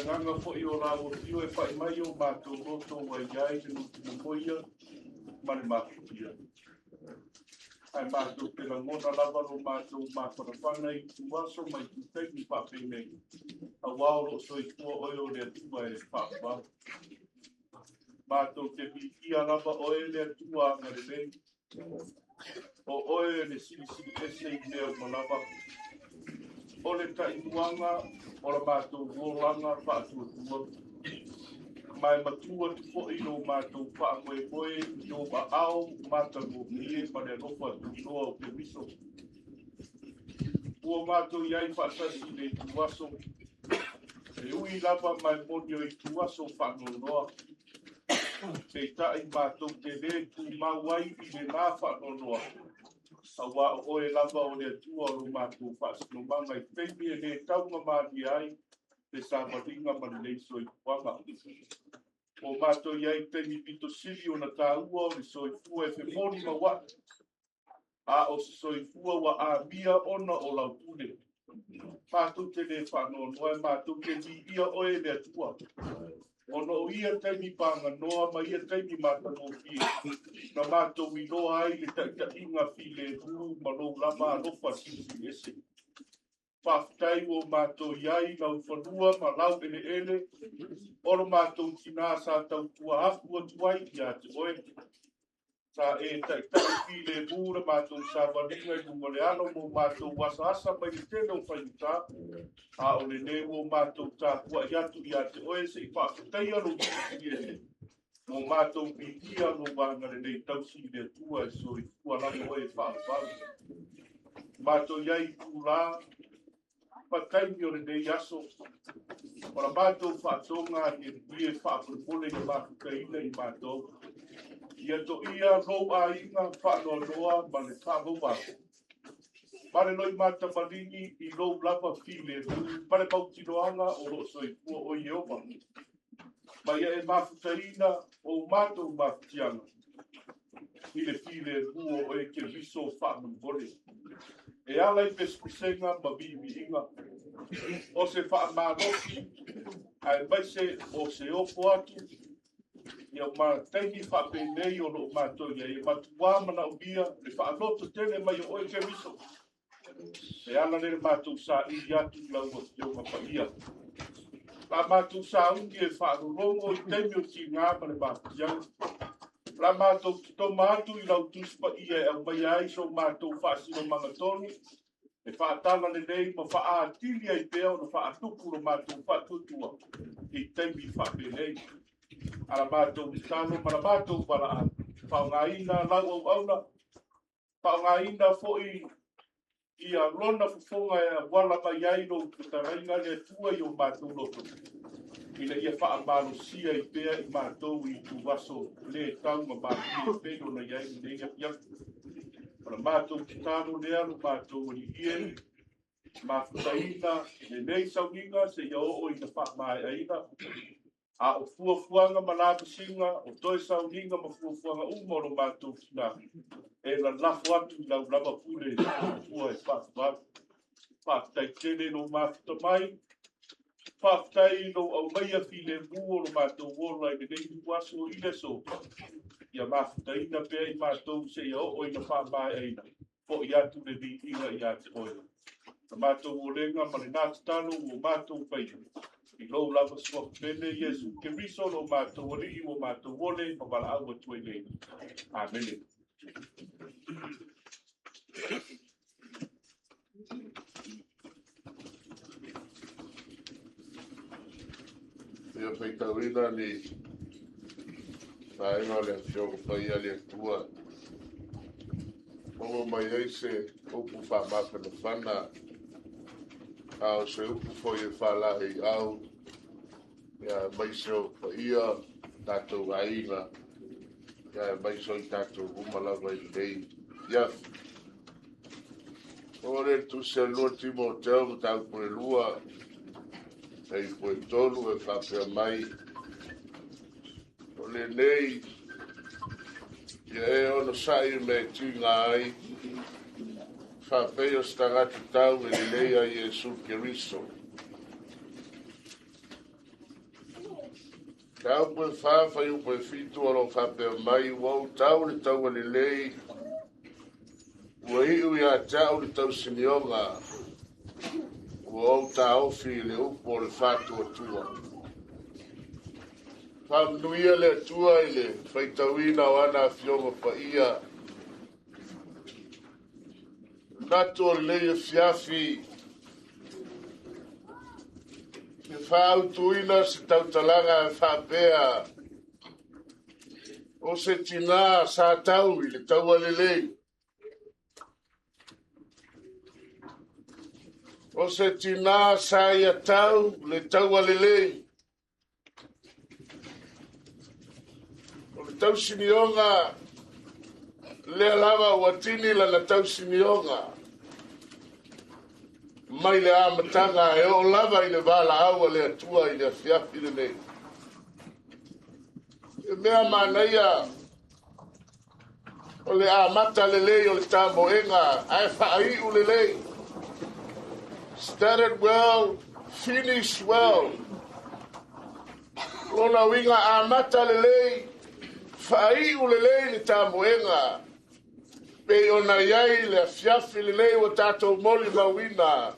Nganga fo i o rāo tio e whai mai o mātou roto wa iai te nuti na moia mare mātou ia. ai mātou te la ngona lava lo mātou mākona whana I tuaso mai tu teki whape nei. A wao so I tua oio lea tua e whapa. Mātou te whikia lava oe lea tua ngare nei. O oe le sili ese I leo malava. O le tainuanga, o la mātou rolanga whaatua tua. Mai matua tu fo I lo mātou whaamoe moe, no ma au, mātou ie, ma le rofa tu noa o te miso. Ua mātou iai whaatasi le tuaso. E ui lava mai monio I tuaso whaanonoa. Te tai mātou te le tu mauai I le nā whaanonoa. A wā o e lava o le tua o mātou whaasino manga I peimi e le taunga māni ai. Te sāwaringa mani leiso I wanga. O mātou iai temi pito siri o na tāua o le soifua e whemoni mawa. A o se soifua wa a mia ona o lautune. Mātou te le whanau noa e mātou te li ia oe le atua. Ono o ia temi panga noa ma ia temi mātano fie. Na mātou I noa ai le taita inga fi le rū malou lama alofa sisi ese. Whaftai o mātou iai lau whanua ma lau ele. Oro mātou tina sa tau tua hafu atuai I ate oe. Sa e tai fi le mūra mātou sa waringa I mungole ano mo mātou wasa asa mai I tene o whaiuta. A o le ne o mātou tā kua I ate oe se I whaftai alo ki ese. Mo mātou pitia no wangare nei tausi le tua e so I kua lamo oe whaafaru. Mātou iai kūrā. Pataimi o le nei aso. Ora mātou whaatonga I e whaapurpole I mātukaina I mātou. Ia to ia rou a inga whaanoanoa ma le whaavoa. Mare loi māta maringi I rou lava file. Mare pautinoanga o lo soifua o Iova. Ma ia e mafutaina o mātou mafutianga. I le file huo o e ke viso whaamupole. E ala I peskusenga ma vivi inga. O se whaamanoki, ai maise o se opo atu. Ia ma tehi whape nei o lo mātou ia. Ia matua mana o bia, le whaanoto tene mai o e ke miso. E ala le mātou sa I atu lau o te o mapaia. La mātou sa ungi e whaanorongo I temi o ti ngā ma le mātou. La mātou ki tō mātou I lau tuspa ia e au mai ai so mātou whaasino mangatoni. E whaatala le nei ma whaatilia I pēo na whaatupuro mātou whaatutua. I teimi whape nei. Ala mātou I tano mana mātou wala a. Whaungaina lau au auna. Whaungaina foi I a lona fufonga e wala mai ai no kutarainga le tua I o mātou loto. Ina ia whaamalo sia I pēa I mātou I tuwaso le taunga mātou I pēo na iai I nega piaku. Para mātou ki tāno lea no mātou I ie. Māwhutaina le nei sauninga se ia o I na whaamai aina. A o fuafuanga malapisinga o toi sauninga ma fuafuanga umoro mātou ki nā. E la lafu atu I lau lava pule ua e whaafwatu. Whaafutai tene no māwhutamai. Whaftai no au maia fi le mua no mātou wola I nei tuaso I le so. Ia mawhutaina pēr I mātou se ia o I na whaamai aina. Po I atu le di inga I ate oina. Na mātou o lenga ma le nātitano o mātou pai. I lou lava sua pene Yesu. Ke riso no mātou o li I o mātou ole ma wala au atu I nei. Amen. Ia peitauina ni taenga le fio pai ale tua. Omo mai ai se upu whamaka na whana. Ao se upu foi e whala I au. Ia mai se o paia tātou ainga. Ia mai se o tātou umalawa I nei. Ia. Ore tu se lua Timoteo tau pune lua. Ei foi tolu e whapea mai. O le nei, ia e ono sai me tinga ai, whapea stangatu tau e le nei a Iesu Keriso. Tau pue whawhai upo e fitu ono whapea mai, wau tau le tau a le nei, hiu ia tau le tau sinionga o ta ofi le upo le fatu atua. Whamnuia le atua i le whaitawina o ana fionga pa ia. Nato le fiafi ke whautuina se tautalanga e whapea o se tina sa tau i le taua lelei. O se tina sa ia tau le taua lelei. O le tau sinionga le lava watini la na tau sinionga. Mai le amatanga e o lava i le vala aua le atua i le fiafi le nei. E mea manaia o le amata le lei o le tamoenga ai whaai u le lei. Started well, finished well. Lona winga amata le lei, whaai u le lei le tamoenga. Pe ona iai le fiafi le lei o tātou moli mawina.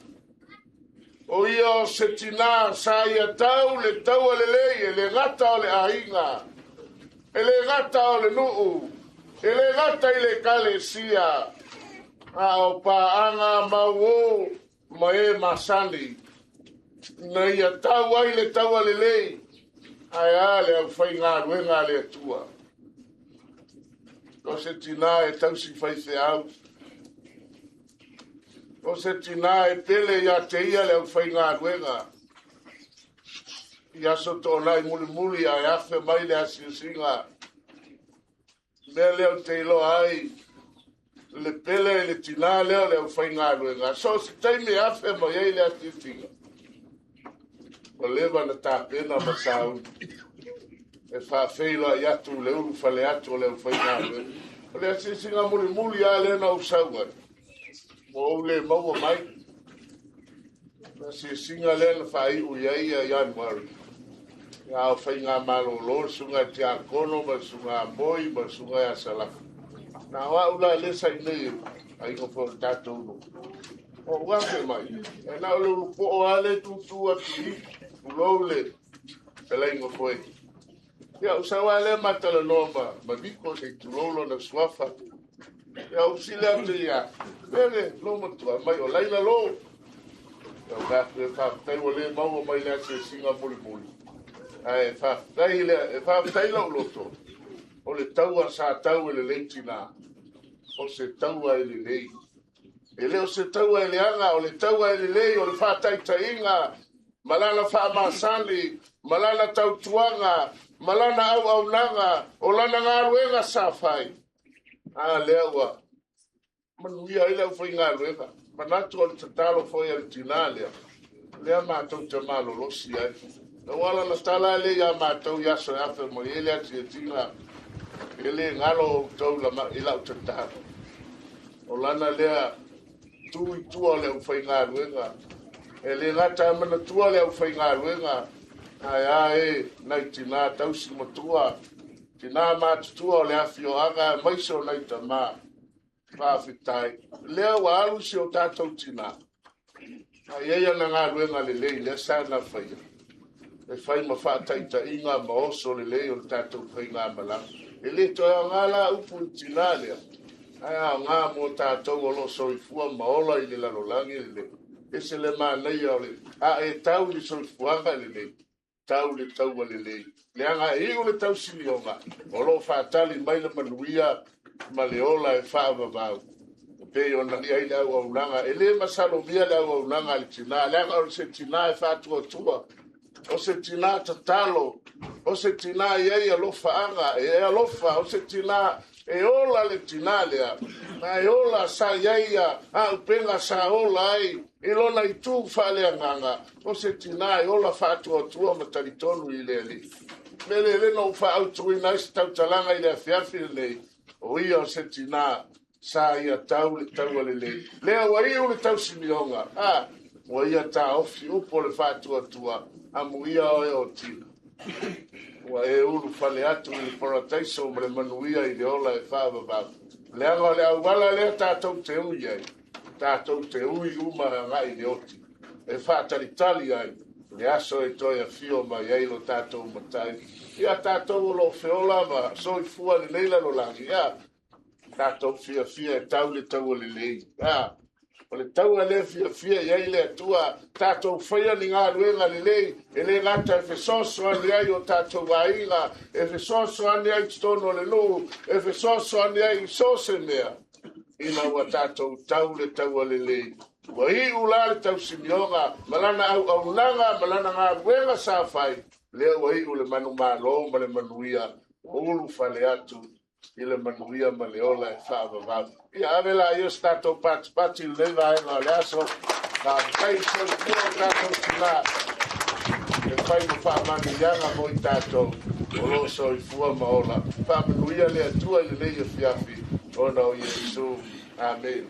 O ia o se tina sa ia tau le taua le lei e le gata o le ainga. E le gata o le nuu. E le gata i le kalesia. A o paanga mau ma e masani. Na ia tau ai le taua le lei. Ai a le au whai ngā ruenga le atua. O se tina e tausi whai se au. O se tina e pele ia te ia le au whai ngā ruenga. Ia so tō nai muli muli a afe mai le asiusinga. Mea leo te ilo ai. Le pele le tina leo le au whai ngā ruenga. So se teime afe mai ei le asiusinga. O lewa na tā pena ma sau. E whawheila i atu le uru whale atu le au whai ngā ruenga. O le asiusinga muli muli a le na usauga. Mo le maua mai. Na asiusinga le na whai ui ai a Januari. Ia o whai ngā malolo, sunga te a kono, ma sunga a moi, ma sunga a salafu. Nā wa ula le sa inei, a ingo po tātou no. O wake mai, e nā ulu po o ale tutu a tui, ulou le, e la ingo po e. Ia usawa le matala noma, ma viko se tulolo na swafa. Ia usile atu ia, pere, lo matua, mai o laila lo. Ia wake e whaktai o le maua mai le ase singa muli muli. Ai whawhai lau loto. O le taua sa tau e le leitina. O se taua e le lei. E leo se taua e le anga, o le taua e le lei, o le whātai tainga. Malana whaamasani, malana tautuanga, malana au au nanga, o lana ngā ruenga sa whai. Lewa. Manuia i leo whai ngā ruenga. Manatu o le tatalo whai al tina lea. Lea mātou te malo losi ai. Na wala na tala le ya mātou yaso e awhi mo ele ati e tina. Ele ngalo tau la ila o tata. O lana lea tui tua le ufai ngā ruenga. Ele ngata mana tua le ufai ngā ruenga. Ai ae, nai tina tausi matua. Tina mātutua o le awhi o anga maiso nai ta mā. Whawhitai. Lea wa alu si o tātou tina. Ai eia na ngā ruenga le lei, lea sāna whaia. E whai ma whaataita inga ma oso le leo le tātou whai ngā malang. E le toa ngā la upu tina lea. Ai a ngā mo tātou o lo soifua ma ola i le lalolangi le le. E se le mānei o le. A e tau li soifuanga le le. Tau le taua le le. Le anga e o le tau sinionga. O lo whaatali mai le manuia ma le ola e whaavavau. Pe o nani ai le au au nanga. E le masalo mia le au au nanga le tina. Le anga o se tina e whaatua tua. O se tina tatalo, o se tina iei alofa anga, e alofa, o se tina e ola le tina lea, na e ola sa iei a upenga sa ola ai, e lona i tū whale anganga, o se tina e ola whaatua tua mataritonu i lea li. Mele le no whaautu i nais tautalanga i lea fiafi lei, o ia o se tina sa ia tau le tau le lei. Lea wa iu le tau simionga, wa ia ta ofi upo le whaatua tua, amuia o e o tina. Wa e uru whale atu i le parataiso ma le manuia i le ola e whaavavau. Lea le au wala lea tātou te ui ai. Tātou te ui uma ngai le oti. E whātalitali ai. Le aso e toi a fio mai ai lo tātou matai. Ia tātou lo whiola ma so i fua ni leila lo langi. Ia tātou fia e tau le tau le lei. Ia o le tau a le fia iai le atua. Tātou whaia ni ngā ruenga le lei. E le ngata e whesoso ane ai o tātou wainga. E whesoso ane ai tono le lu. E whesoso ane ai so se mea. Ina ua tātou tau le tau le lei. Wa i ula le tau simionga, malana au nanga, malana ngā ruenga sa whai. Lea wa i ule manu mālo, ma le manuia, ulu whale atu, i le manuia ma le ola e whaavavau. Ia avela i o stato pati lewa e ngā le aso, ka kai so i kua tātou tina. E whai mo whaamani yanga mo i tātou, o lo so i fua maola. Whaamanuia le atua i le leia fiafi, ona o Yesu. Amen.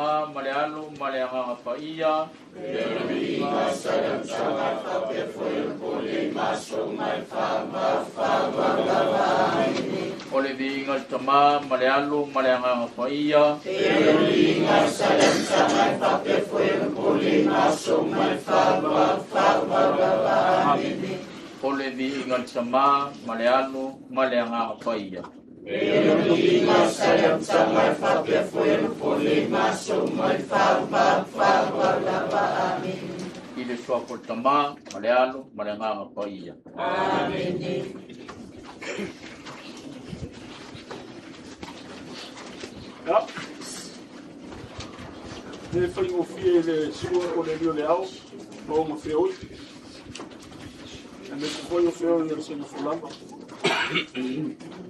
tama ma le alu ma le agaga paia. O le viiga le tama ma le alu ma le agaga paia. O le viiga le tama ma le alu ma le agaga paia. I le soapo le tama ma le alu ma le agaga paia. Ja. Le fai o fie le sua o le rio le au, o mo fie oi. E me foi o fie o le sena fulamba.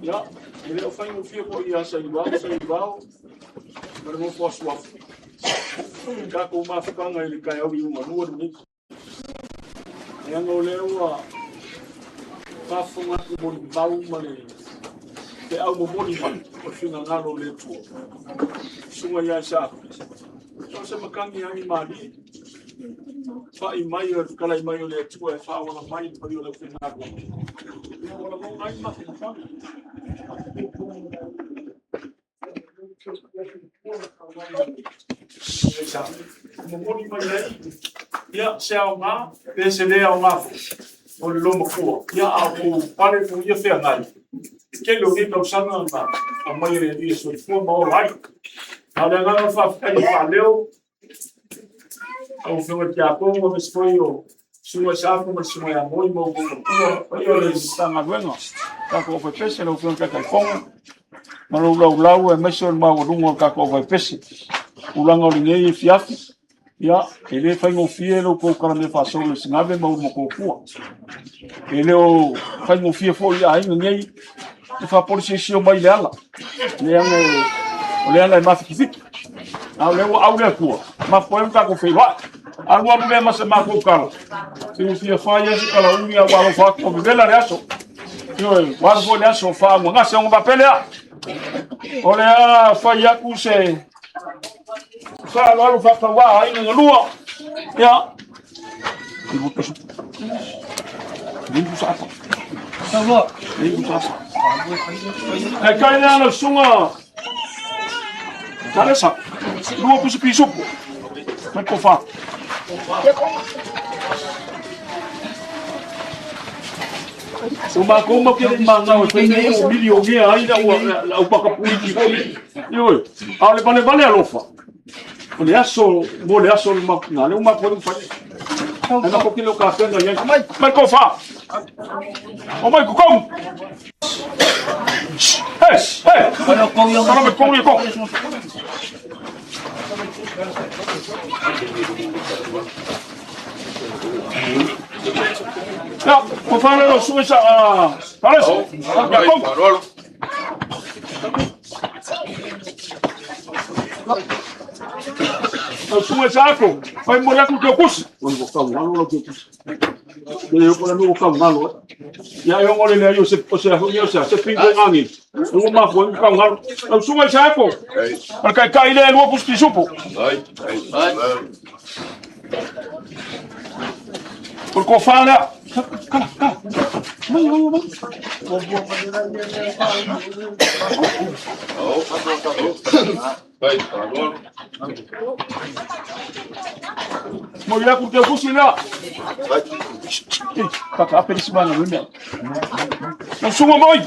Ja, ele o fai o fie po ia sa i wau, ma mo fo suafu. Ka ko ma fukanga i le kai au i uma nua ni. E anga o leo a fafunga i mo i wau ma le te au mo moni ma o finga ngalo le tua. Sunga ia sa. So se makangi ani mari. Fa i mai o kala i mai o le tua e fa ona mai pa o le finga. Ona mo mai ma fa. Mo moni mai ia se au ma, pe se le au ma. O le lomba kua. Ia a ku pare ku ia fea ngai. Ke lo ke tau sanga na a mai re ia so fu ma o lai. Ale nga fa fa i leo. Au fo te apo mo me spoio. Sua sa ko mo sua ya moi mo ko kua. Ai o le sanga wenga. Ka ko fa pese lo fo ka fonga. Ma lo lau e meso ma o rungo ka ko fa pese. Ulanga o ngei fiafi. Ya, ele fai ngo fie lo ko kala me fa so le singave mo ko kua. Ele o fai ngo fie fo ia ai ngei. E fa polisi o mai le ala. Le anga o le ala e mafi fiki. Au le kua. Ma foi ka ko fei wa. Alua me ma se ma ko kala. Se o fie fa ia se kala unga wa lo fa ko vela le aso. Yo, wa fo le aso fa ngo nga se ngo papele a. O le a fa ia ku se fa lo fa fa wa ai ngo lua. Ya. Ibu pesu. Ibu sa. Sawa. Ibu sa. Ai kai na no sunga. Taresa. Lua pusu pisu. Mai ko fa. Uma como que ele manda o milho que ainda o pacapuiti. Yo, ale vale a lofa. Ole aso, mole aso na le uma pode fazer. Ana ko kilo ka tendo ya. Mai ko fa. O mai ko kom. Hey. Ana ko yo. Ana ko yo. Ja, vou falar o sumo essa, parece. O sumo essa aqui, vai morrer com o que eu custo. Quando vou falar o que eu custo. Eu vou não vou falar e aí eu olhei aí você pingo angin. Não mais foi ficar mal. O sumo essa aqui. Porque cai ele no pus pisupo. Porque eu falo, cala. Mulher porque eu cozinhar. Tá percebendo, não é? Não sou uma mãe.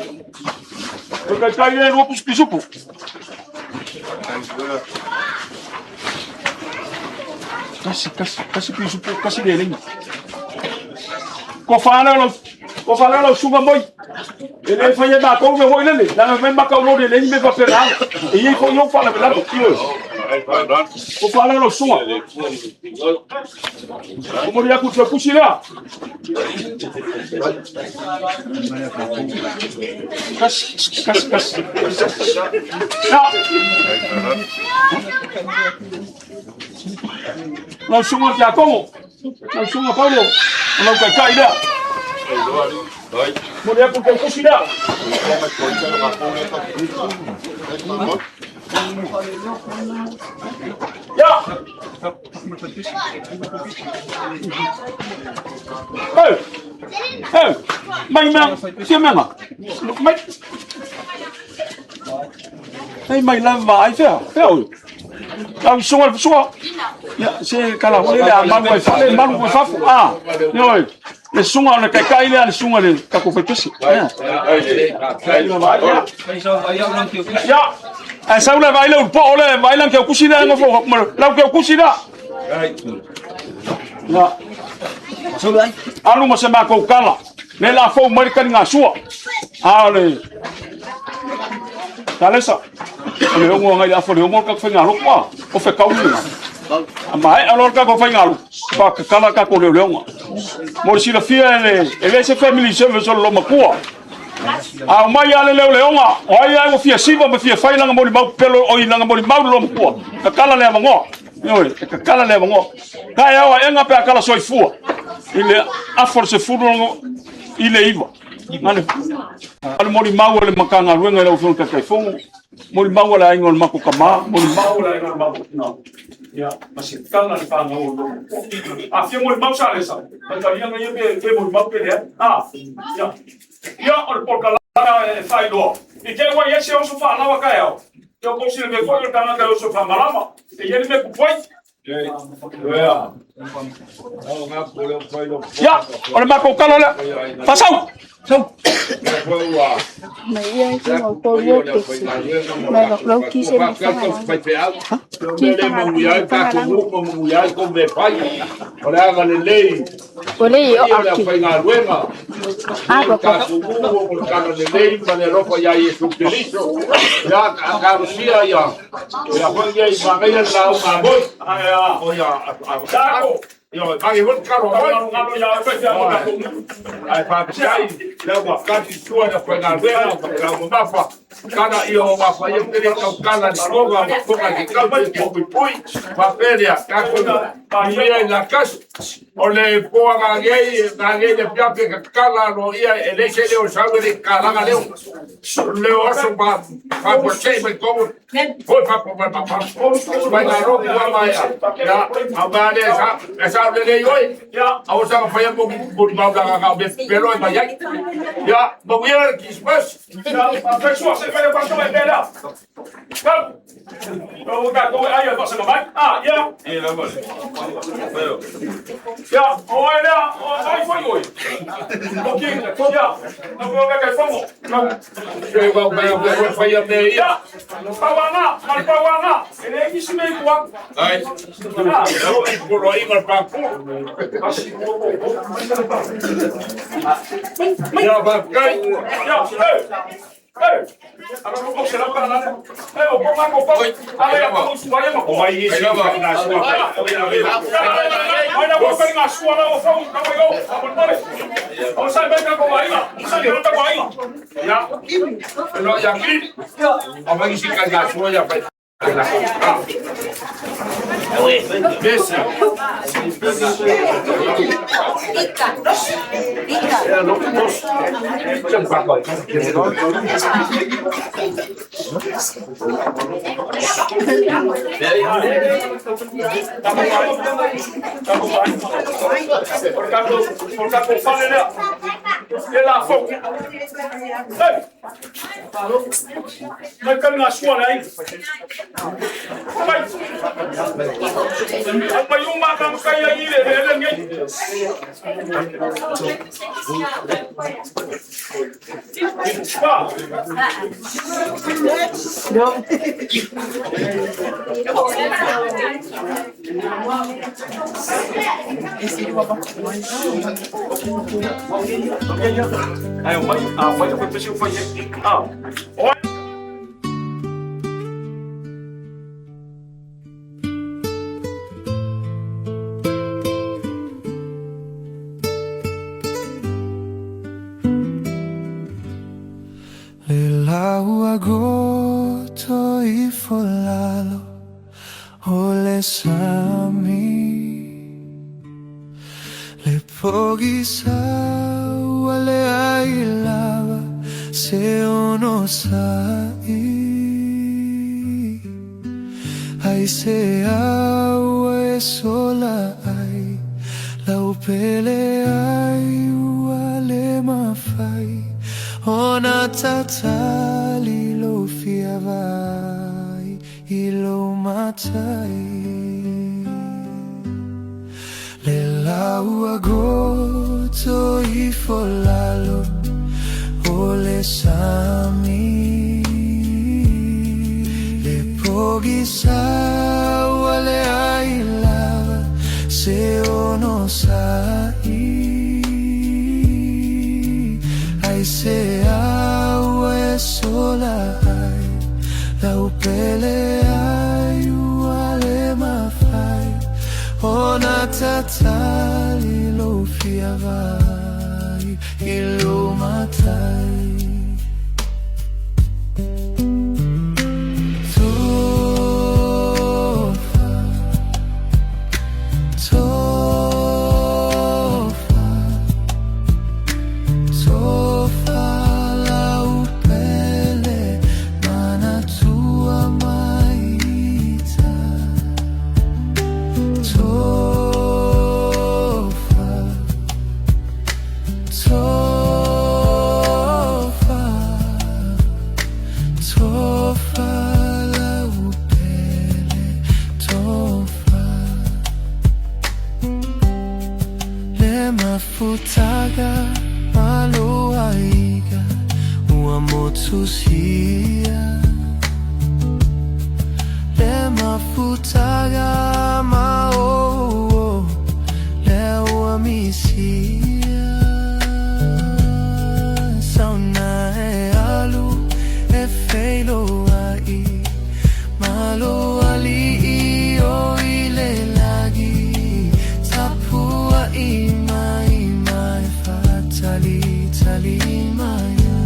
Porque cai ele no pus pisupo. Kasi pisupo, kasi dele. Ko fala lo sunga moi. Ele foi da com eu vou ele. Lá vem ba com ele ele me vai pegar. E ele foi eu fala lá do tio. Ko fala lo sunga. Como ele acusa cucina. Kas. Lo sunga ya como. Lo sunga Paulo. Não vai cair lá. Mulher porque eu cozinhar. Ya. Hey. Hey. Mày mang, xem mang à? Mày. Hey, mày làm vải thế à? Thế rồi. Làm xuống. Ya, se kalau boleh dah malu wifi ah. Yoi. Le sunga le kai le sunga le ka ko fetesi. Ya. Sa ule vai le un po le vai lan ke kusina ngo fo la ke kusina. Ya. Anu mo se ma ko kala. Le la fo mo ka nga sua. Ale. Talesa. Le ngo ngai afo le ngo ka fa nga lokwa. O fe ka uni. Mai alor ka ko fa nga pa kala ka ko le ngo. Mo si la fia ele se family service lo makua. A mai ale le onga o ai o fia siva me fia fai langa mo di mau pelo o langa mo di mau lo makua. Ka kala le ngo. Yoi, ka kala le ngo. Ka ya wa enga pe kala soifua. Ile afor se furu ile iva. Ngale. Ale mo di mau le makanga luenga le ofon ka kai fongo. Mo di mau la ingol mako kama, mo di mau la ingol mako no. Ya, masih kala ni pa ngau lo. A fia mo di mau sa le sa. Ka ia ngai be mo di mau pe le. Ah, ya. Ya, o por kala fai do. E que wa yesi o so fa na wa ka ya. Eu consigo ver foi o canal que eu sou famalama. E ele me foi. Ya, olha mais com o calo lá. Passou. Mấy cái màu cô vô kịch mà gặp lâu kia xem một cái kia ta hàng ta hàng cô lấy ở kì à bà bà Yo, ai vou ficar no ya ai fa sai la wa ka ti tua da fa na we la mo ma fa kana io ma fa io te ka kana di roba ko ka ki ka ko pui fa feria ka ko pa ia la casa o le po ga ge de piape ka kala no ia ele se le o salve de kala ga le o so pa por che me como foi pa vai na roba vai ya abade esa le oi ya a sa fa ya po ba ga pero vai ya ba wir kismas ya pa so se fa pa so e bela o ga ko ai pa se mai ah ya e la mole ya olha vai foi oi ok ya não vou ver que fogo não chegou vai foi a meia Pawana, ele é que se meio com ai eu por aí mas para ya vai cai ya agora não vou chegar para lá eu vou mais com aí vamos vai mas como aí isso na sua olha vou pegar na sua lá o fogo não eu vamos sair bem com aí sai não tá com aí ya não ya aqui vamos se cagar sua já vai Esse eu não posso portanto fale lá fogo vai cair na sua aí apa yung makam kaya ile ngai ayo vai foi preciso fazer Lau agosto y folalo ole sami le pogi sa wale ailava se ono sai se aua e sola ai lau pele ai ua le mawhai ona tatali lo fia vai i lo matai le laua goto i folalo o le sami le pogi saua le ai lava se ono sai ai se aua e sola ai lau pele ai ua le mawhai ona tatali lo fia vai i lo matai Mafutaga maloaiga ua motusia le mafutaga mao le ua misia sauna e alu e feilo ai malo ali o ile lagi tapua i tali maya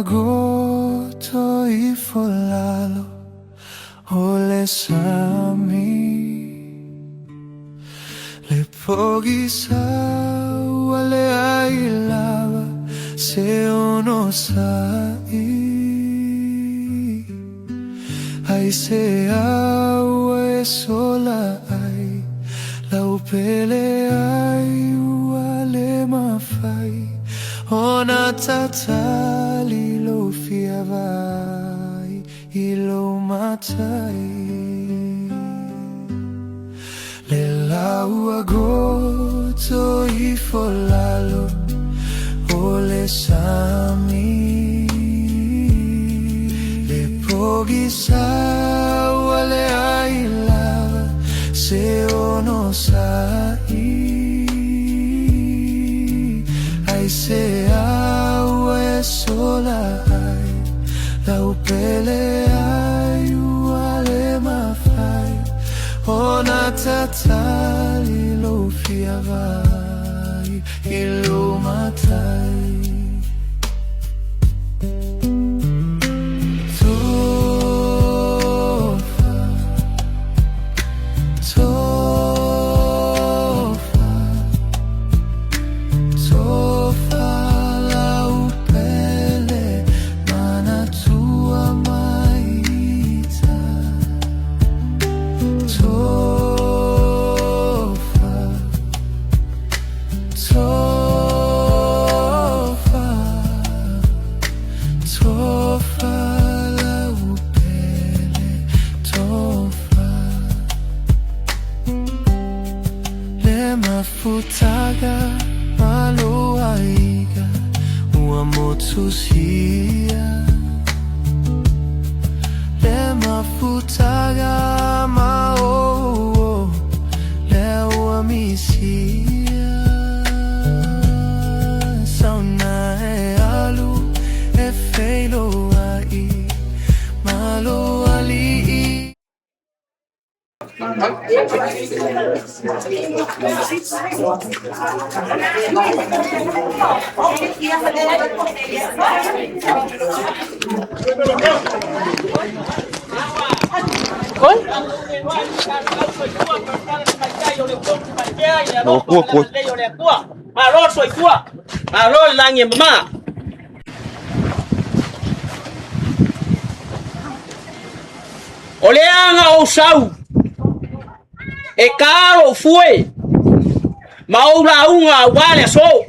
goto i folalo o le sami le pogi saua le ai lava se ono sai ai se aua e sola ai lau pele ai ua le mawhai ona tatali lo fia vai i lo matai le laua goto i folalo o le sami le pogi saua le ai lava se ono sai ai se tola ai lau pele ai uale mafai ona tatali lo fiavai ilo matai Futaga maloaiga ua motusia le mafutaga mao le ua misia sauna e alu e feilo ai malo ali Oleanga o sau e caro fue maula unga wale so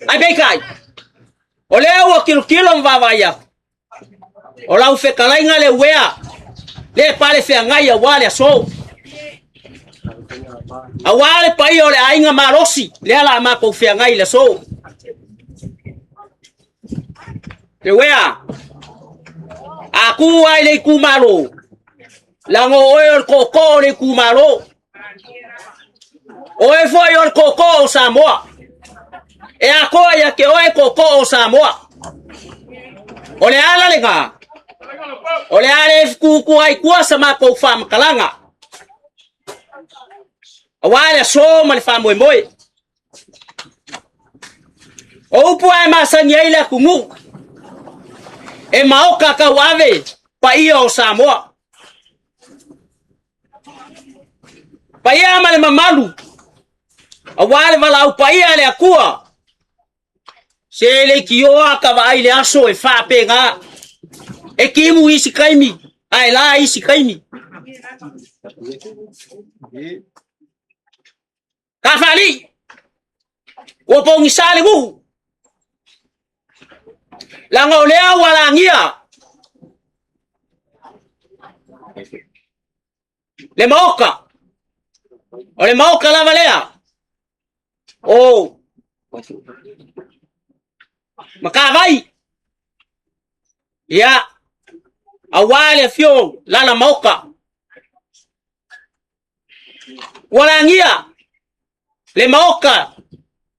ai bem kai oleo kilo mvavaya ola u fe kalainga le wea le pale fe ngai wale so awale pai ole ainga marosi le ala ma ko fe ngai le so le wea aku ai le kumalo lango oil koko le kumalo oe foi ol koko Samoa e ako ya ke oe koko Samoa ole ala lenga ole ale ku ai kuasa ma ko fam kalanga awale so mal fam moi o pu ai ma sanyeila kumu e maoka ka wave pa iyo Samoa pa ia male mamalu awale vala u pa ia le akua se le kioa ka vai le aso e fa pega e kimu isi kaimi ai la isi kaimi ka fali o pongi sale mu la ngolea wala ngia le maoka ole maoka la valea oh makavai ya awale fio la maoka wala ngia le maoka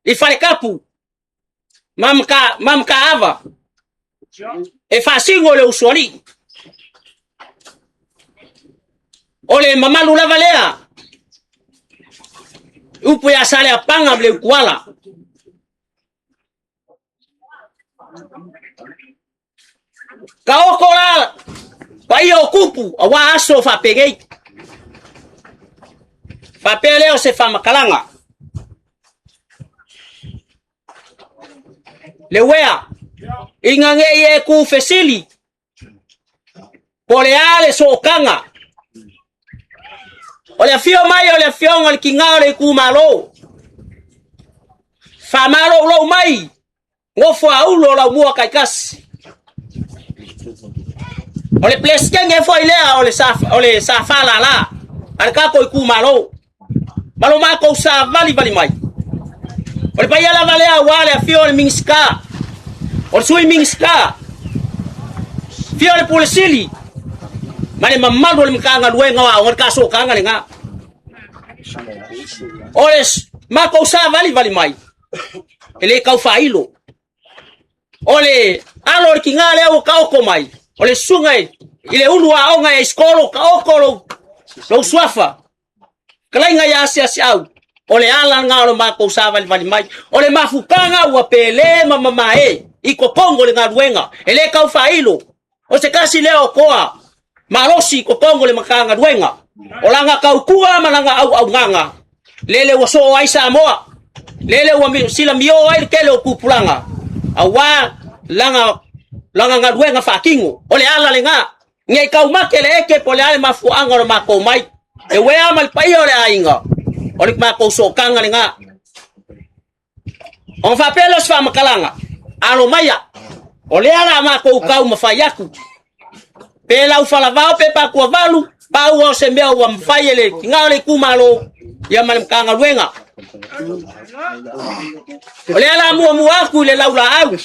ifale kapu mamka ava e fasingo le uswali ole mamalu la valea upo ya sale apanga ble kuala kaokola pa iyo kupu awa aso fa pegei fa peleo se fa makalanga le wea ingange ye ku fesili poleale so kanga ole fio mai ole fio ngal kinga ole ku malo fa malo lo mai ngofo aulo la mua kaikas ole pleskenge fo ile ole sa fala la alka ko ku malo malo ma ko sa vali mai ole pa yala vale wale fio ole mingska ole sui mingska fio ole polisili mane mamado ole mkanga luenga wa ole kaso kanga lenga ole ma ko sa vali mai ele kau failo ole alo ki ngale o ka oko mai ole sungai ile ulua onga e skolo ka okolo lo swafa kalai nga ya sia au ole ala ngalo ma ko sa vali mai ole mafukanga wa pele mama e iko kongo le ngaduenga ele kau failo o se kasi leo koa marosi ko kongo le makanga duenga olanga kau kua malanga au nganga lele waso ai Samoa lele wa sila mio ai kele o kupulanga awa langa ngaduenga fakingo ole ala lenga ngai kau makele eke pole ale mafuanga ro mako mai e we amal pai ole ainga ole mako so kanga lenga on va pelo sfa makalanga alo maya ole ala mako kau mafayaku pela ufala vao pepa kwa valu pau o sembea wa mfayele ngale kumalo ya malimkanga luenga ole ala mu aku le laula au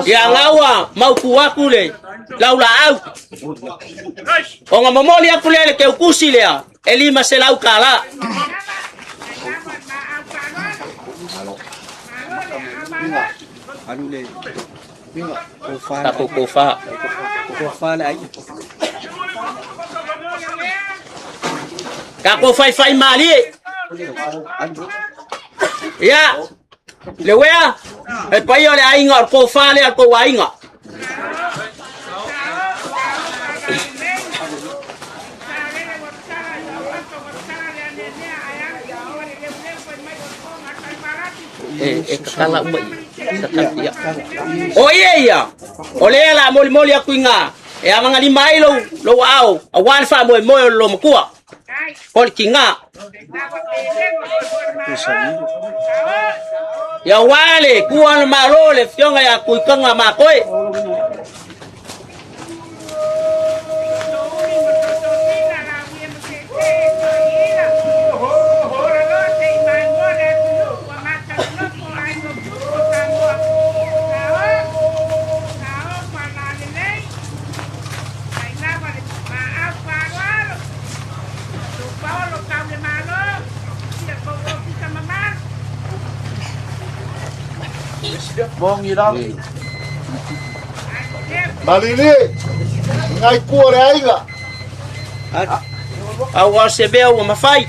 ya ngawa mau kuaku le laula au onga mamoli aku le ke ukusi le elima selau kala kofa le ai kako fai mali ya le wea e pai ole ainga ko fale ko wainga kala umai sakatia oh iya ole la moli aku inga e amanga ni mailo lo au awan fa mo lo mkua Pol kinga ya wale kuan marole fionga ya kuikanga makoe Bong irang. Malili. Ngai kuore aiga. Awa sebeu mafai.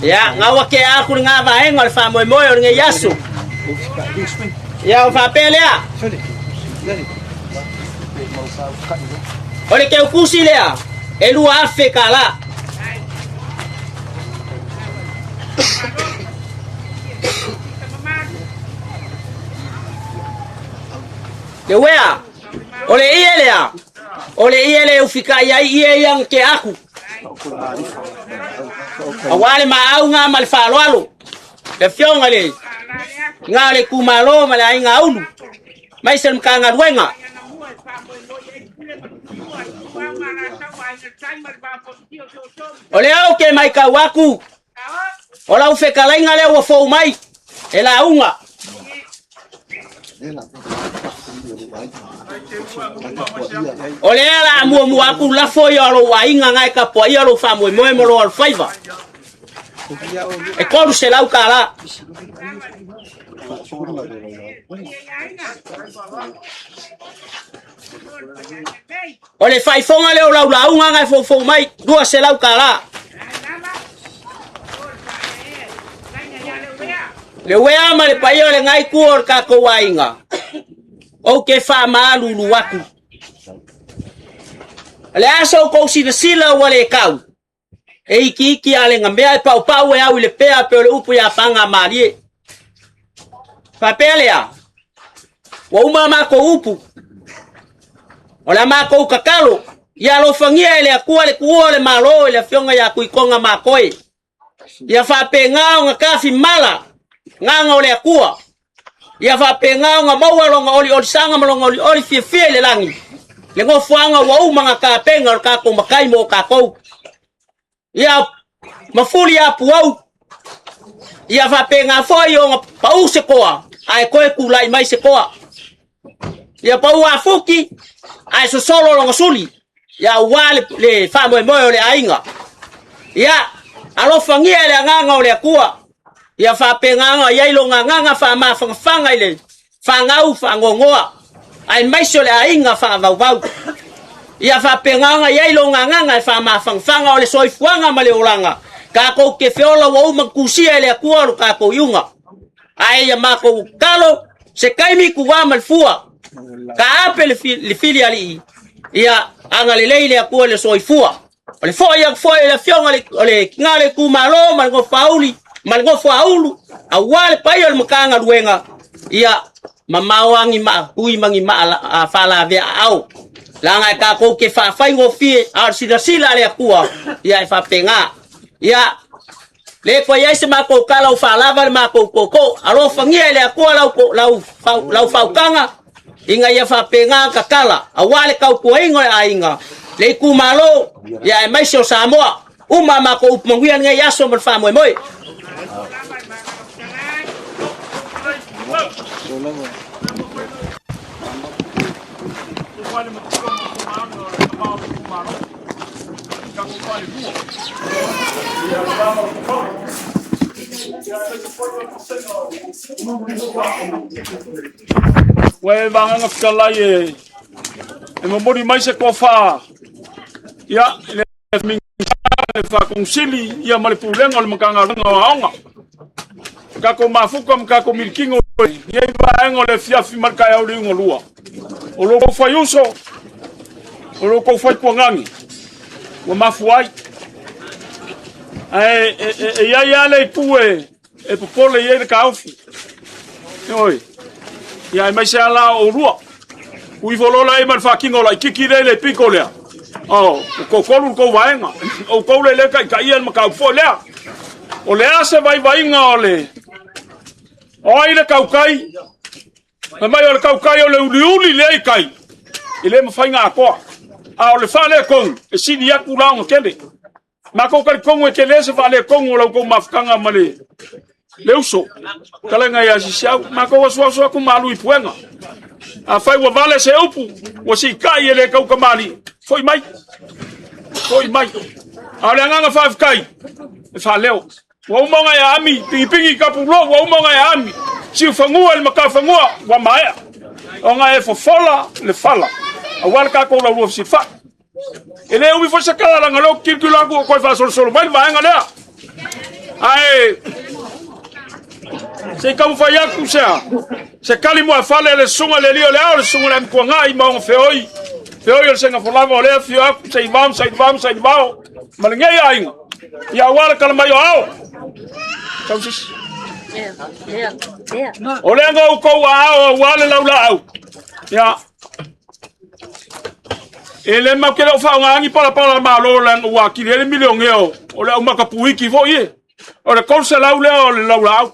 Ya ngawa ke aku ngava engol fa moyo nge yasu. Ya fa pele ya. Oleh ke ukusi lea. Elu afe kala. Le wea. Ole iele ya. Ole iele ufika ya iye yang ke aku. Awale maau nga malfalo alo. Le fionga le. Ngale kumalo mala inga ulu. Mai sel mkanga duenga. Ole au ke mai kawaku. Ola ufeka la inga le wafo mai. Ela unga. Ole ala mu aku la fo yo lo wa inga ngai ka po yo lo fa mo lo al faiva. E koru se lau kala. Ole fai fonga leo lau ngai fo mai dua se lau kala. Le wea ma le pai ole ngai kuor ka ko wainga. O ke fa malu lu waku. Le aso ko sila wale kau. E iki ale ngamea pau e au le pea pe le upu ya panga mali. Papele ya. Wa uma ma ko upu. Ola ma ko kakalo. Ya lo fangia le akua le malo le fionga ya kuikonga makoi. Ya fa penga nga kafi mala. Nga ole akua. Ya fa penga nga mawa nga oli sanga malonga oli fie le langi. Le ngo fuanga wa uma nga ka penga ka ko makai mo ka ko. Ya mafuli ya puau. Ya fa penga foi nga pau se koa. Ai koe kulai mai se koa. Ya pau afuki. Ai so solo nga suli. Ya wale le fa mo le ainga. Ya alo fangia le nganga ole akua. Ya fa penga ya ilo nganga fa ma fanga ile. Fangau fangongoa. Ai mai so le ainga fa vau. Ya fa penga ya ilo nganga fa ma fanga ole soifuanga male olanga. Ka ko ke feola wa uma kusia le akua ka ko yunga. Ai ya mako kalo se kaimi kuwa malfua. Ka ape le filiali. Ya angalele le akua le soifua. Ole foi le fionga le ngale ku malo malgo fauli malgo faulu awale pai ole makanga luenga ia mamawangi ma kui mangi ma fala ve au langa ka ko ke fa fai ngo fie ar sila le akua ia fa penga ia le ko ia se mako kala fala va mako koko alo fangia le akua lau faukanga inga ia fa penga kakala awale ka ko ingo ainga le ku malo ya mai so Samoa uma mako upmanguia ngai yaso mal fa moi we vanga fkala ye e momori mai se kofa ya le fa konsili ya male pulenga le makanga nga ka ko mafuka ka ko milkingo ye va ngo le fiafi marka ya uri ngolua o lo fa yuso o lo ko fa kwangangi wa mafuai ya le pue e popole ye le kaufi oi ya mai se ala o rua ui volola e mal fa kingo la kiki le picolea oh ko ko vaenga o ko le kai el makau fo le o le ase vai nga ole o ile kaukai mai ole kaukai ole uli le kai ile ma fainga ko a ole fa le kon e sidi ya kulang kende ma ko kar kon e kele se fa le kon o ko mafkanga male leuso kala nga ya sisia ma ko so ko malu i puenga a fai wa vale se upu o si kai ele kau kamali foi mai ale nganga fa kai fa leo wa umonga ya ami pingi kapulo wa umonga ya ami si fangua el makafangua wa maia onga e fofola le fala awal ka ko la si fa ele ubi fo sakala la ngalo kirkula ko fa solo mai va ngala ai se kamu fa yaku se kalimo afale le sunga le lio le sunga le mkwanga i ma feoi le senga folava le fio se imam malnge ainga ya wala kalma yo ao tausis olenga ko wa wala la ya ele ma kele fa ngangi para malo la wa ki le million yo ole uma kapuiki fo ye ole konse la la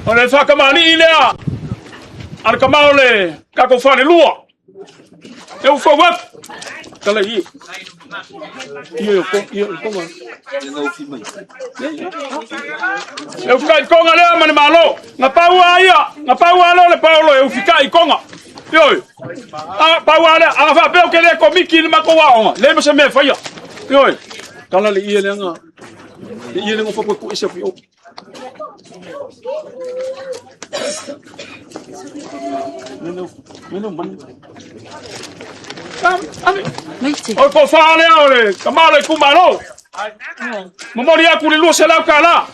ole fa kamani ilea ar kamaole kako fa le lua eu fo wap kala yi ko ma eu kai konga le mane malo na paua lo le paulo eu fikai konga yo paua le a fa pe o kele ko miki ma ko wa le mo se me fa yo kala le ile nga le ile ngo fa ko ise fi o no man o ko fa le ole kamale kumalo Mamori aku le lua se lau kala.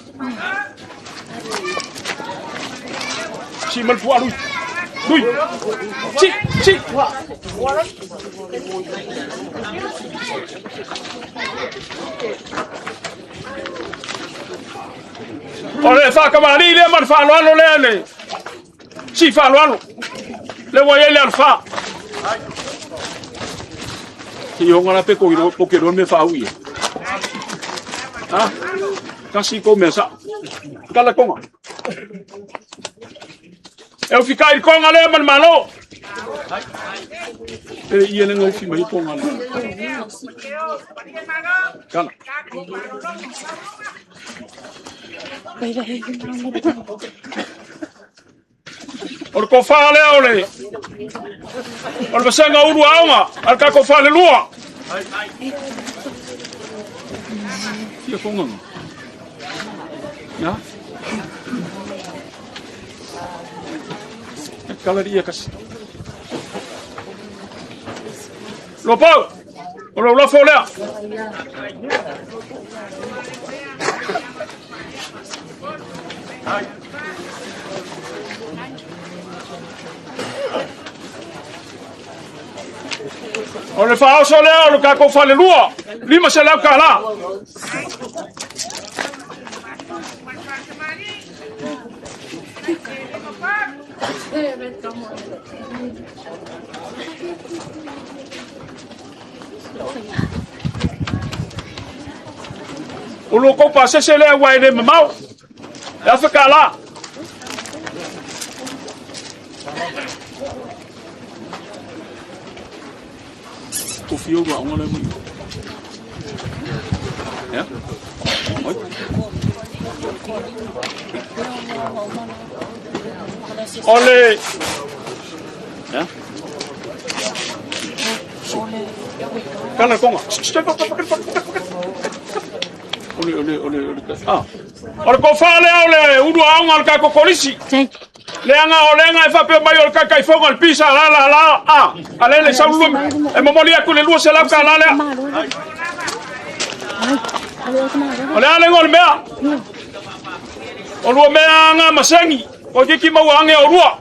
Si mal fu alui. Lui. Si. Ole fa kamali le man fa lo le. Si fa lo. Le voy le alfa. Yo ngala pe ko iro porque no me fa ui. Ah. Kasi começa. Cala conga. Eu ficar com a lema malo. E ele não fica mais com a lema. Cala. Or ko fale ole. Or você nga uru auma, ar ka ko fale lua. Fica com não. Ya? Galeria kas. Lopau. Ora folea. Ora fa so leo ka ko fale lua. Lima se la kala. O loco passa se le wa ele mamau. Ya fica lá. O fio do uma lema. É? Oi. Olé. É? Cala conga. Ole. Ah. Ora ko fale ole udu aunga ka ko kolisi. Leanga olenga fa pe mai ol ka kai fonga al pisa la. Ah. Ale sa ulu. E momoli aku le lu se la ka la le. Ole ale ngol mea. Olu mea nga masengi. O ki mau ange o rua.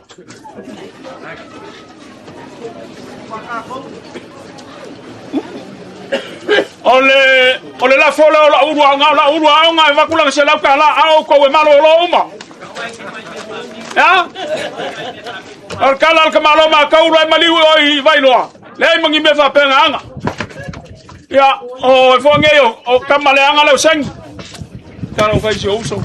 Ole la fola la urua nga va kula se la kala au ko e malo lo uma. Ya? Al kala al kamalo ma ka urua mali oi vai loa. Le mangi me fa penga anga. Ya, o fo ngeyo o kamale anga le seng. Kala vai se uso.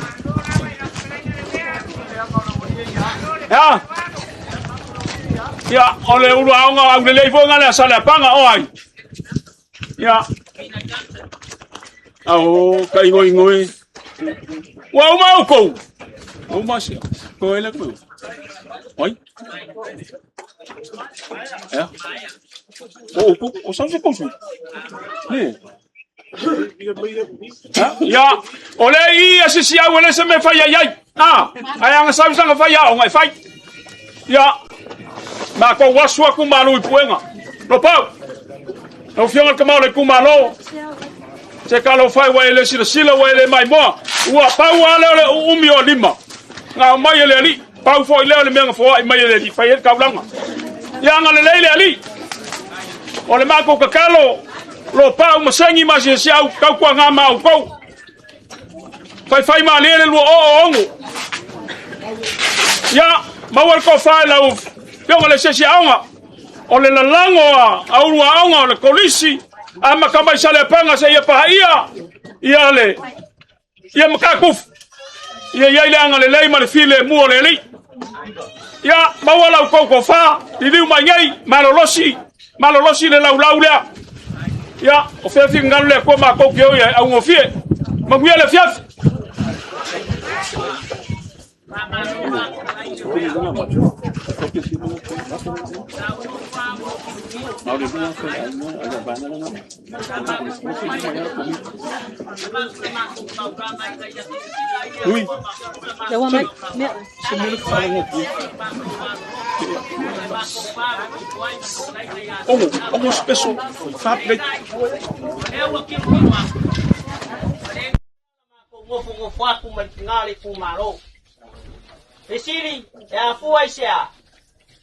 Ya, ole urua nga au le fo nga le sala panga oi. Ya. Au kai ngoi. Wa uma ko. Uma se. Ko ele ko. Oi. É. O são se consu. Ne. Ya, ole I asisi au ele se me fa yai. Ah, ai anga sabe sanga fa ya o ngai fai. Ya. Ma ko wasu aku malu ipuenga. No pau. No fianga ka mau le kumalo. Se kalo fai wa ele sila wa ele mai mo. Ua pau ale ole umi o lima. Nga mai ele ali. Pau fo ile ole menga fo mai ele ali. Fai ka ulanga. Ya nga le ali. Ole mako ka kalo. Lo pau masengi ma se au ka kwa nga mau ko. Fai ma le lo o ongo. Ya, mawar ko fai la u. Yo le se aunga. Ole la lango au aunga ole kolisi ama kama isale panga se pa ia ia le ia makakuf ia ile anga le lei mal file mu ole li ya mawala ko fa diu mangai malolosi le laulaulia ya o fe fi ngalo le ko ma ko ke o ya au fie maguia le fiaf Oui. Almost special. ngofo aku matingali kumaro. Esiri ya fua isia.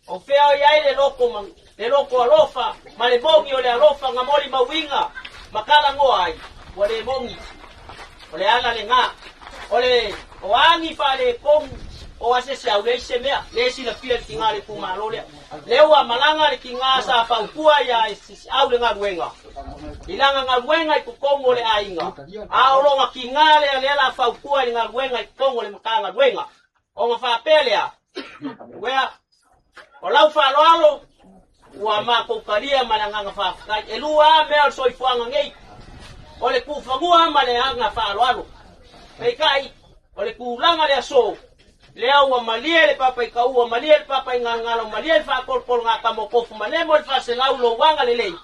O feo ya ile loko alofa, malebongi ole alofa ngamoli mawinga, makala ngoai, wale bongi. Ole ala lenga. Ole oangi pale kong o asese au le semea, le sila pia kingali kumaro le. Lewa malanga le kinga sa faukua ya au le ngaruenga. Ilanga ngaruenga ikukongo le ainga. Au longa kingale le la faukua le ngaruenga ikukongo le makanga ngaruenga. O mafa pelea. Wea olau fa loalo wa mako kalia malanga fa kai elua me so ifuanga ngei. Ole kufa ngua male anga fa loalo. Pekai ole kulanga le so. Leo wa maliele papa ikaua maliele papa ingangalo maliele fa kolpol ngaka mokofu manemo fa selaulo wanga lele.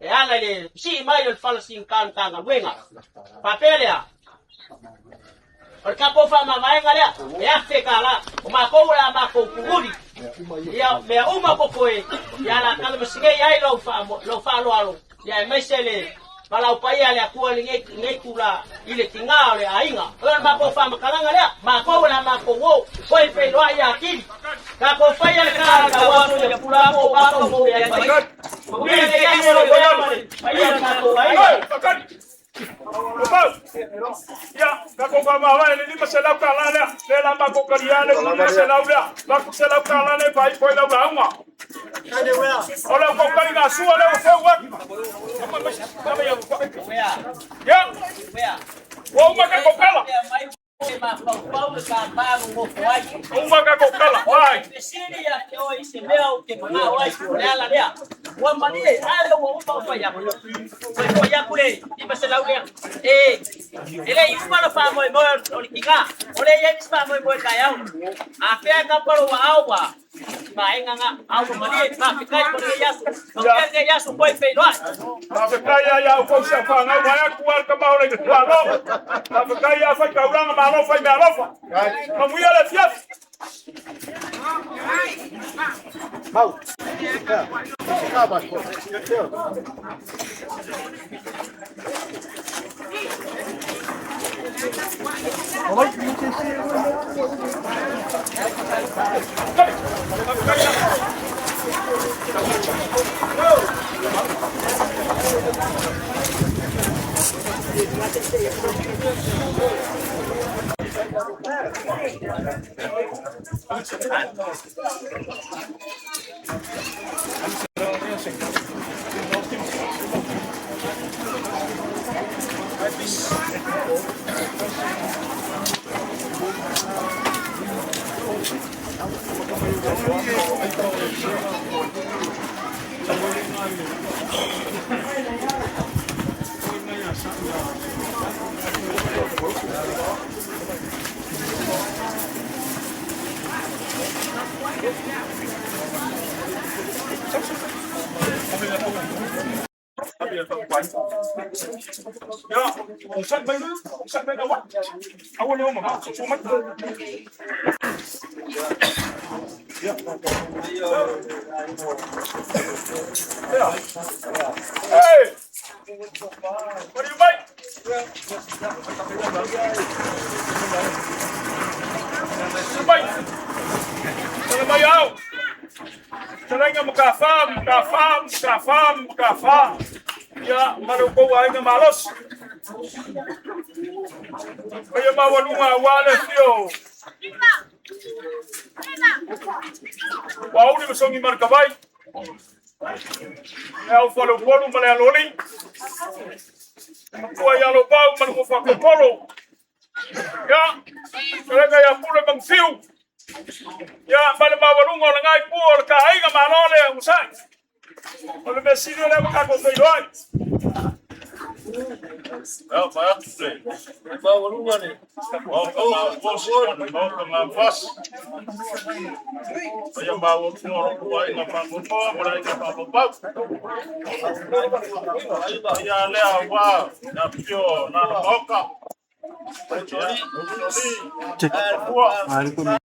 E ala le si mai el falsin kan kanga wenga. Papelea. Or kapo fa mama ngala e afekala o makoula mako kuguri. Ya me uma pokoe ya la kalma sige ya lo fa lo alo. Ya mesele Kalau upaya le akua le kula ile kinga le ainga. Ora mako fa makalanga le mako la mako wo. Foi pe lo ya akili. Ka ko faya le ka waso le kula mo ba ko mo ya pai. Ko le ya ni lo ya male. Faya mako ai. Ya, kako kama wale ni masela kalana le la mako kaliane ni masela ula. Mako sela kalane pai ko la ula. Ola ko kalinga suwa le fo wa. Ya. Wao maka kokala. Uma kakokala. Vai. Siri ya keo ise leo ke mama wai kulala lea. Wa manie ale wo upa ya. Ko ya kule ni masela ule. Ele yuma lo fa mo olikinga. Ole ye mispa mo kaya. Afia ka palo wa awa. Maenga nga au manie pa fikai ko yasu. Ko yasu boy pe no. Afekaya ya uko shafa na wa kuwa kama ole kwalo. Afekaya fa kauranga malofa me alofa. Kamuya le fiaf. Mau. Acaba com. Ya, usah awak. Awak ni omong, sumat. Ya. Hey. What do you buy? Saya bayar. Saya mukafam. Ya, maluko wa ina malos. Kaya mawalunga wala siyo. Wow, ni masongi markabay. Ya ufalo malayaloli. Kuwa ya lobao manufako polo. Ya, talaga ya pula bang siyo. Ya, bali mawalunga langay po kahai nga manole usay. Olha o Messinho leva cá com o Feirões. Não, vai a você. Vai o lugar ali. Volta na voz. Vai chamar o outro aí na frente. Por aí na frente. Aí a Léa vai na pio na boca. Vai ali.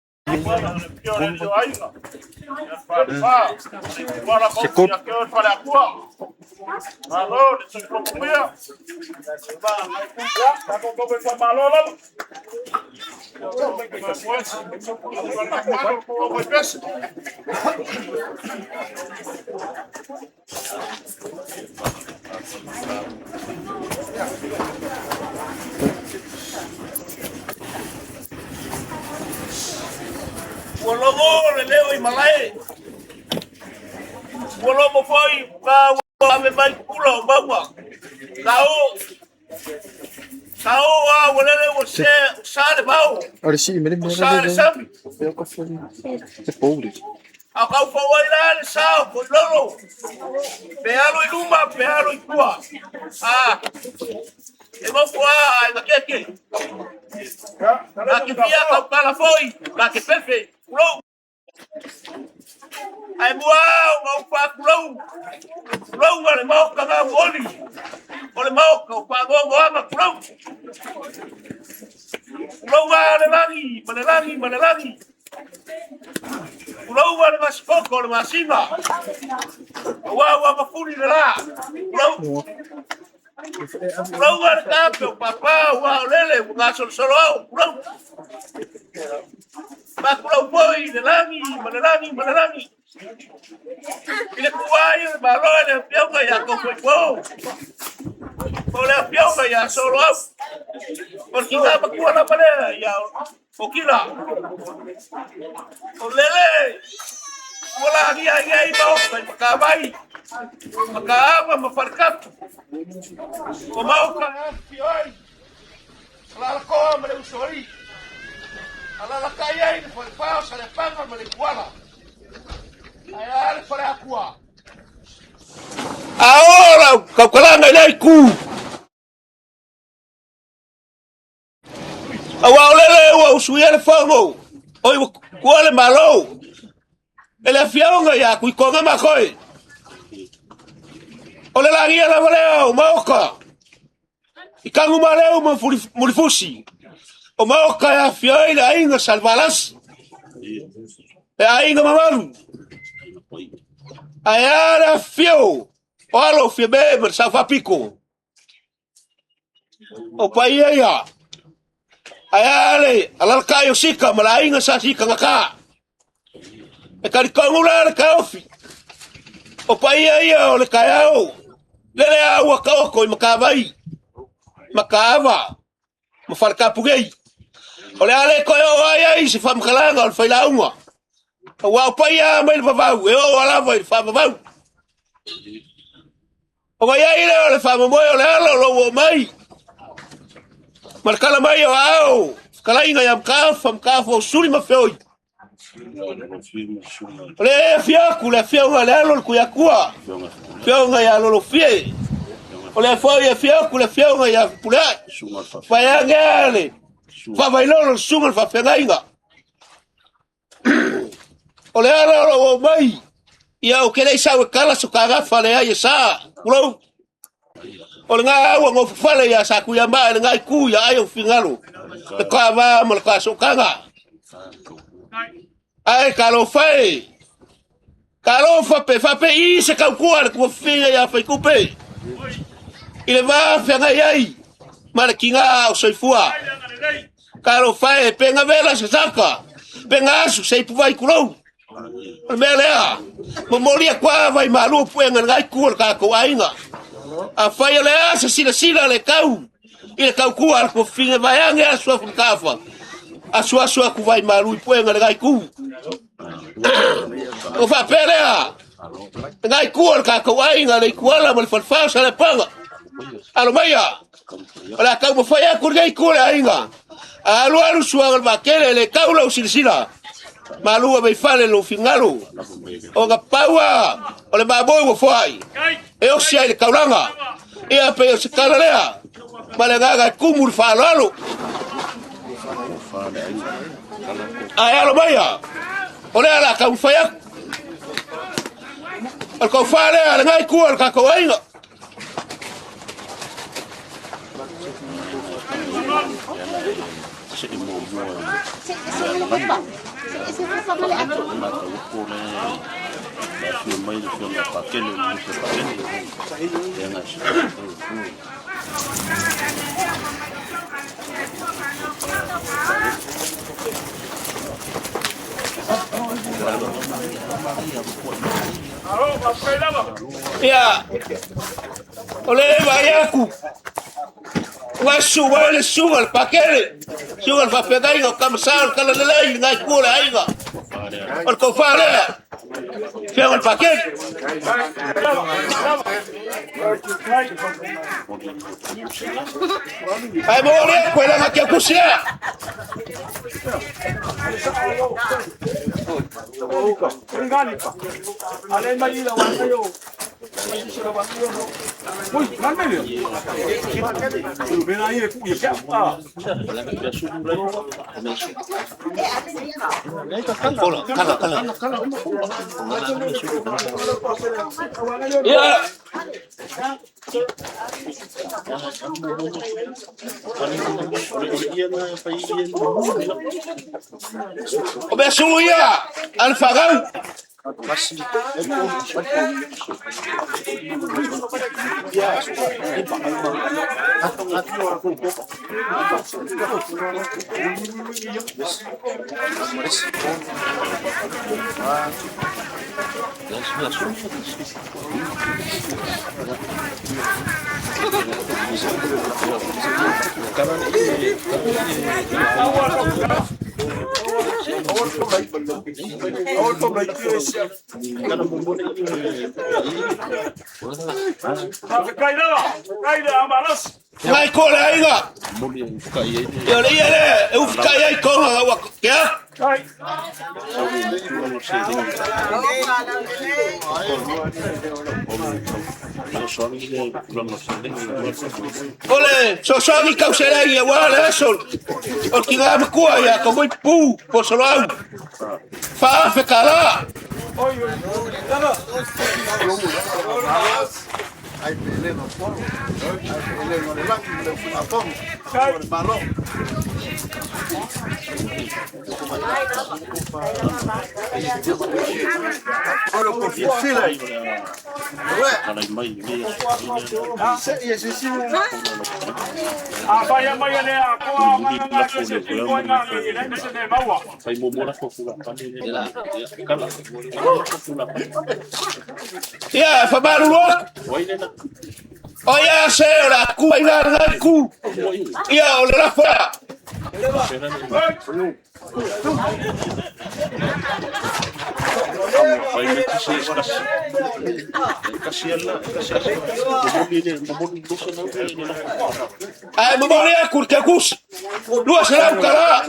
Walogo le leo I malai. Walogo foi ba me mai kula baba. Sao walele wo se sale bau. Ora sì, me ne Sale sam. È paura. A kau fa wai la sao ko lolo. Pealo I luma, pealo I kua. E mo kua ai na keke. Na que via kau kala foi, na que pefe. Kulou. Ai muau, mau pa kulou. Kulou wale mau ka ga woli. Ole mau ka pa go ama kulou. Kulou wale langi. Kulou wale maskoko ole masima. Wa mafuri la. Kulou. Kulou wale kape papa wa lele nga solo au. Kulou. Makulau foi de langi. Ile kuai baloi le pionga ya kopo. Ole pionga ya solo. Porque na bakua na pale ya okila. Olele. Wala dia mau makabai. Makaaba mafarkat. O mau ka fioi. La ko me usori. Ala la kaya ini foi pau sa le panga me le kuala. Ai ale fare aqua. Ahora kakulanga ile ku. Awalele wa usuele fango. Oi kuale malo. Ele fionga ya ku konga makoi. Ole la ria la valeo maoka. Ikangu maleo murifusi. O maoka ya fioi la inga salvalas. E ainga mamaru. Ayara fio. Olo fio beber sa pico. O paia. Ayale alal kayo sika malainga sa sika ngaka. E karikongu la kaofi. O paia o le kayao. Lele awa kaoko I makabai. Makava. Mafarka pugei. Ole ale koyo ai se fam kalanga o failaunga. Wa paia mai vavau, e o ala vai fa vavau. O vai ai le fa mo o le ala lo mai. Markala mai o au. Kalainga yam kafo suri ma feoi. Le fiaku le fiaku le ala ku yakua. Fiaku ya lo fie. Ole foi fiaku le fiaku ya pula. Vai angale. Fa vai lo sungal fa fengainga. Ole ala o mai. Ia o kele sa kala so kaga fale ai sa. Kulou. Ole nga wa ngo fale ya sa ku ya ba nga ku ya ai o fingalo. Te ka va mal ka so kaga. Ai kalo fai. Kalo fa pe I se ka ku ala ku finga ya fa kupe. Ile va fenga ai. Mara kinga o soifua. Kalo fai penga vela se saka. Penga su sei pu vai kulou. Melea, momolia kwa vai malu puenga ngai ku ka ko ainga. A fai le se sila le kau. Ile kau ku al ko finga vai anga so kafa. A sua ku vai malu puenga ngai ku. O fa pelea. Ngai ku ka ko ainga le ku ala mal fa sa le panga. Alo maya. Ala kau mo fai ku ngai ku le ainga. Alu suang ba kele le kau lo sila. Malua mai fale lo fingalo. O ga paua. O le baboi wo foi. E o sia le kaulanga. E a pe se kalalea. Male gaga kumur falalo. Ai alo maya. O le ala ka ufaya. O ka fale ala ngai ku al ka ko ainga. Ya, oleh bayaku. Wasu wale sugal pakele. Sugal fa pegai ko kamsal kala lelai ngai kula aiga. Ol ko fare. Fiagal pakele. Ai bole ko la makia kusia. Obesuya alfagau. Ngai kola aiga. Yo le eu fikai ai konga wa kia. Ole, sosogi kausera ia wala sol. O kinga mkua ya ko moi pu po solau. Fa fe kala. Ai peleno polo. Ai peleno le lang le fumatong. Le balong. Olo por fila. Vaya le Ya, fa baru lo. Oh ya, saya ku ku. Ya, oleh lah fora. Ai memori aku terkus. Dua seram kala.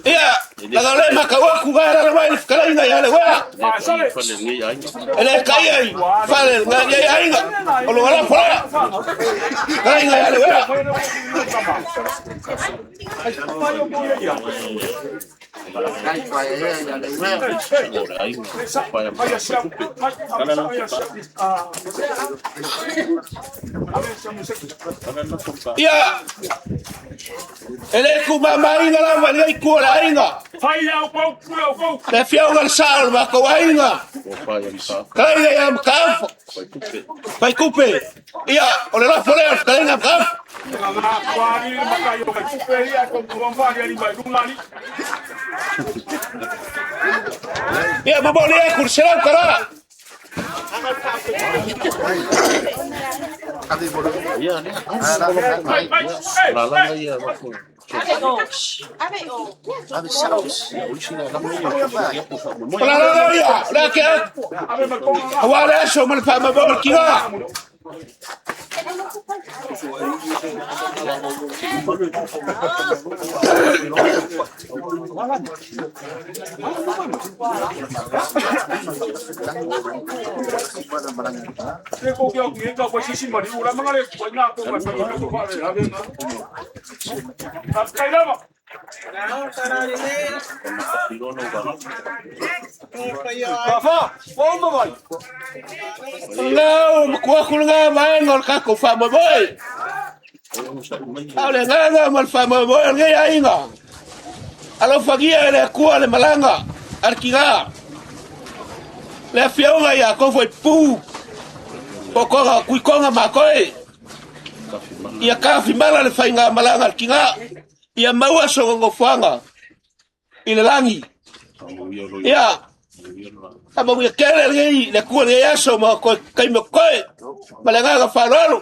Iya, lagalay makawaku gara ramai kala inga ya lewa. Ele kaya fale ngaya ya inga. Olo wala fala. Kala inga ya lewa. Iya. Ele kumama inga la wali kula inga. Le fiau ngal sal ma ko inga. Kaya ya mkafu. Pai kupe. Iya, ole la fole kala inga mkafu. Iya, mamole kursiran kala. Kafa, pomba vai. Ngau makua kulunga mai ngol ka ko fa boy. Ale nganga mal fa boy ngai ainga. Alo fagia le kua le malanga. Arkiga. Le fionga ya ko foi pu. Pokoga kuikonga makoe. Ia ka fimala le fainga malanga arkiga. Ia maua songo fanga. Ile langi. Ia aba we kere ngai le kua le aso ma ko kai mo koe. Malanga ga farolo.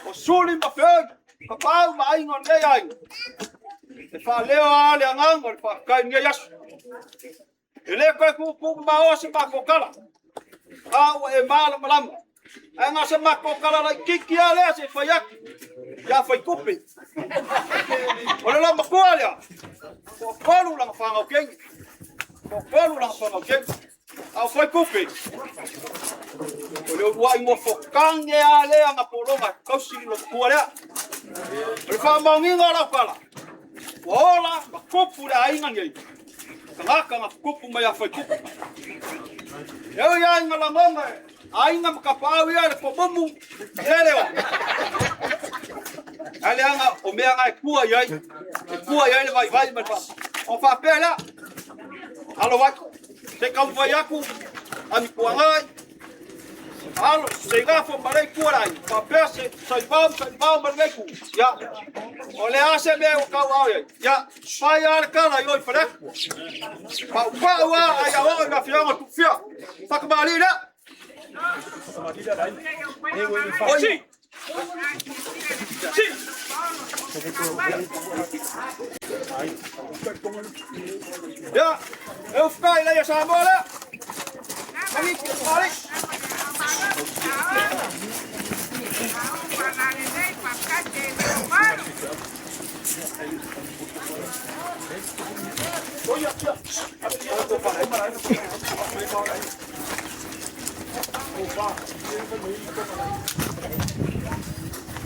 O suli ma fe, kapau ma ai ngon nei ai. E fa leo ale angang fa kai ngai yas. Ele ko ku ma o se ma ko kala. Au e mala malam. Anga se ma ko kala la kiki ale se fa yak. Ya fa kupi. Ole la ma ko ale. Ko kolu la fa ngo keng. Ko kolu la fa ngo keng. Au fa kupi. Ole wai mo fo kang e ale anga polonga. Kau si lo ku ale. Ole fa ma nginga la kala. Ola ma kupu la ainga ngai. Kanga nga kupu mai a fai kupu. Eu ia inga la monga. Ainga makapau ia le pomomu. Eleo. Ale anga o mea ngai kua iai. E kua iai le vai mai fa. O fa pela. Alo vai. Se kau vai aku. Ami kua ngai. Alo se gafo malai kua rai. Fa pese sai bau malai ku. Ya. Ole ase me o kau au iai. Ya. Fai ar kala ioi fadek. Pa wa ai au na fianga tu fia. Fa kembali dah. Oi. Ya, eu fiquei lá essa bola. Aqui, olha. Olha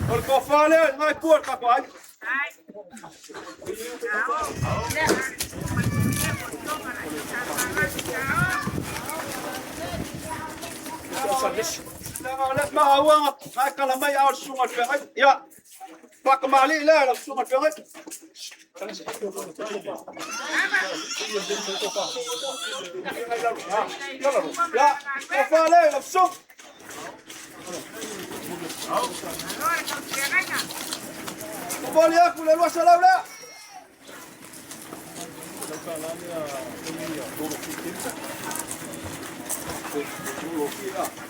o que eu falei, não é porco, rapaz. Olha, ما هو هاكلا ما يعرف شو ما فيه يا باك مالي لا لا شو ما فيه لا كفالي لا شو كفالي ياكل الوش لا لا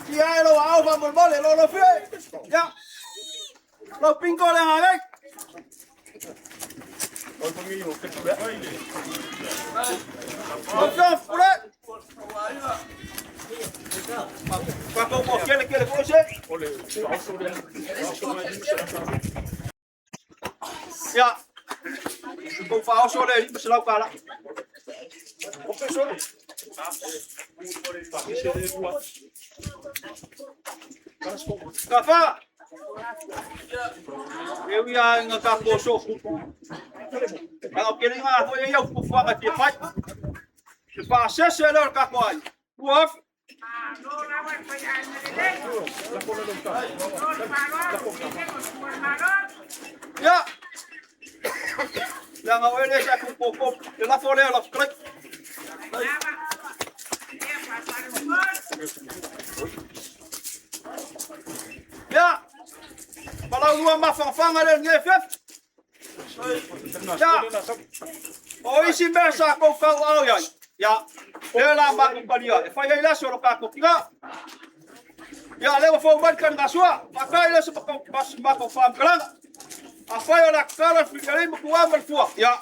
ya lo hago vamos vale lo fue ya lo pingo le hago ya con pháo số đây sẽ lâu cả lắm Kafa, eu ia engatar poço. Ela queria uma foi eu por fora aqui, pai. Se passa se ela cá coi. Uaf. Ya. Yang awal dia aku pokok, ela foi ela strek. Ya, kalau lu mah fang ada ngefet. Ya, oh isi bersa kau au ya. Ya, dia lama kembali ya. Faya ila suruh aku tiga. Ya, lewa format kan kasua. Pakai ila sebab pas makau fam kelang. Apa yang nak kalau fikir buku amal fuak. Ya,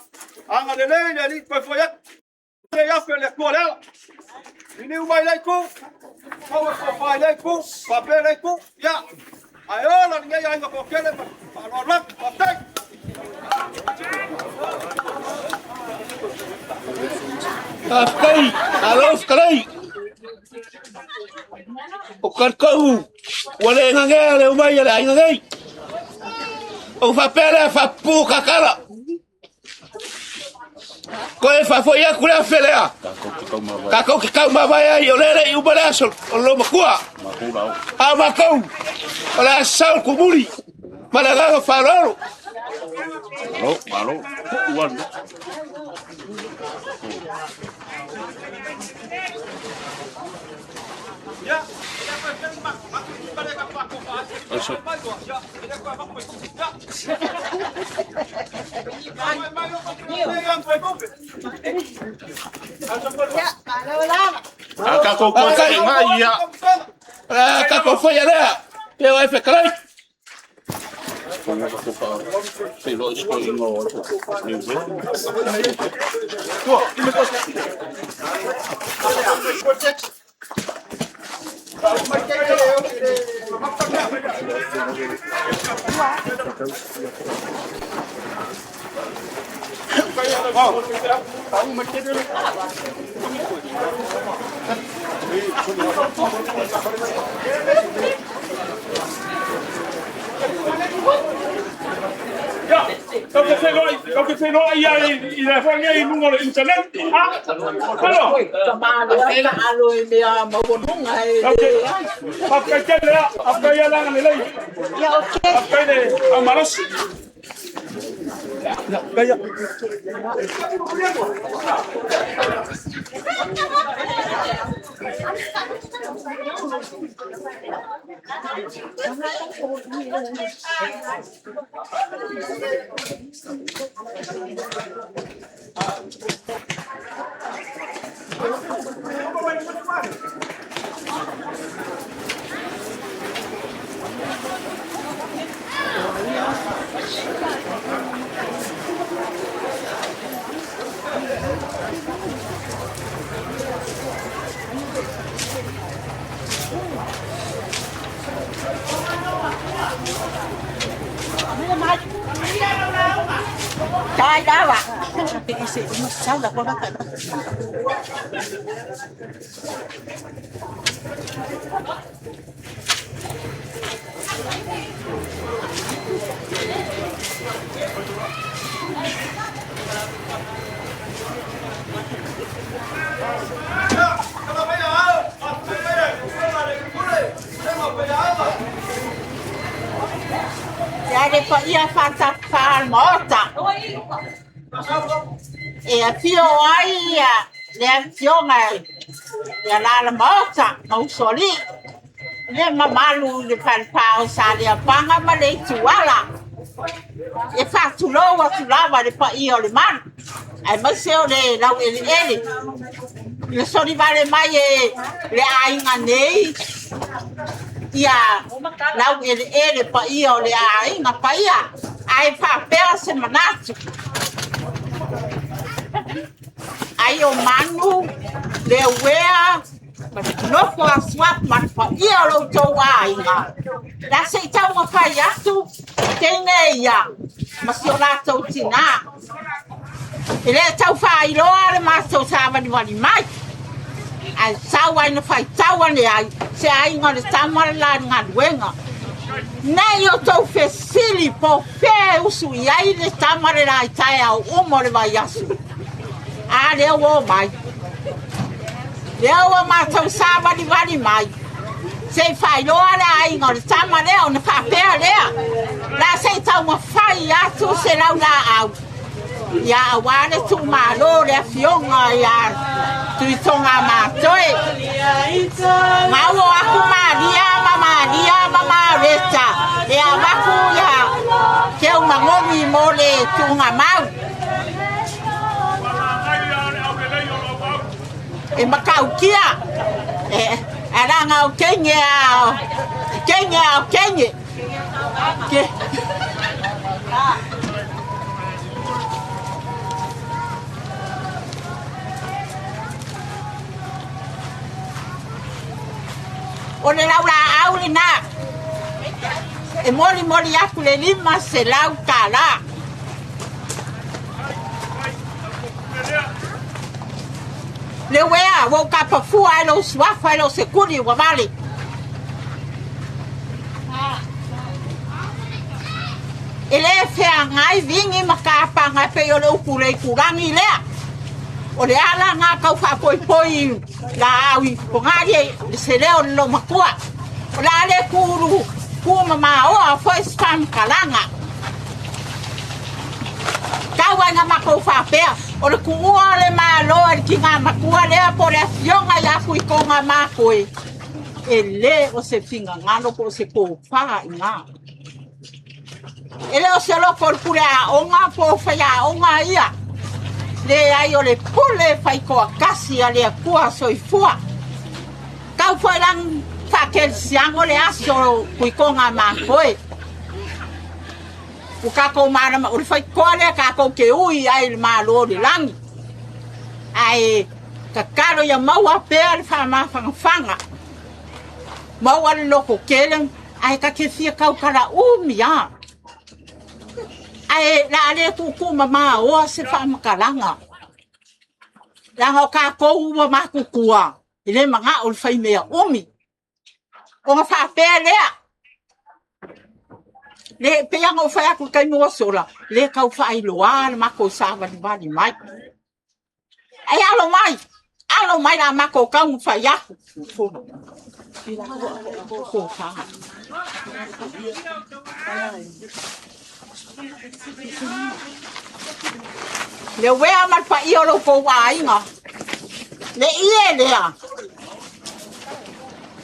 angkat dia ni jadi perfoyak. ia pele kolela. Ini umai lai ku. Kau fai lai ku, pape lai ku. Ya. Ayo la ningai ai ko kele pa lo lak, pa tai. Afkai, alof kai. O karkau, wale ngangele umai ala ngai. O fa pele fa pu kakala. Ko e fa foi a kula felea. Ka ko ki kau ma vai ai o lele i ubale aso o lo makua. A makau. Ola sal kumuri. Malaga farolo. Malo. Uan. Ya. Eso. Kako foi ya. Eu ai fekrai. Pero estoy no. Lo que se no hay y la fue ahí número de internet. Ah, bueno. Cái đó ạ. Sao là con bác phải ya depois ia fazer a morta. E a fio aí a fiona e lá a morta não soli. Ne mamalu de palpau sali a panga malete wala. E faço logo tu lava de pa io le man. Ai mas eu le lau ele. Le soli vale mai le ainga nei. Ia lau ele pa io le ainga pa ia. Ai papel semanato. Ai o manu le wea no ko swap man pa ia lo to ainga. La sei tau ma fa ya tu tene ia. Mas yo la to tina. Ele tau fa ilo ale mas to sa va di mai. Ai sawa no fa tawa le ai se ai ngol tamar la ngadwenga. Nei o tau fesili po fe usu iai le tamare la itaia o more vai asu. A le o mai. Le o ma tau sava di vali mai. Se fai lo ala ai ngol tamare o na fa pe lea. La se tau ma fai atu se la la au. Ya wale tu malo le fionga ya tu tonga ma toi. Ma wo aku mama reta. Ya maku ya ke o mangomi mole tu nga mau. E makau kia. Ara ngau Kenya. Kenya. Ke O le laura au le na. E moli aku le lima se lau kala. Le wea, wo ka pafua e lo suafa e lo sekuri wa vale. Ele fea ngai vingi makapa ngai pe o le upule kurangi lea. O le ala ngā kau whapoi la awi po ngāri se leo lo makua. O la le kuru mama o a first time kalanga. Kau nga mako whapea. O le kuua le māloa ki ngā makua lea po le fionga ya kui ko ngā makoe. E le o se finga ngano po se ko wha i ngā. Ele o se loko pure a onga po whaya onga ia. Le ai o le pule whai koa kasi a le kua soifua. Kau whai lang whakel siango le aso kui konga makoe. O kako marama, o le whai koa le kako ke ui ai le malo le langi. Ai kakaro ia maua pēr le whamawhanga. Maua le loko keleng, ai ka ke fia kau kara umia. Ai la le kuku mama o se whamakaranga. La ho kako ua makukua. Ile manga o le whai mea umi. O nga whapea lea. Le peanga o whai aku kai mua sora. Le kau whai loa le mako sa wani mai. Ai alo mai. Alo mai la mako kau whai aku. Ko wha. Le wea man pa i olo ko wa inga. Le ie lea.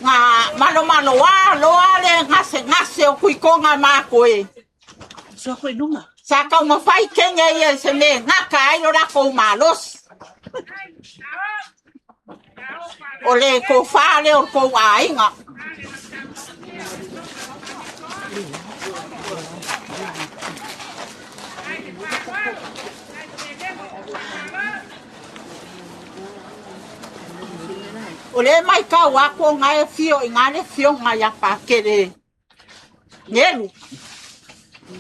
Nga malo loa le ngase o kui konga makoe. So koe nunga. Sa kau mawhai kenge ia se me ngaka ai lo rako malos. O le ko whale o ko wa inga. O le mai ka wako ngai fio i ngale fio ngai a pakere. Ngelu.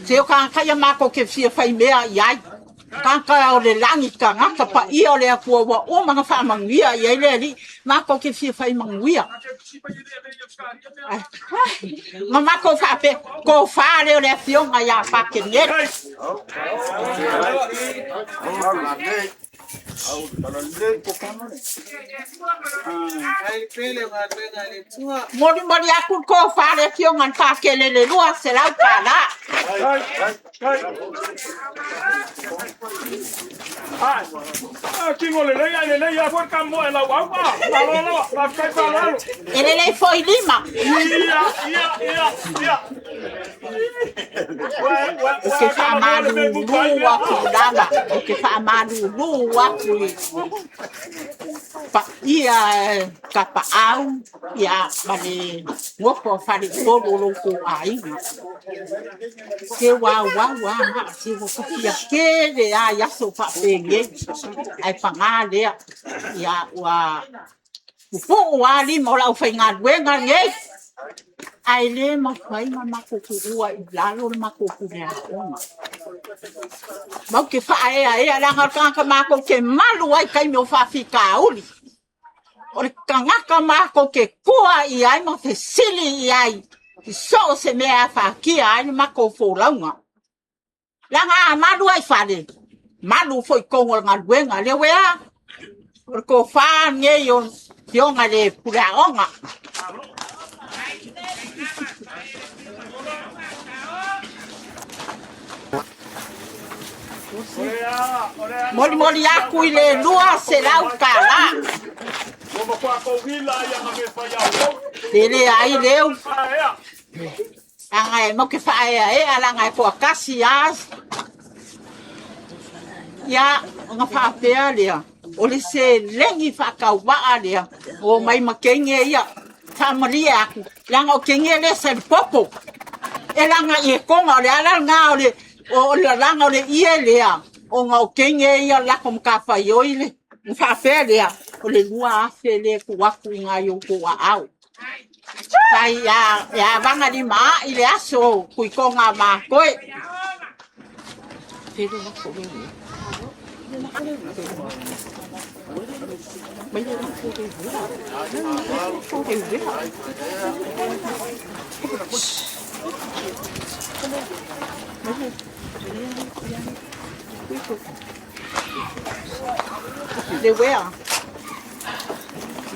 Se o ka kaya mako ke fio fai mea iai. Ka o le langi ka ngaka pa i o le akua wa o mga wha manguia i ele li. Mako ke fio fai manguia. Nga mako wha pe ko wha leo le fio ngai a pakere ngelu. Mori aku ko fare fio ngan pakele le lua se lau kala. Kingo le leia fue cambo en la guapa. La kai palalo. Ele le foi lima. Ia. O que fa malu lua kudala. O que fa malu lua kui. Pa ia kapa au ia bale ngoko fare polo ko ai. Se wa ma se wo ka ke le ya so fa penge. Ai pangale ya wa Upo wali mo la ufainga wenga nge. Ai le mo fai mama ko kurua i lalo ma ko kurea. Mau ke fa ai la ngaka ka ma ko ke malu ai kai mo fa fika uli. O le kangaka ma ko ke kua i ai mo fe sili i ai. Ki so se me a fa ki ai ma ko fo launga. La nga malu ai fale. Malu foi kongo nga wenga le wea. Ko fa nge yo Yonga le pura onga. Moli aku ile lua se lau kala. Ele ai leu. Anga mo ke fa ala ngai po kasi as. Ya nga fa pele. Ole se lengi whakawaa lea. O mai makenge ia. Tamaria aku. Langa o kenge le se popo. E langa i konga o le ala ngā o le. O le langa o le ie lea. O ngā o kenge ia lako mkapa ioile. Mwhawhea lea. O le lua afe le ku waku i ngā yoko wa au. Kai ya vanga di ma ile aso kui konga ma koi. Pero no ko ni. Bây giờ nó không thể vượt không thể vượt đi quê à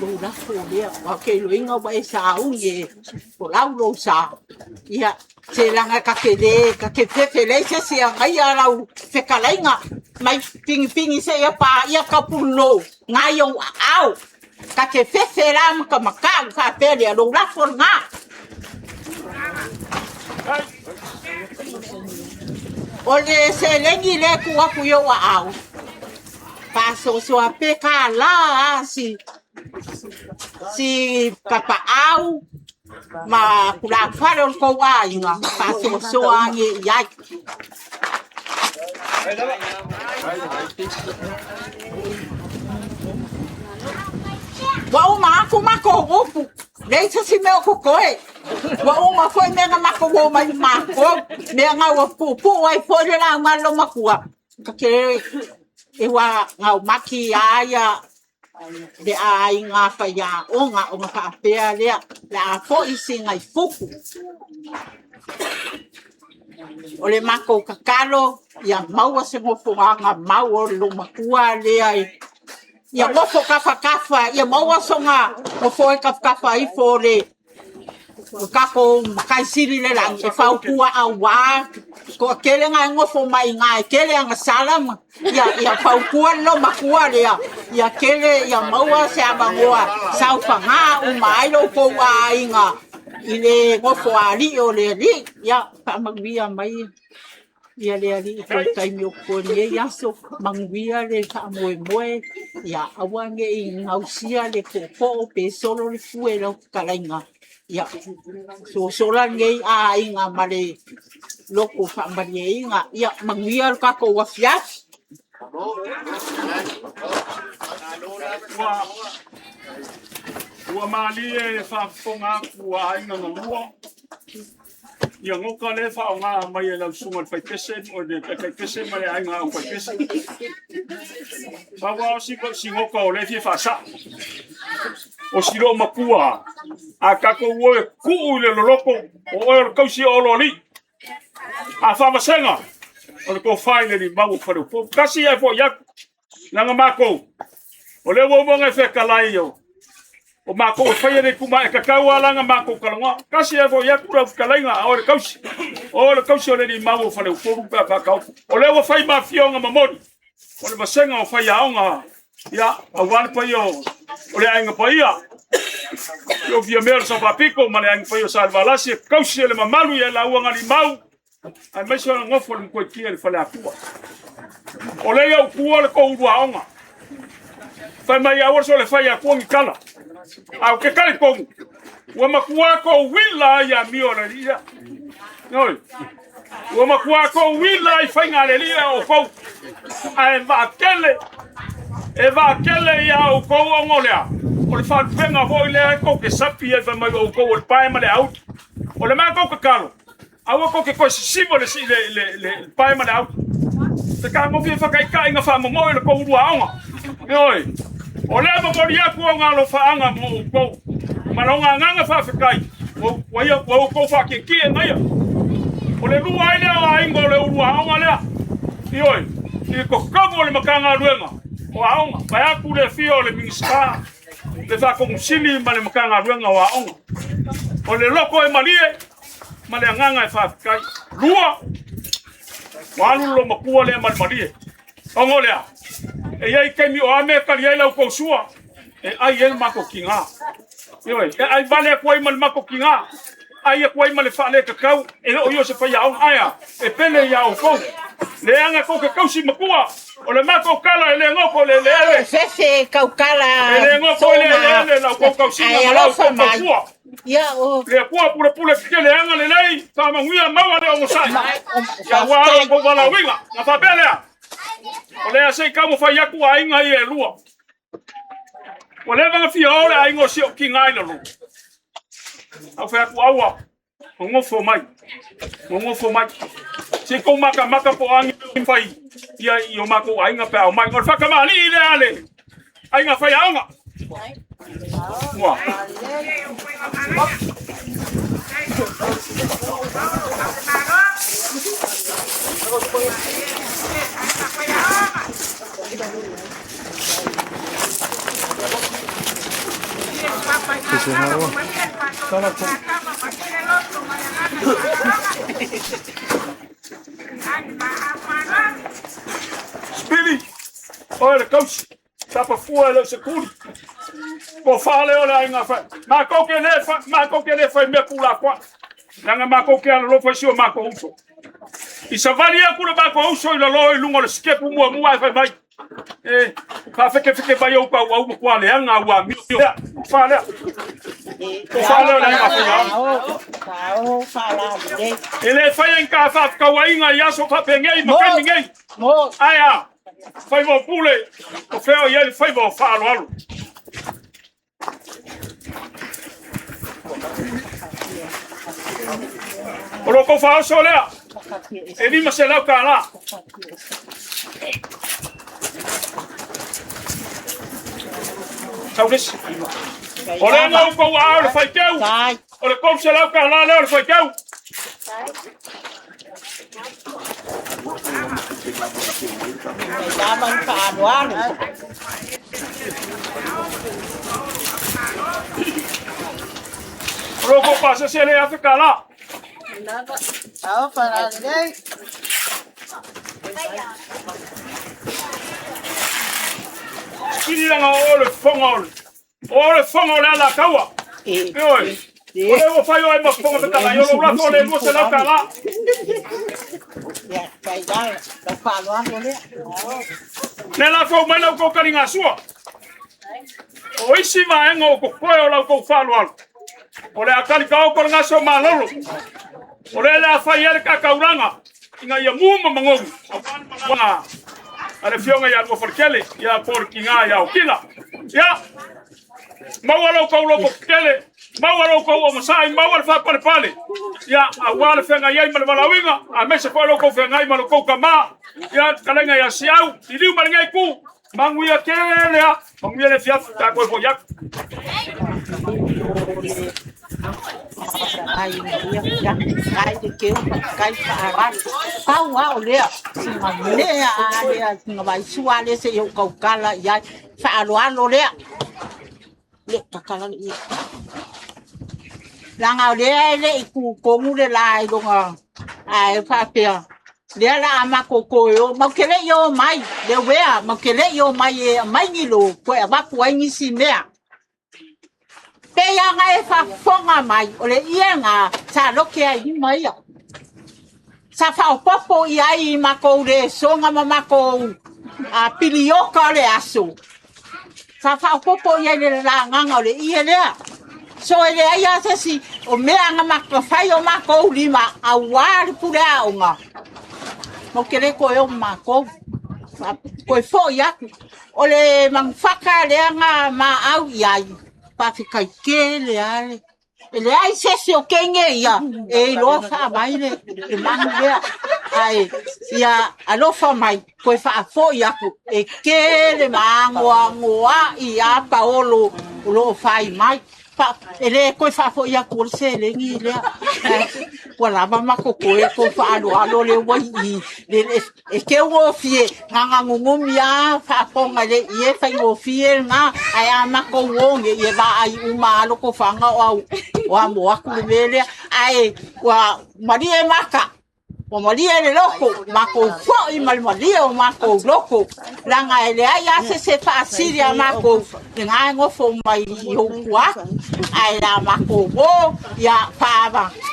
đồ đá phù đi à cái lưỡi ngô bay sao gì của lão đồ sao ya chỉ là ngay cái phê lấy xe xe ngay giờ lâu phê cả lấy ngà mai ping xe pa ya kapulo ngayon ao cái phê làm cái mặc áo cái phê đi đồ đá phù ngà ole se lengi le kuwa kuyo wa au paso so apeka la si kapa au ma kula faro ko wa inga paso so angi ya wa ma ku ma ko opu le si me ko koe wa uma foi me na mako mai mako me nga wa pu wai foi la ma lo makua ke e wa nga maki aya de ai nga fa ya o nga fa pe ale la fo isi ngai fuku o le mako kakalo ya maua se mo funga nga mau lo makua le ai ya mo fo kafa ya maua songa mo foi kafa I fo le kako kai siri le lang e fau kua awa ko kele nga ngofo mai nga kele nga salam ya fau kua lo makua le ya kele ya maua se abangoa sau fanga u mai lo ko wa inga ile ngofo ali o le li ya pa magbia mai ya le ali ko kai mi ko ni ya so mangbia le ka moe ya awange ingausia le ko pe solo le fuelo kalainga ya so lan ngai a inga male loko fa mari inga ya mangial ka ko wa fias wa mali e fa fonga wa inga ngua ya ngoka le fa nga mai la sunga fa pesen o de ka pesen mai inga fa pesen fa wa si ko si ngoka o le fa sa o siro makua a kako woe ku le loloko o e kausi o loli a fa masenga o ko faile ni mau fa po kasi e fo ya langa mako o le wo bonga fe kalai yo o mako fa ye ku ma e kakau langa mako kalanga kasi e fo ya ku ra kalai nga o le kausi o le ni mau fa po pa ka o le wo fa ma fionga mamori o le masenga o fa ya onga ya awan pa yo ole ainga pa ia yo via mer so papico male ainga pa yo salvalasi kausi le mamalu ya la uanga ni mau ai mai so ngofo le ko kia le fala ku ole yo ku ole ko uanga fa mai ya so le fa ya ku ngi kala au ke kale ko wa makua ko willa ya mi ole ria noi wa makua ko willa fa ngale ria o ko ai va kele e va kele ya o ko ngolea o le fa venga vo le ko ke sapi e va mai o ko o pai ma le out o le ma ko ka kalo a o ko ke ko simo le pai ma le out te ka mo fi fa kai kai nga fa mo le ko u anga oi o le mo mo ya ko nga lo fa anga mo ko ma lo nga fa fa kai o ya ko fa ke ki nga ya o le lu ai le ai ngole u anga le oi i ko ko le makanga luenga o aonga vai ku le fio le minska le fa ko sili male makanga ruanga wa aonga o le loko e malie male nganga e fa kai lua walu lo makua le mal malie ongolea e yai kemi o ame kali ai la ko sua e ai el mako kinga yo e ai vale ko mal mako kinga ai ko mal fa le kakau e o yo se fa ya on aya e pele ya o ko le anga ko ke kausi makua o le mako kala le ngoko le se kaukala le ngoko le la ko kausi na ko ko ya o le ko pule ke le anga le nei fa manguia mawa le o sa ya wa ko bala winga na fa pele o le se kamo fa ya ku ai ngai e lua o le vanga fi ole ai ngo si o kinga ai lo Au fea ku awa. Ngofo mai. Ngofo mai. Se ko maka po ang fai. Ia yo mako ai nga pa mai ngor fa kama ni ile ale. Ai nga fai anga. Mo. Spilly, olha coach, tá para fora do seguro. Vou falar olha aí na frente. Mas qualquer foi me pular qua. Nanga ma qualquer lo foi sio ma ko uso. I savalia ku ba ko uso lo lo lungo le skep mo vai. Ka feke vai o pa o kwa le anga wa mi. Fala. Fala olha aí na frente. Ele foi em casa ka wa inga ya so fa pengei ma ka ninguém. Aya. Foi vo pule. O feo e ele foi vo falo alo. Olo ko fa so le. Ele me se la kala. Saudes. Ora não ko wa ora foi teu. Ora ko se la kala le ora foi teu. Roko pasa se le hace cala. Ao para dei. Kiri nga ole fongo la kawa. Oi. Ole o fayo e mo fongo te kala yo lo brazo le mo se la kala. Ya, vai dar, da falo agora. Nela ko mana ko karinga sua. O isi va ngo ko koyo la ko falo al. Ole akali ka ko nga so malolo. Ole la fayer ka kauranga. Inga ya muma mangogu. Wana. Are fionga ya ko forkele ya porkinga ya okila. Ya. Mawalo ko lo kele. Mawalo ko o masai mawal fa pale. Ya awal fenga ya mal malawinga. A mese ko lo ko fenga mal ko kama. Ya kalenga ya siau. Ili malinga ku. Manguia kele ya. Manguia le fiaf ta ko boyak. Ai dia ai de que cai para pau ao le le a le vai sua le se eu cala ya fa lo le kakala ni langa le ku ko mu le lai do nga ai fa pe le la ma ko yo ma kele yo mai le we ma kele yo mai ni lo ko ba ko ni si mea pe ya nga e fa fonga mai ole ienga sa loke ai mai ya sa fa popo i ma ko le songa ma ko a pilioka le aso sa fa popo i le la nga ole iele so ele ai asa si o mea nga ma ko fa yo ma ko lima a war pura nga mo kere ko yo ma ko fo ya ole mang faka le nga ma au yai pa fica que ele ai se o quem é ia e lo fa mai le e mangue ai ia alo fa mai ko fa fo ia e que le mangoa ia paolo lo fai mai pa ele ko fa fo ia ko se le ngi le wala mama ko fa alo le wai le e que o fie nga ngumia fa ponga le ie fa o fie nga ai ama ko wonge ye ba ai uma lo ko fa nga wa mo aku le ai wa marie maka o marie le loko mako fo i mal marie o mako loko langa ele ai se fa siria mako nga ngo fo mai ho kwa ai la mako go ya fa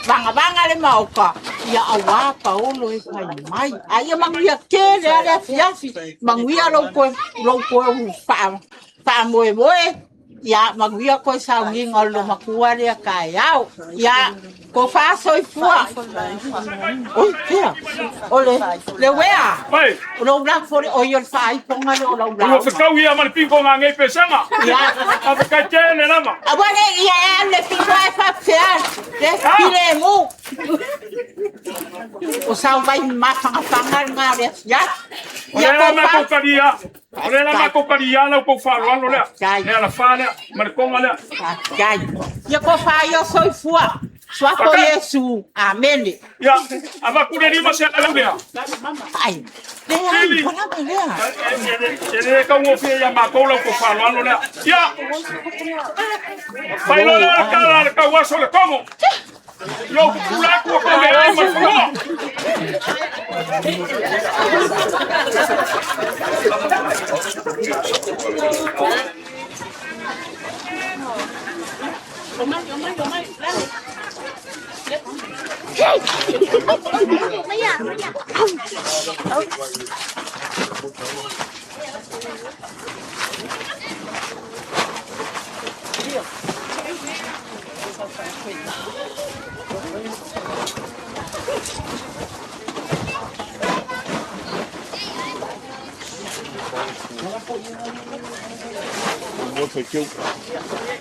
banga le mauka ya awa paolo e fai mai ai mangia ke le fiafi mangia lo ko fa moe Ya magia ko sa ngingo lumakua dia kayao. Ya ko fa soi fua. Oi kia. Ole le wea. Pai. Lo bla for o yo fa I ponga lo Ulo bla. ka kau ia man pingo nga ngai pesanga. Ya. Aba ka tele lama. Abone ya le pingo ai fa fea. Le pile mu. O sa vai mata fanga nga le ya. Ya ko ma ko karia. Ole la ma ko karia la ko fa lo le. Ya la fa le man ko ngale. Ya. Ya ko fa yo soi fua. Sua ko Yesu. Amen. Ya, aba ku ni ma se ala le. Ai. Le ai para me le. Ele ka mo fe ya ma ko lo ko fa lo le. Ya. Pai lo la ka wa so le como. Yo pula ko ko le ai ma ko. Mo se kiu.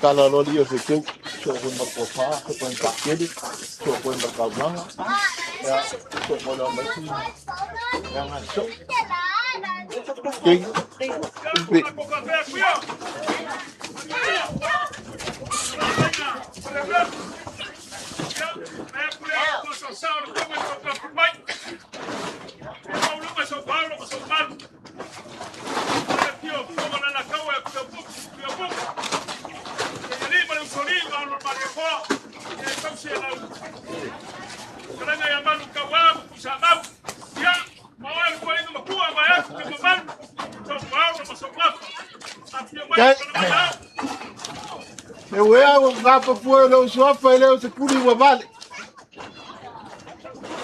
Kala lo dio se kiu. So ko ma ko fa ko en ta kedi. So ko en ka manga. Ya, so ko lo ma si. Ya ma so. Ke. E wea o ngapa pua lo sofa leo se kuli wa vale.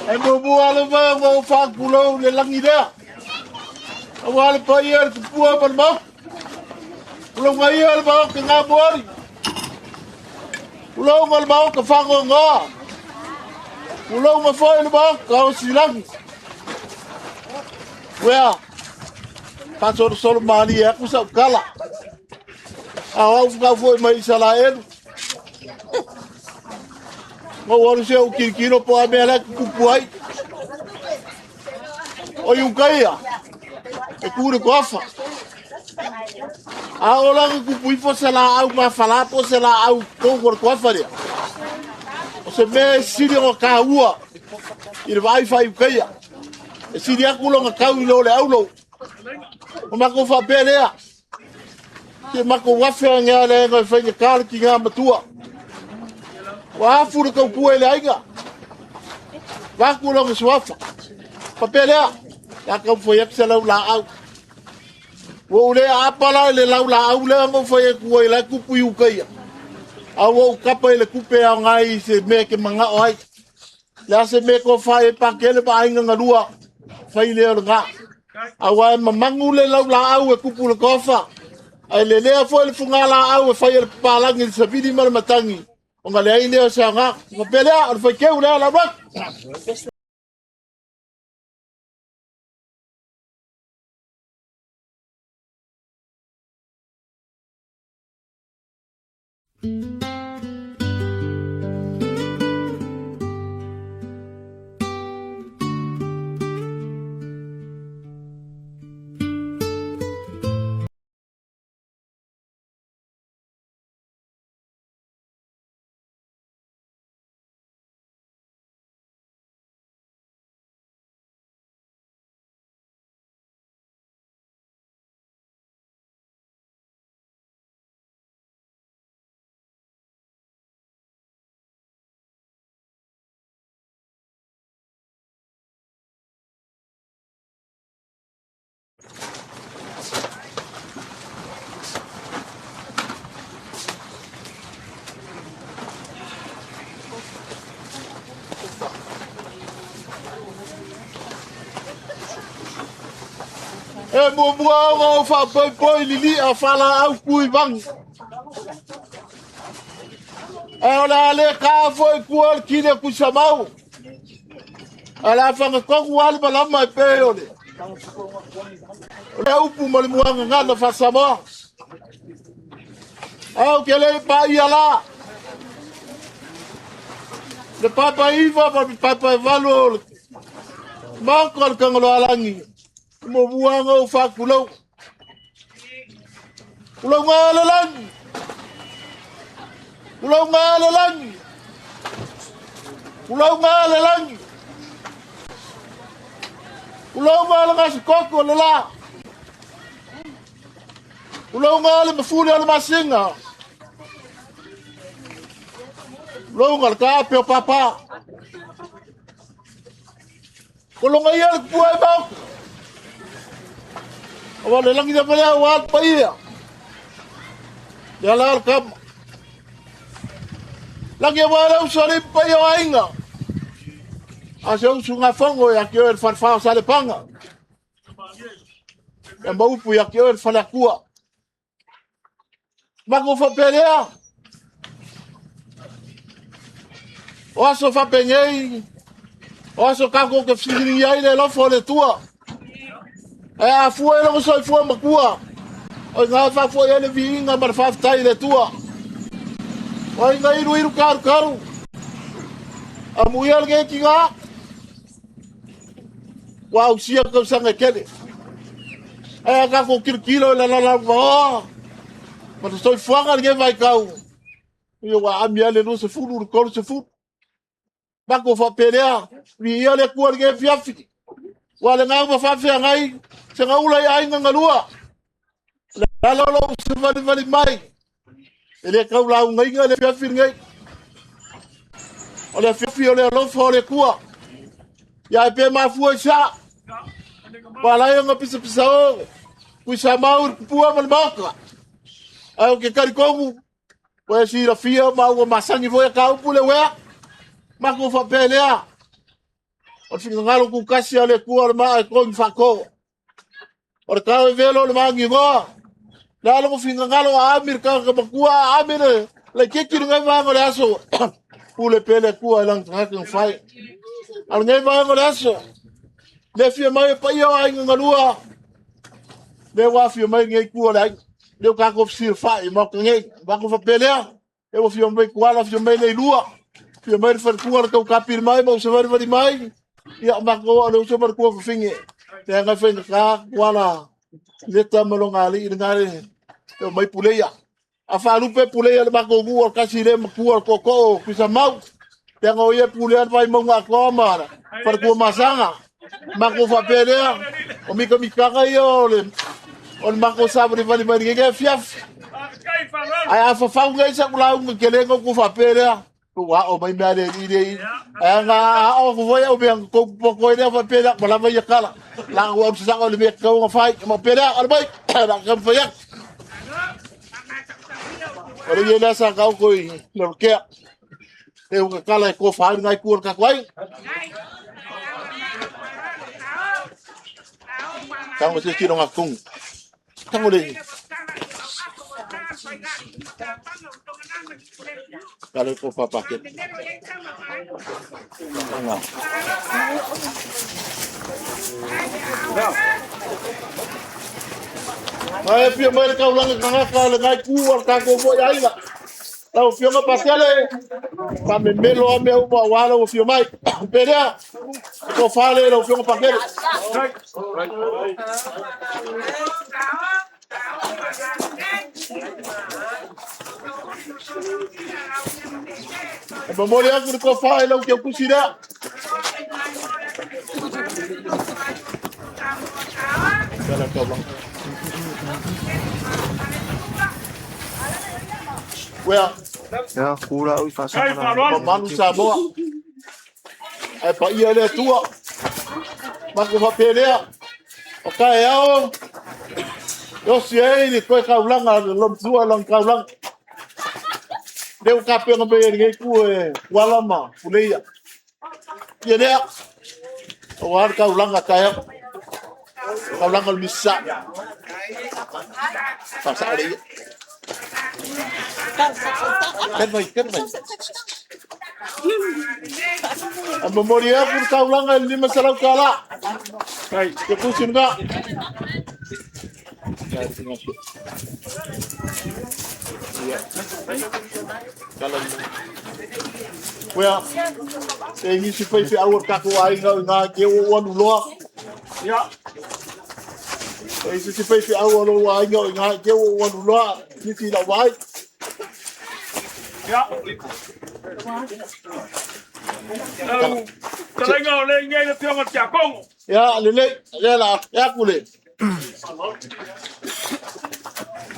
E mo bua le va mo fa kulo le langida. O wale pa yer tu pua pa mo. Ulo ngai el ba ke nga bori. Ulo mal ba ka fa nga. Ulo ma fa le ba ka o silang. Wea. Pastor solo mani e ku sa kala. Ao ficar foi mais salaeiro. Mo wonu se o kirkiro po abela ku puai. O yukaia. E kure kofa. A ola ku pui fo sala au ma fala po sala au ko por kofa dia. O se me siri o ka ua. Ir vai fai yukaia. E siri akulo nga kau lo le aulo. O ma ko fa pelea. Ke mako wafe nga le nga fenye kal ki nga matua. Wa fu ko ku ele aiga. Wa ku lo ngiswafa. Papelea. Ya ka fo yak sala la au. Wo le apala le la au le ngo fo ye ku ele ku pu yu kai. A wo kapa ele ku pe ngai se me ke manga oi. La se me ko fa e pa ke le ba inga ngalua. Fa ile nga. A wa mamangu le la au e ku pu le kofa. Ai le lea foi le fungala au e fai le palangi se vidi mal matangi. O ngale ai lea se nga. Ko pelea al fai keu lea la bak. E mo bua o fa poi lili a fala au kui bang. Ela le ka foi kual kile kusamau. Ala fanga ko wal bala mai pe ole. Le upu mal muanga ngana fa sama. Au kele pa yala. Le papa iva pa papa valo. Makol kanglo alangi. Mo buanga o fa kulo. Kulo ngala lang. Pulau ngala lagi. Pulau ngala lagi. Pulau ngala ngasih koko lela. Pulau ngala mafuri ala masinga. Pulau ngala kape o papa. Kalau ngayal kuai bau. Awal lang ida pala awal pa iya. Jalan kam. Lagi wala usali pa yo ainga. Asa usunga fongo ya kio el farfao sale panga. Ya maupu ya kio el falakua. Mako fa pelea. Oso fa peñei. Oso kako ke fsiri ya ile lo fole tua. A fue lo so fue makua. O nga fa fue ele vinga mar fa tai le tua. Oi ngai iru karu. A mulher que tinha. Uau, sia que sanga kele. É cá com quilo la va. Mas estou fora ninguém vai cau. Eu a minha le não se furu, cor se furu. Ba ko fa pelea, vi ele ku alguém fiafi. Wala nga fa fa ngai, se ngaula ai ngalua. La lo se vale mai. Ele é lá um ngai ele é firme. Olha fifi olha lo fora kua. Ya pe ma fuacha. Wala yang ngapisa pisao. Kuisa mau pua malmaka. Ai que cari como. Pois ir a fia mau masangi foi ka pule we. Mako fa pelea. O finga ngalo ku kasi ale kua ma ko fako. Or ka velo ma ngiwa. Lalo ko finga ngalo amir ka bakua amir le kiki ngai va ngole aso pule pele kua lang tang fai al ngai va ngole aso le fia mai pa yo ai ngalua le wa fia mai ngai kua lai le ka ko sir fai mo ngai va ko fa pele e o fia mai kua la fia mai le lua fia mai fa kua ka kapir mai mo se va mai ya ma ko lo se va kua finge te nga finga ka wala le tamalongali ngai eu mai puleia a falu pe puleia le bako gu ka sire ku koko pisa mau tengo ye puleia vai mo nga koma par ku masanga mako fa pere o mi ko mi kaga yo le on mako sabri vali mari ge fiaf ai a fa fa ngai sa kula un ke le ku fa pere wa o mai mare ide nga o vo ya o ben ko ko ide fa pere bala vai kala la wa sa ko le me ko fa mo pere arbai la kam fa ya. Ora ye la sa kau koi lo ke e o kala ko fa ngai kur ka kwai tang se ki no ngakung tang le kala ko fa paket ai pia mai ka ulang ka ngai kuar ka ko foi ai la tau fio ma pasele pa me melo a meu pa wala o fio mai perea ko fale lo fio pa kele e memori aku ko fale lo que kusira kala ka bang Well, Ya, kura ui fasa. manu Samoa. E pa ia le tua. Mako fa pelea. O ka e ao. Yo si e ni koe kaulanga lom tua long kaulang. Deu ka pe no be ngai ku e walama puleia. Ia le. O war kaulanga ka e. Kaulanga misa. Pasa ali. Kan vai. A memoria pun kau lang ni masalah kala. Kai, ke pusin ka. Kalau well, saya ni supaya si awak kaku ai nga ke wan lo. Ya. Saya si supaya si awak lo ai nga ke wan lo ni si la wai. Ya. Kalau ngau le ngai le tiang tia kong. Ya, lele, ya kule.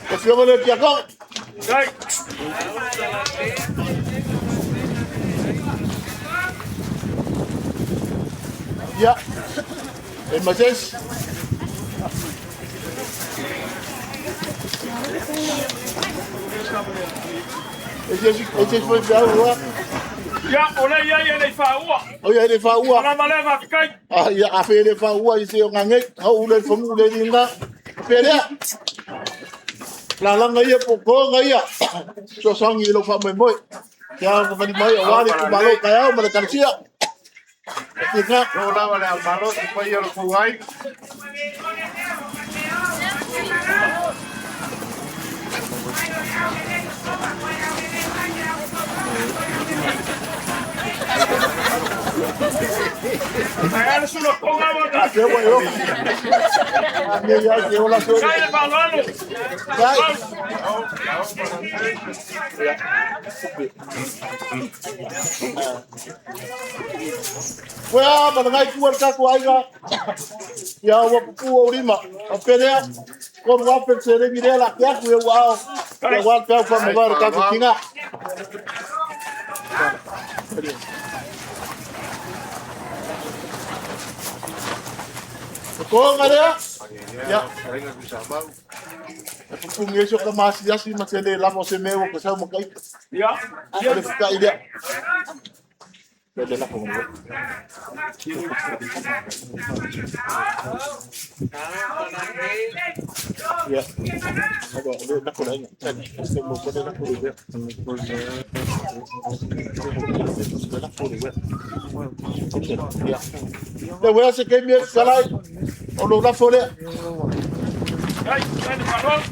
Kasi mo le tia kong. Right. Ya. Mases. Esse foi para rua. Ya, oleh ya le fa ua. Oh ya le fa ua. Ana male ma fikai. Ah ya afe le fa ua ise ngange. Hau le fomu le dinga. Pere. La langa ia poko ngai. So sangi lo fa moi. Ya ngani mai awali ku malo kaya mala tarsia. Tika Ora wale al malo supaya lo kuai. Saya sudah konga mana? Que bueno. Amiga ya que hola soy. Saya balalo. Wea manangai kuar ka kuaiga. Ya wa ku orima. Apelea como va pensere mirela ya ku wa. Ya wa ka fa mabar ka kinga. Kung ano ya, kung yeso ka masya si masele la mo se mewo ko sa mo kay. Ya, Ya ka ide. Pwede na ko mo. Ya. Ako, ulit na ko na yun. Kasi mo pwede na ko ulit. Ya. Le voy a hacer que mi salai o lo la fole. Ay, saya balalo.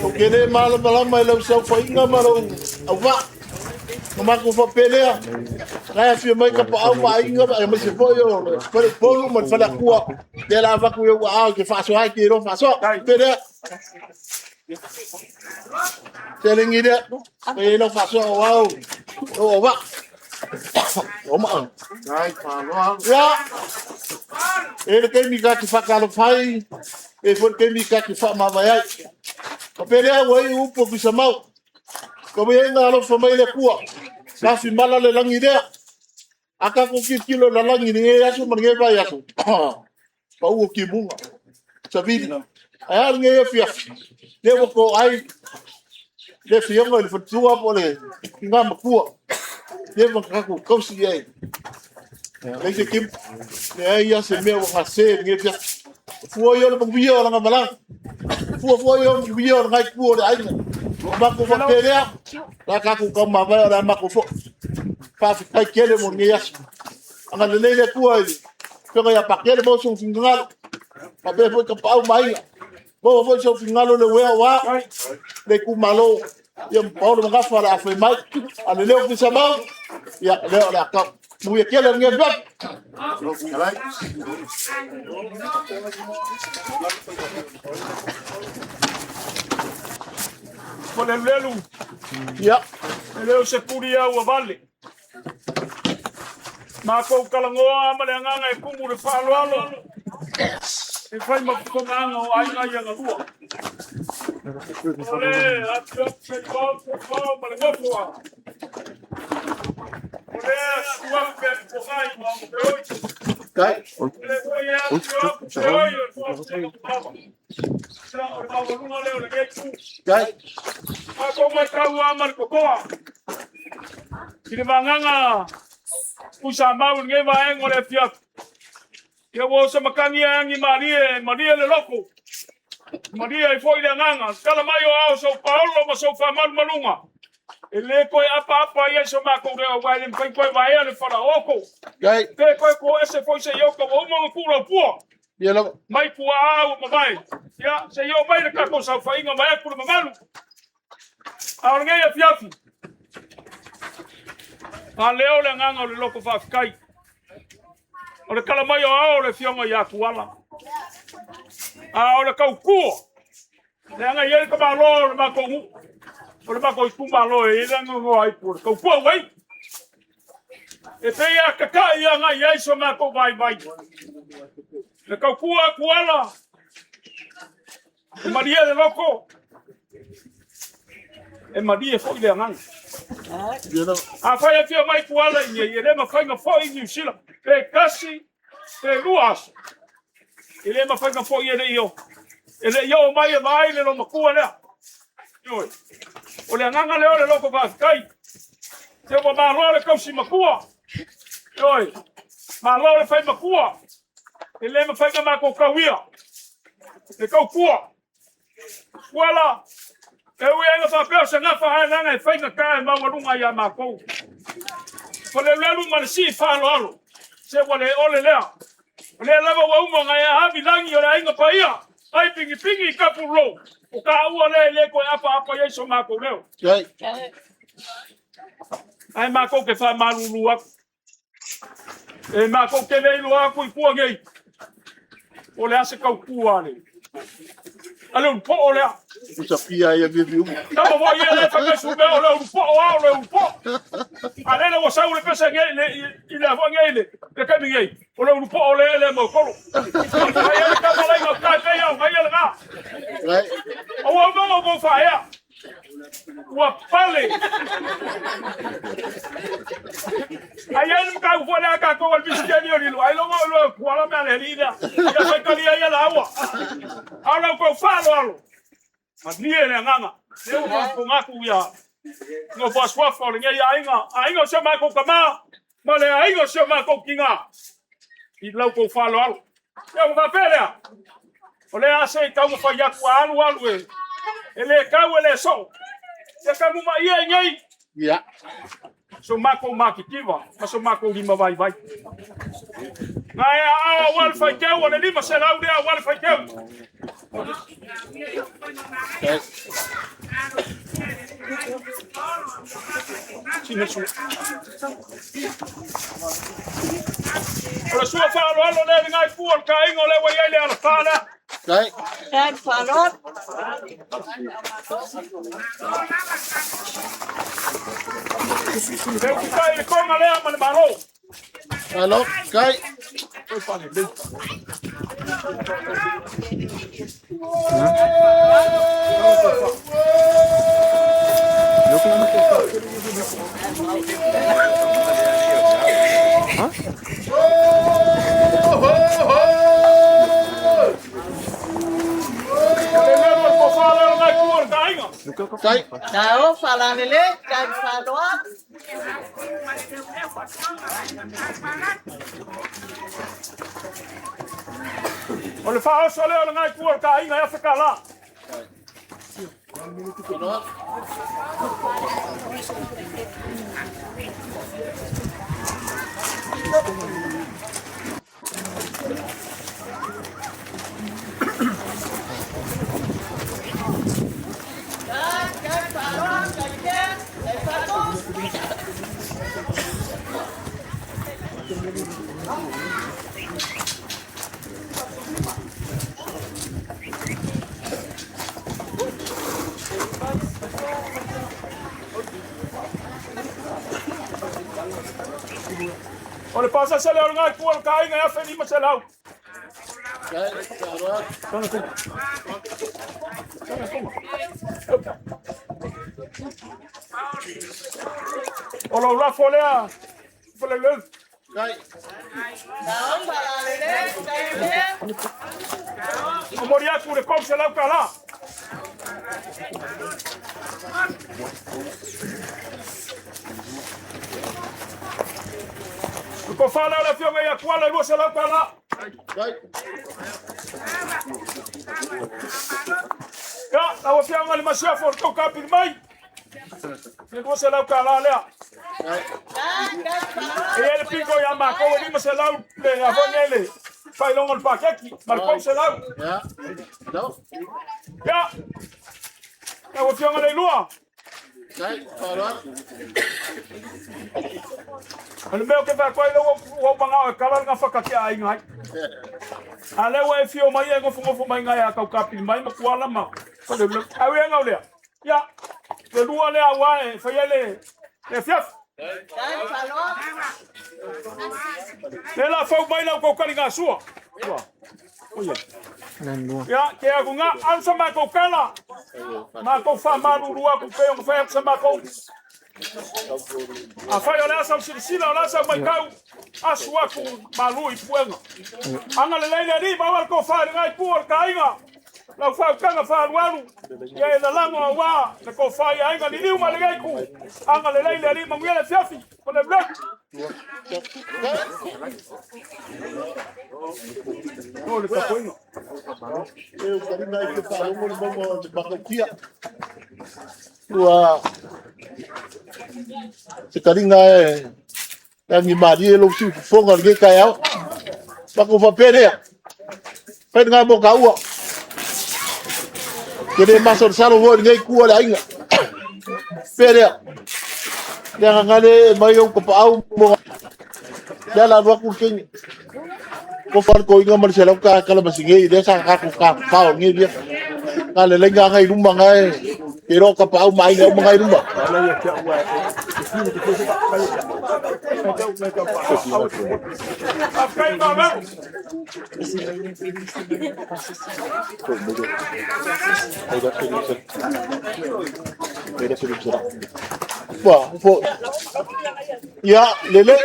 O que ele mal mai lo sa foi nga malo. Ava. Numa ko fa pelea. Kaya fi mai ka pa au ai nga ai mas foi yo. Pero polo man fa la kuwa. De la va ku yo a que faço aqui não faço. Pelea. Telling ide. Pe no faço wow. O va. O ma. Ai, falo. Ya. Ele que me ga que fa calo fai. E foi que me ga que fa ma vai. O pelea wai u po bisa mau. Ko me nga lo fa mai le kuwa. Sa fi mala le langi dia. Aka ko kilo la langi ni ya su mangi ba ya su. Pa u ki bunga. Sabini. Ai nge ya fia. Le ko ai. Le fia ngo le fatua po le. Nga ma kuwa. Le ma ka ko si ai. Le se kim. Le ya se me wa se nge fia. Fua yo le bia la ngala. Fua yo bia ngai ku le ai. Ma ko fa pelea. La ka ku ka ma ba la ma ko fo. Fa fa kele mo nge ya. Anga le le ku ai. Pero ya pa kele mo sung fingal. Pa be fo ka pa mai. Bo fo so fingalo le wa. Le ku malo. Ya pa lo nga fa la fa mai. Ale le ku sa ma. Ya le la ka. Mu ya kele nge ba. Alai. Pole lelu. Ya. Lelu se kuria wa vale. Ma ko kalangoa male nganga e kumu de falo alo. E fai ma ko nganga o ai nga yang tua. Ole, atio se ko male ngofua. Ole, suam pe ko ai ma ko. Kai. Le foi a tio. Kai. Ako makawa markokoa. Sini manganga. Usama unge bae ngore fiak. Ia wo sa makangi angi Maria le loko. Maria I foi le nganga. Kala mai o ao so Paulo ma so fa malunga. E le koe apa ia so mako reo wai le koe vai le fara oko. Gai. Te koe ko ese foi se yoka wo mo kula pua. Ia lo. Mai pua au ma mai. Ya se yo mai le kako sa fa inga mai kula malu. A ngai a fiafi. A leo le nganga le loko fa kai. O le kala mai o ao le fionga ia kuala. A o le kaukua. Le anga ia ka malo le mako mu. O le mako tumba lo e le ngo ai por kaukua wai. E pe ia kaka ia nga ia so mako vai. Le kaukua kuala. E Maria de loko. E Maria foi le nganga. A fai fia mai kuala ia le ma fai nga foi New Zealand. Pe kasi pe luas. Ele ma fai nga foi ele io. Ele io mai le no makua le. Oi. O le nganga leo le loko va kai. Te wa malo le kausi makua. Oi. Malo le fai makua. Ele ma fai nga mako kawia. Le kau kua. Wala. E ui ainga whapea se ngafa hai nanga e whainga kae mawarunga ia mako. Wale lelu ma le si whalo alo. Se wale ole lea. Wale lava wa uma ngai a habi langi o le ainga paia. Ai pingi I kapu lo. O ka ua le koe apa yeso mako leo. Gai. Ai mako ke wha maruru aku. E mako ke leilu aku I pua ngei. O le ase kau kua le. Ale un po o lea. Usa pia ia viu. Tama wa ia le whaka sume o le un po o ao le un po. Ale le wasau le pesa ngei le I le awa ngei le. Le kami ngei. O le un po o le mo kolo. Ai ele kama lai ngau kai pei au. Ai ele ngā. Gai. O wa mo mo fa ea. Ua pale. Ai ele mga ufole a kako al bisikeni o lilu. Ai lo kuala me ale lida. Ia whaikali ai ala awa. Ala ko whalo alo. Ma nie le nganga. Leo ko ngaku ia. Ngo paswafa le ngai ainga. Ainga se mako kama. Ma le ainga se mako kinga. I lau ko whalo alo. Ia mga pelea. O le ase I tau mwha iaku alu e. E le kau e le so. E ka muma ia ngai. Ia. So mako makikiwa. Ma so mako lima vai. Ngai a wal fai keu. O le lima se lau rea wal fai keu. Sine su. O le sua whalo alo le ngai fuol ka ingo le wai ele ala whala. Gai. Ed whalot. Deu ki kai le konga lea ma le maro. Alo. Gai. Oi pane, bem. Gai. Não, falando ele, cai whalot. O le wha oso leo le ngai kua ka inga e whaka la. O le pasa se leo le ngai kua ka inga e whenima se lau. O lo rafo lea. Fole leu. Gai. Não, falando ele, cai O moriaku le kou se lau ka la. Ko fala la fionga ia kuala I se lau ka la. Ya, la voy a mal más ya por tocar pil mai. Me go se la kala lea. E ele pico ya ma ko ni se la le a fonele. Fai long al paquete, marcou se la. Ya. La voy a mal lua. Al meu que vai coi o banga kala nga fakati ai ngai. Ale we fio mai e ngofu mai ngai a kau kapil mai ma kuala ma. Ko de awe ngau le. Ya. Le lua le awa e fai ele le fiaf. Le la fau mai la ko kali nga sua. Oye. Ya, que alguna alça ma ko kala. Ma ko fa malu lua ko pe on fa sa ma ko. A fai olha sa silsila olha sa mai kau. Asua ku malu I puenga. Anga le leile ri ma ko fa ngai pu kainga. La fa kanga fa walu. Ya la lango wa le ko fa ya inga ni liu ma le ngai ku. Anga le leile ri ma ngele fiafi. Ko le blok. No le ta poino. Eu quero mais que fala um bom de bacatia. Tua. Se carinha é ni Maria lo si fonga nge kaya. Ba ko fa pere. Pe nga bo ka u. Kede masor salo wo nge ku ala inga. Pere. Ya ngale mai ko pa au mo. Ya la ro ku king. Ko far ko inga mar selo ka kala masinge de sa ka ku ka pa nge dia. Kale lenga ngai rumba ngai. Pero ka pa au mai ngai rumba. Ya, lele.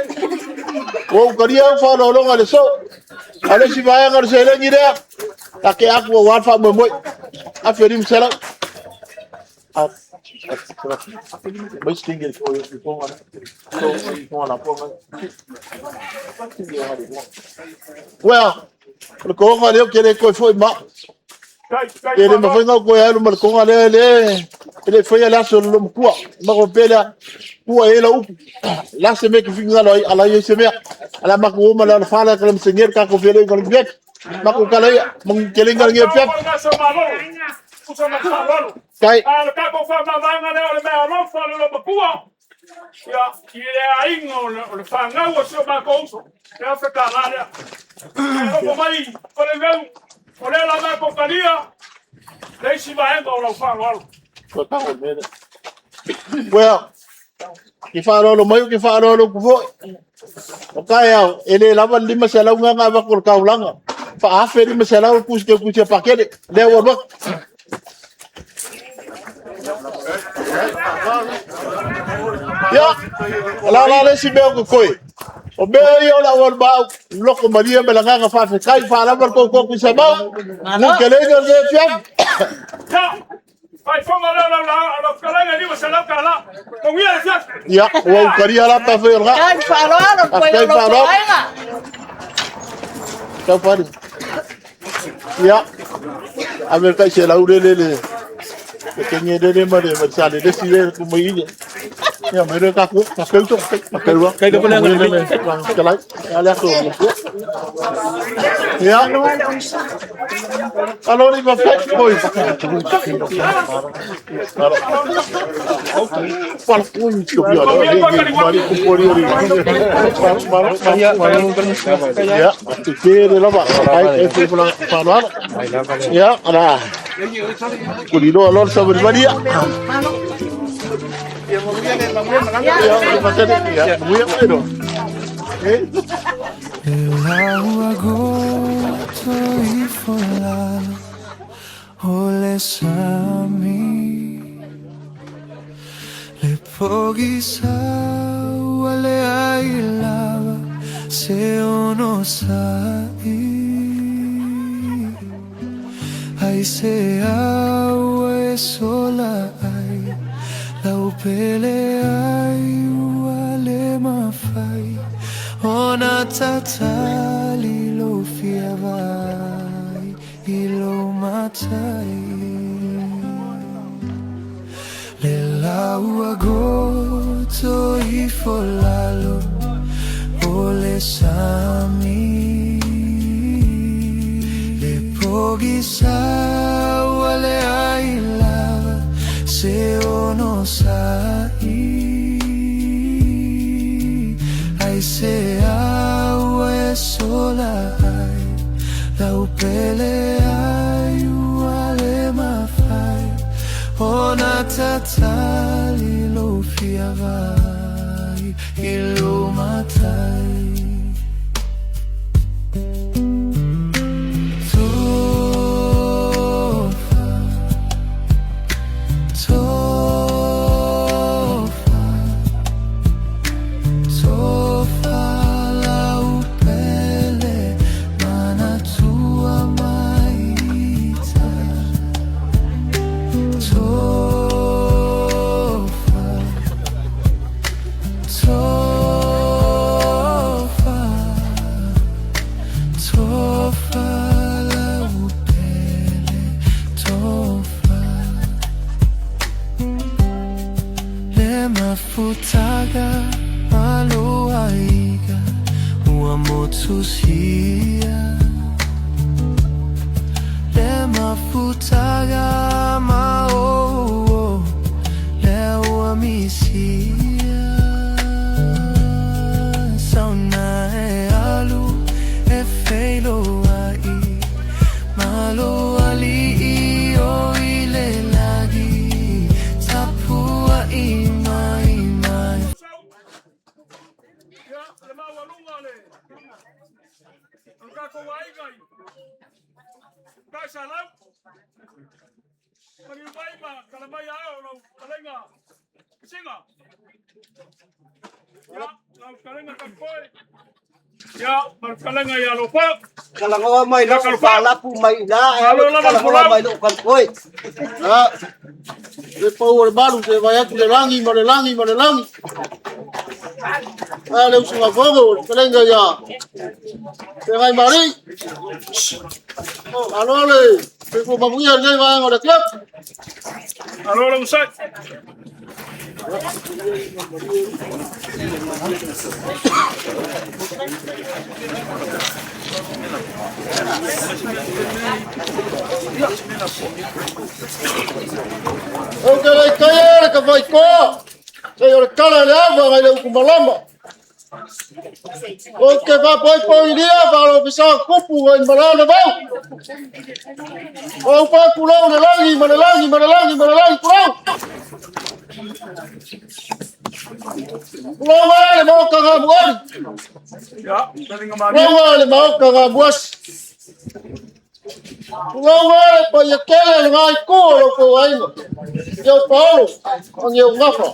Oh, kariya fa lo ngale so. Ale si baya ngar sele ngire. Take aku wa fa mo moy. Aferim sala. Mas tinggal ko yung pongan. So, pongan po man. Well, ko ngale kere ko foi ma. Ele me foi ngau ko ya no ko ngale ele foi ala so lo mkua. Ma ko pela ko ele u. La se me que finga lo ala yo se me. Ala ma ko ma la fala que me senyer ka ko fele ko biek. Ma ko kala mong kelingal nge pep. Kai. Al capo fa ma vanga le me no fa lo bakua. Ya, ile aingo le fa ngau so ma ko. Ya fa kala. Ko mai, ko le ngau. Ko le la ma ko kalia. Dei si va endo lo fa lo. Ko ta o me. Well, ki fa lo mai ki fa lo ko. O kaya ele lava lima sala nga nga ba ko ka ulanga. Fa aferi me sala ku ke pakete. Le wo ba. Ya, la le si beo ko koi. O beo yo la wor ba loko Maria me la nga fa fe kai fa la ko sa ba. Nu ke le yo de fiam. Ya. Fai fonga la kala ni se la kala. Ko wi ya fiam. Ya, o karia la ta fe ra. Kai fa lo ko yo lo ainga. Ta fa. Ya. A ver kai se la urele. Kenya de mare masale de sile ko mai ya mere ka ko ka ko to ka ro kai de pala ngale kalai ala to ya alo ni ba fek boy pal ko ni ko ya mari ko pori ori ya tu quiere la ba kai e pala pala ya ala Kulino alor sa berbadia. Ya muy bueno. El agua agoto y folado olesami le pogisa wale ailava se ono sai ai se awe sola ai la upele ai wale mafai ona tatali lo fi matai le laua goto I folalo o le sami le pogi sawa le ai lava se ono sai ai se awa e sola ai lau pele ai uale mafai ona tatali lo fiavai ilo matai Futaga maluaiga uamotusia lema futaga mao lewa misia sauna e alu e feilo ai malo ali o ile lagi tapua Kalanga ya lupa. Kalanga mai lo pala pu mai na. Kalanga mai lo kan koi. Ah. Le power baru te vai aku le langi, ma le langi. Ah, le usunga fogo, kalanga ya. Te vai mari. Alo le. Te ko mamuia nei vai ngora klap. Alo le usai. Oke le kaya ka vai ko. Kaya kala le ava ngai le kumalama. Oke va poi dia va lo bisa kupu ngai malana va. O pa kulo le langi, ma le langi kulo. Kulo le mau ka buat. Ya, dari ngamari. Kulo le mau ka buat. Kulo pa ya kele ngai ko lo ko ai. Yo Paulo, on yo ngafa.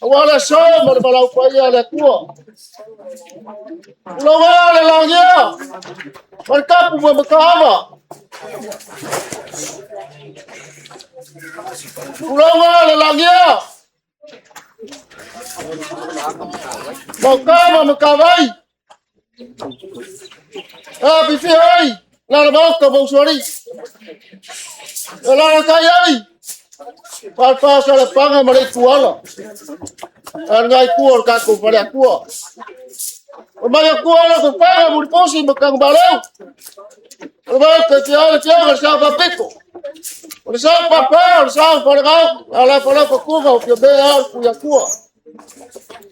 Wala so mar balau pa ya le ko. Kulo le langi. Markapu ba makama. Kulo le langi. Makawai. Ah, bifi ai. La boca bonsuari. La kayai. Palpa sa le panga mare kuala. Angai kuor ka ko pare kuo. O mai kuala ko panga muri posi makang balau. O mai ka tia sa pa peko. O sa papa, o sa para ala para ko kuva o que be al ku ya kuo.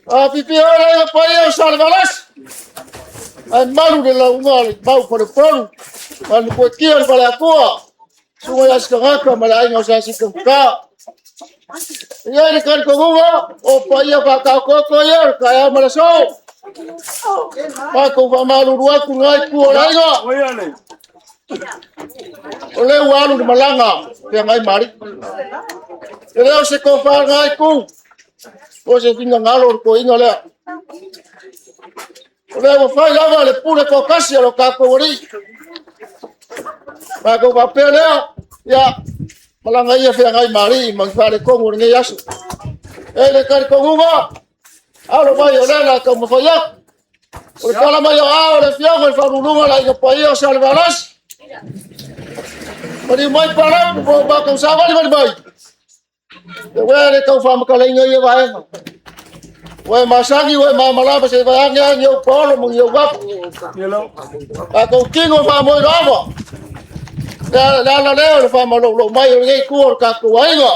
Ah, pipi ora pa eu salvalas. Ai malu de la unga bau por polu. An ko kian para kuo. Sungai askaka malai ngau sa sikka. Ya ni kan ko ngwa o pa ia pa ka ko ya kaya malaso. Pa ko va malu rua ku ngai ku ora nga. Ole walu de malanga ke ngai mari. Ele se ko pa ngai ku. O se tinga ngalo ko inga le. Ole o fa ya le pure ko kasi lo ka ko ri. Pa ko va pele ya malanga ia fe ngai mari mang fa le ko ngai yasu. Ele kan ko ngwa. Alo mai ole la ko mo fa ya. O kala mai o le fiago el fa lunga la ko pa ia salvaras. Mari mai para ba kau sama ni mai. We le kau fam ka lenga ye vai. We masangi we mamala ba se ba nya yo polo mo yo gap. Hello. Ka kau kingo fa mo ro. La le fa mo lo mai ngai ku ka ku ai ngo.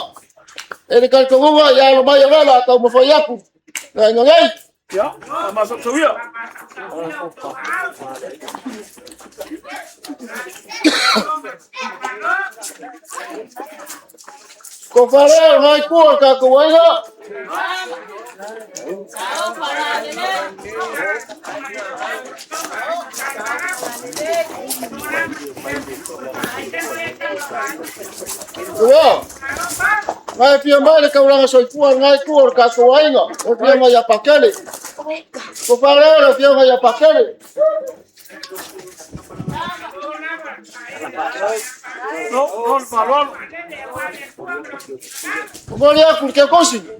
E ka ko ngo ya lo mai la ka mo fa ya ku. Ngai. Ya, masuk ke dia. Ko fare ngai ku ka ku ai ngo. Ngai pia mai ka uranga soi ku ngai ku ka ku ai ngo. O pia mai ya pakele. Ko fare la pia mai ya pakele. No, balón. Vou olhar porque eu consigo.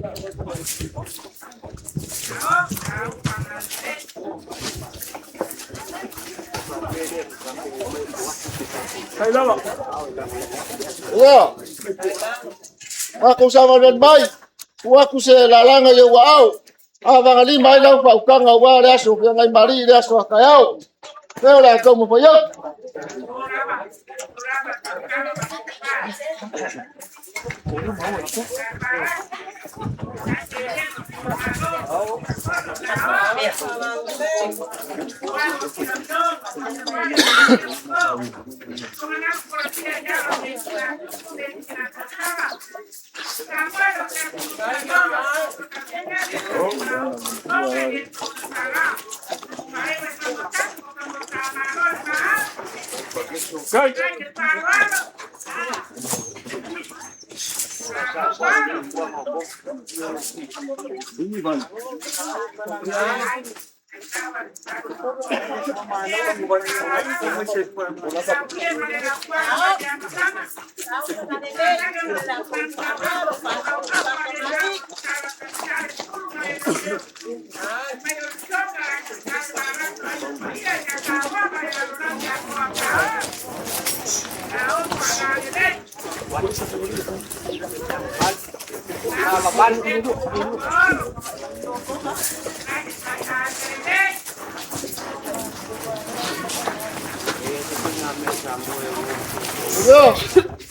Sai lá. Ya. Aku sama dan mai. Aku se lalanga yo wao. Abang ali mai lau fa ukanga wa le aso ngai mari le aso kayau. Kau la kau mo fayo. Sai.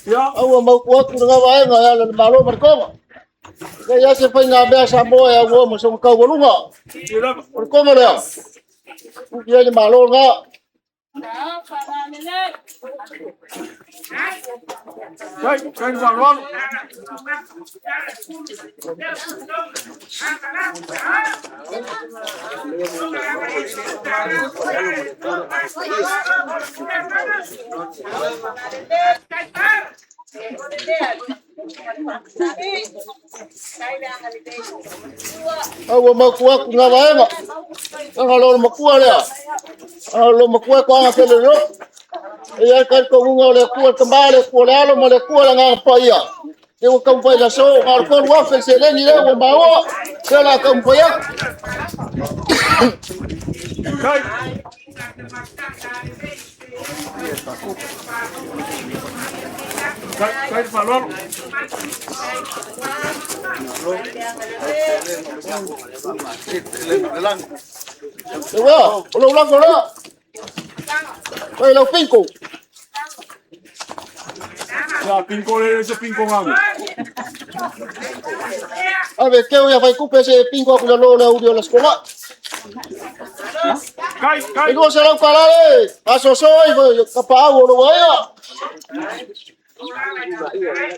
Ya, aku mau kuat dengan apa yang ada malu mereka. Kaya se foi na bea sambo ya wo mo so ka wolunga. Por como le? Dia ni malu nga. Sai balón. Aku mau kuat dengan apa yang? Kalau mau kuat ya. Kalau mau kuat kau ngasih dulu. Ya kan kau ngau kuat kembali kuat mau kuat ngang apa ya? Dia kau pai la so kalau kau wafel sele ni le mau. Sela kau pai ya. Sai. Sai balón. Wow, ulang ulang. Oi, lo pinco. Ya, pinco ese pinco ngang. A ver, que eu ia vai cu ese pinco con lo audio la escola. Cai. Igual será o caralho. Paso soy, capaz o lo vaya.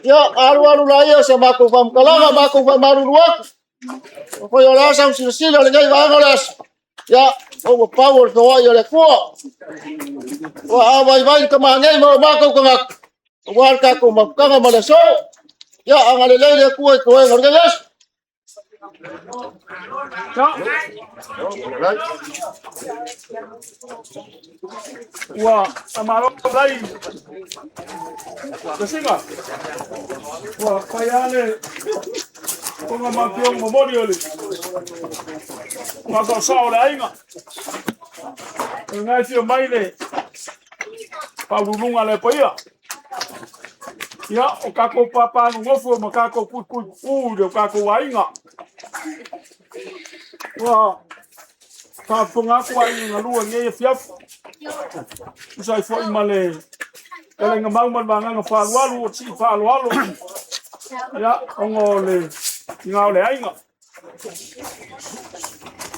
Ya, alu la ya sama ko fam kala ba ko fam maru luak. Ko yo la sa sila le ngai ba ngolas. Ya, o power to yo le ko. Wa vai ka mangai mo ba ko ngak. Wa ka ko ma ka ma le so. Ya, ang ale le ko ngas. Wah, amarok lagi. Kesiga. Wah, kayane. Kung mapiong memori oli. Maka sao la inga. Ngai sio mai le. Pa lulunga le paia. Ia o kako papa no ngofo ma kako ku de kako wainga. Wa ka funga ku wainga lua nge fiaf. Usai foi male. Kala nga mau manga nga falu o si falu. Ya ngole ngole ainga.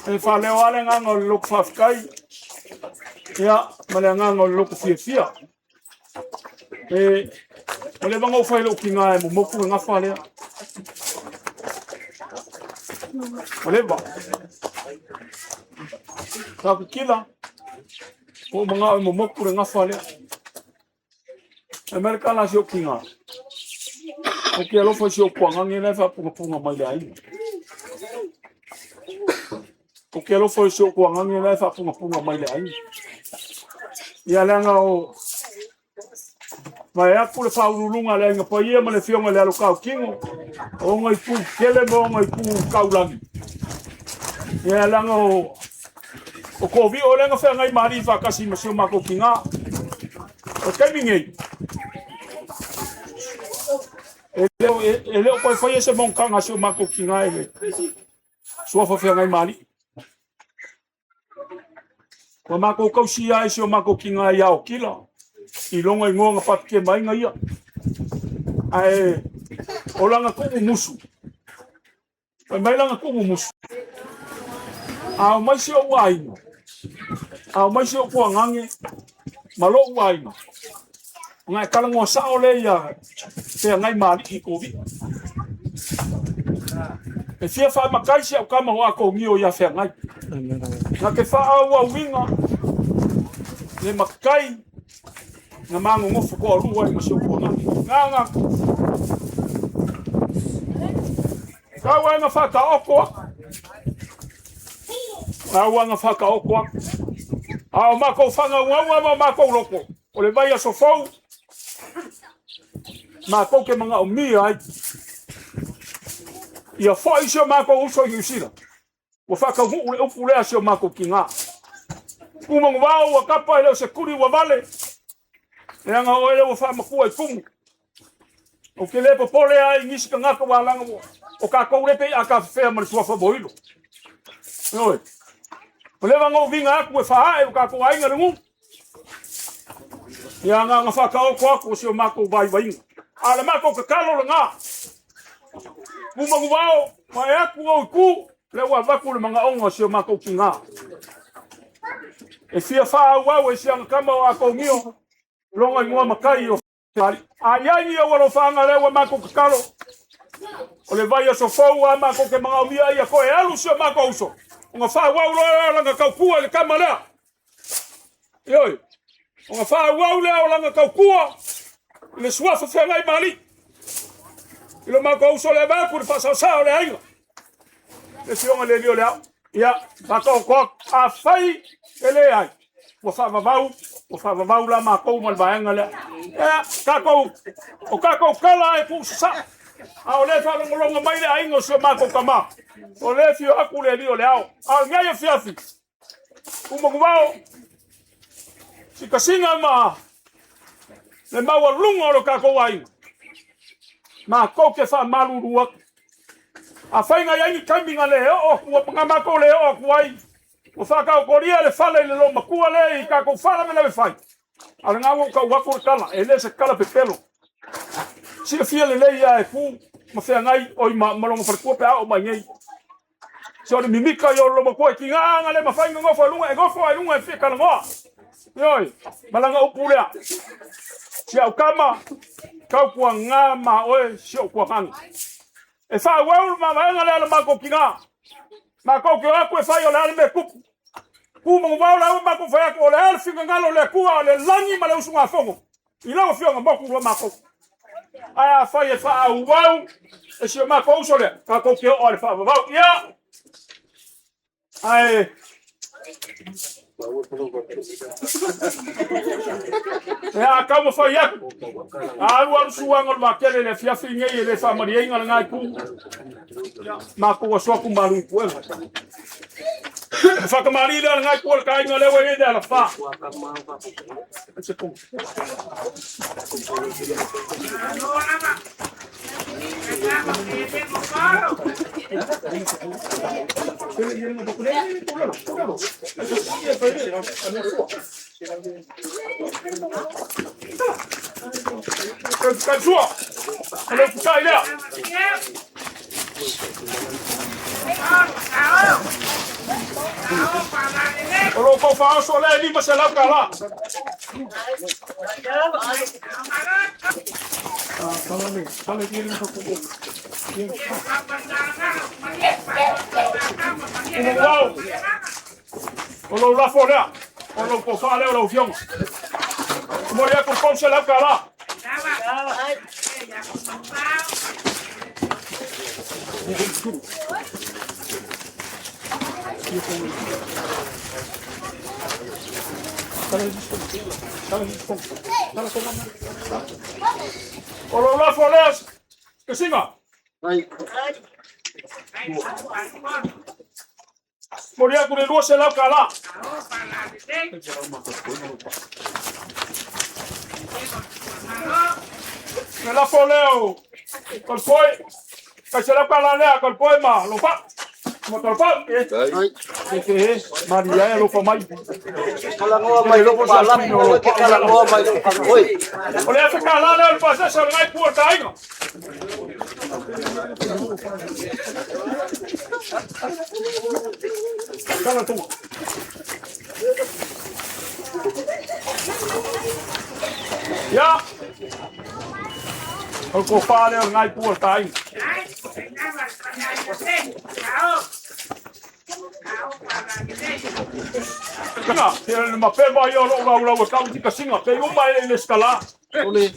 E fale wale nga ngol luk fafkai. Ya male nga ngol luk fia. Oleh bang au fai lo kinga mo moku nga fale. Oleh ba. Ka kila. O mga mo moku nga fale. Amerika la sio kinga. O que elo foi sio kwanga ngene fa punga mai dai. O que elo foi sio kwanga ngene fa punga mai dai. Ya langa o Mai aku le faulunga le nga paia ma le fionga le alo kau kingo. O ngai pu kele mo ngai pu kaulangi. Ya langa o kovi o lenga fe ngai mari fa kasi ma sio mako kinga. O kamingi. Ele o pai foi esse bom kanga sio mako kinga ele. Sua fa fe ngai mari. Wa mako kausia sio mako kinga ya o kila. I longa i ngonga patke mai nga ia. Ai o langa kumu musu. Mai langa kumu musu. A mai se o waina. A mai se o kuangange. Malo waina. Ngai kalango sa ole ia. Te ngai mari i kovi. E fia fa makai se o kama wa ko ngio ia fe ngai. Na ke fa awa winga. Le makai nga mango ngofo ko ruwa i masio ko nga kawa nga faka oko kawa nga faka oko a mako fanga wa mako loko o le vai a sofou mako ke manga o mi ai ia foi sio mako uso yusira o faka hu o pule sio mako kinga kuma ngwa o kapa ile se kuri wa vale Nga oele o fa makua i kumu. O ke le popole ai ngisi ka ngaka walanga mo. O ka koure pe aka fea mali tua fa boilo. Noi. O le vanga o vinga aku e fa o ka ko ai ngalungu. Ya nga fa ka o ko sio mako vai vai. Ala mako ka kalo nga. Kuma ngwao mai aku o ku le wa va ku le manga ongo sio mako kinga. E fia fa wa we sia kama wa ko ngio. Longa ngua makai o fari. Ayani o walo fanga lewa mako kakalo. O le vai a sofou a mako ke mga umia ia koe alu sio mako uso. Nga wha wau loa langa kaukua le kamalea. Ioi. Nga wha wau lea o langa kaukua. Le suafa whengai mali. Ilo mako uso le mako le whasasao le ainga. Le fionga le lio lea. Ia. Mako kwa a whai ele ai. Wa fa vavau la ma ko mal baenga le kako o kako kala e pu sa a o le fa longa mai le aingo so ma ko kama o le fio aku le dio le ao a ngai fiafi u mo vao si kasinga ma le ma wa lunga o kako wai ma ko ke fa malu ruak a fainga yangi kambinga le o ngama ko le o wai o faka o koria le fala le lo makua le ka ko fala me le fai ala nga ka wa ko kala ele se kala pepelo si le fia le ya e fu ma fe ngai o ma lo fa ko pe o ma ngai so le mimika yo lo makua ki nga le ma fai ngo fa lunga e go fa lunga e fi kala ngo yoi malanga o pulea si au kama ka ku nga ma o si o ku hang e fa wa ma nga le ma ko ki nga ma ko ke aku e fai o le me kupu. Kuma ngwao la ma ko fai ko le alfinga ngalo le kua le langi ma le usunga fongo. I la fionga boku lo ma ko. Aya fai e fa au e si ma ko uso le ka ko ke o le fa va ya. Ai ya ka mo fai ya. Alu alu suanga ma kele le fia finge e le fa maria ngal ngai ku. Ma ko so ku malu ku. Whakamari rea ngai kua kai ngā lewe e dea la wha. Kan sua. Kalau pukai dia. Kalau kau faham soalnya ini masalah kalah. Kalau kirim kalau la fora, kalau kau faham lewat fiong. Kemudian kau masalah kalah. Kalau la fora, kesinga. Kemudian aku dua selap kalah. La foleo, col poi, facciamo parlare col poi ma lo fa, ma col poi, che Maria lo fa mai. Kalau mai lo fa la lo fa, kalau mai lo fa poi. Olha essa calada, ele passa essa vai por tá aí. Cala tu. Ya. Kalau kau faham ngai pur tai. Kena, dia mape mai ora kau di kasinga, pe umai le skala. Oleh.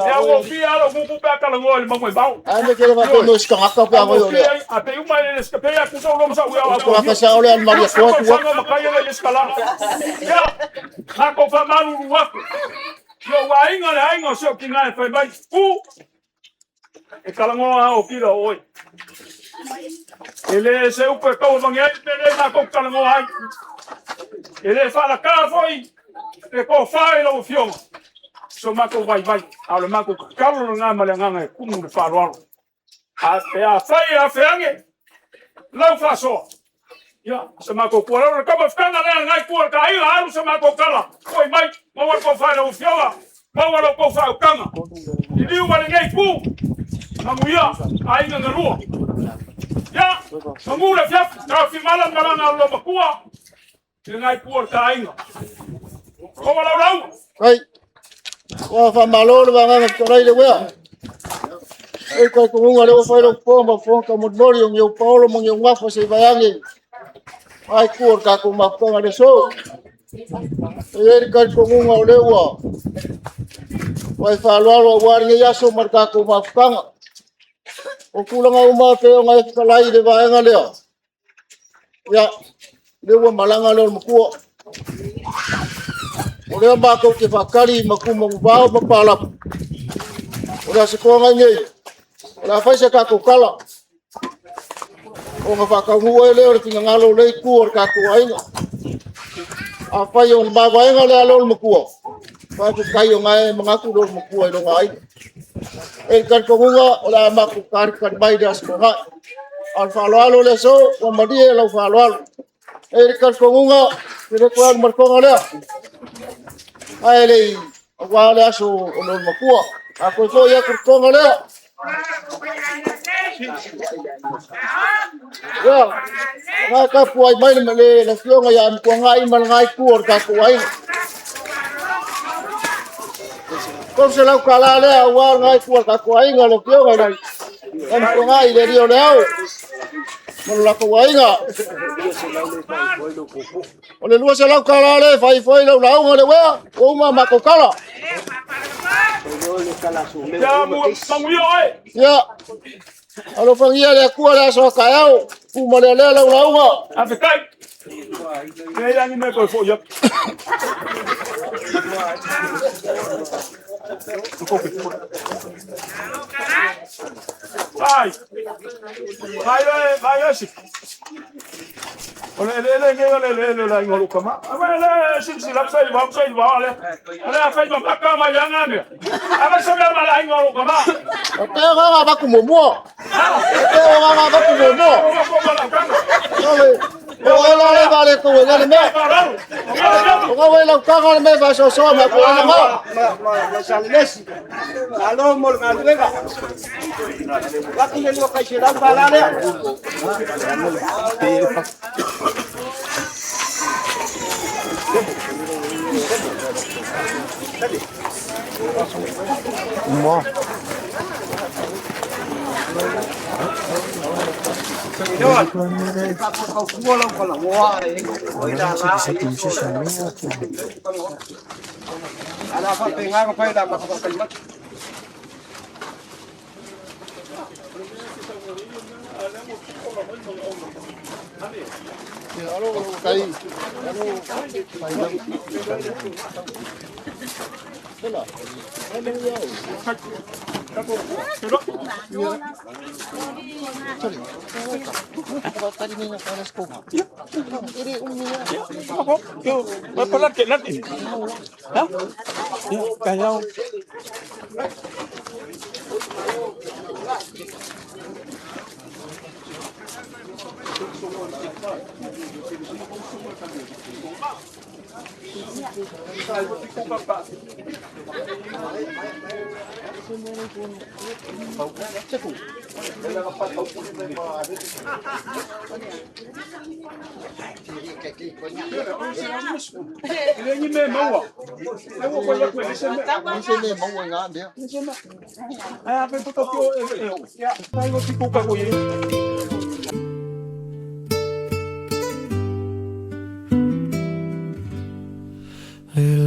Ya wo fia lo buku pe kala ngol mangoi bau. Anda kira ba kono skanga ka pa mo yo. Ape umai le skape ya kuso lo masa uya. Aku sa ole an maria ko tu. Makaya le skala. Ya. Ako fa manu wa. Yo wainga le ainga so kinga e fai bai. E kalangoa o kira oi. Ele se upe kau vangai ele na ko kalangoa ai. Ele fa la cara foi. E ko fai lo fiong. So mako vai. Ao mako kalo nga malanga kumu de faro. A fai a feange. Lau fa so. Ya, sama ko kuala ka ba fkanga na ngai kuala ka ai haru sama ko kala. Oi mai, mo ko fa lo fiong. Mau lo ko fa kanga. Idi wa ngai ku. Mamuya, ai nga rua. Ya, mamura fiaf, ka fi malam malanga lo makua. Ngai kuala ka ai. Ko wala rau. Ai. Wa fa malo ba nga torai le wa. Ai ko ngale o fa lo po ma fo ka mo mori o meu paulo mo ngwa fo se bayangi. Ai kuor ka ko ma ko ngale so. Ele ka ko ngale wa. Wai fa lo wa ni ya so mar ka ko ma fanga. O kulanga uma pe o ngai kalai de bayangi le. Ya. Le wa malanga lo mo ko. Oleh bako ke fakari makumong bao mapalap. Oleh sekolah ngai. Oleh fai se kako kala. O nga fakamu ele o tinga ngalo le kuor kako ainga. Apa yung babae nga le alol makuo. Pa ku kayo ngai mangaku do makuo do ngai. El kan ko nga ola maku kar kan bai das ko nga. Al falo le so o madi lo falo. El kan ko nga dire ko al marko nga ai lei wala so olor makua ako so ya kurtonga le ya ka puai mai le la fionga ya ko ngai mal ngai kuor ka puai ko se la kala le wa ngai kuor ka puai ngalo fionga dai kan ko ngai le dio leo mo la puai nga ole lua se lau kala le fai foi lau ngale wa o ma mako kala ya mamuya oi ya alo fangia le ku la so kayau ku mo le lau nga ave kai ke ya ni me ko fo ya vai si Ole la ngolo kama. Ama sisi la sai ba ale. Ale fa ba maka ma yanga ne. Ama sabe ba la ngolo kama. Tega ba kumomo. Tega ba kumomo. Ole vale tu le me. Ole la caga me va so ma ko na ma sales. Alo mol galuega. Va que lo que se da balale. Mo.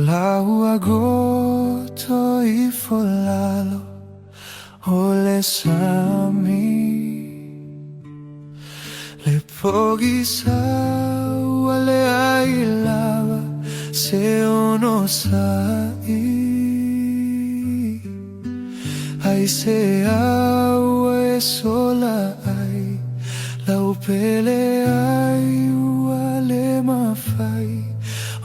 Lau agosto y folalo ole sami le pogisa wale ailava se ono sai ai se awe sola ai lau pele ai wale mafai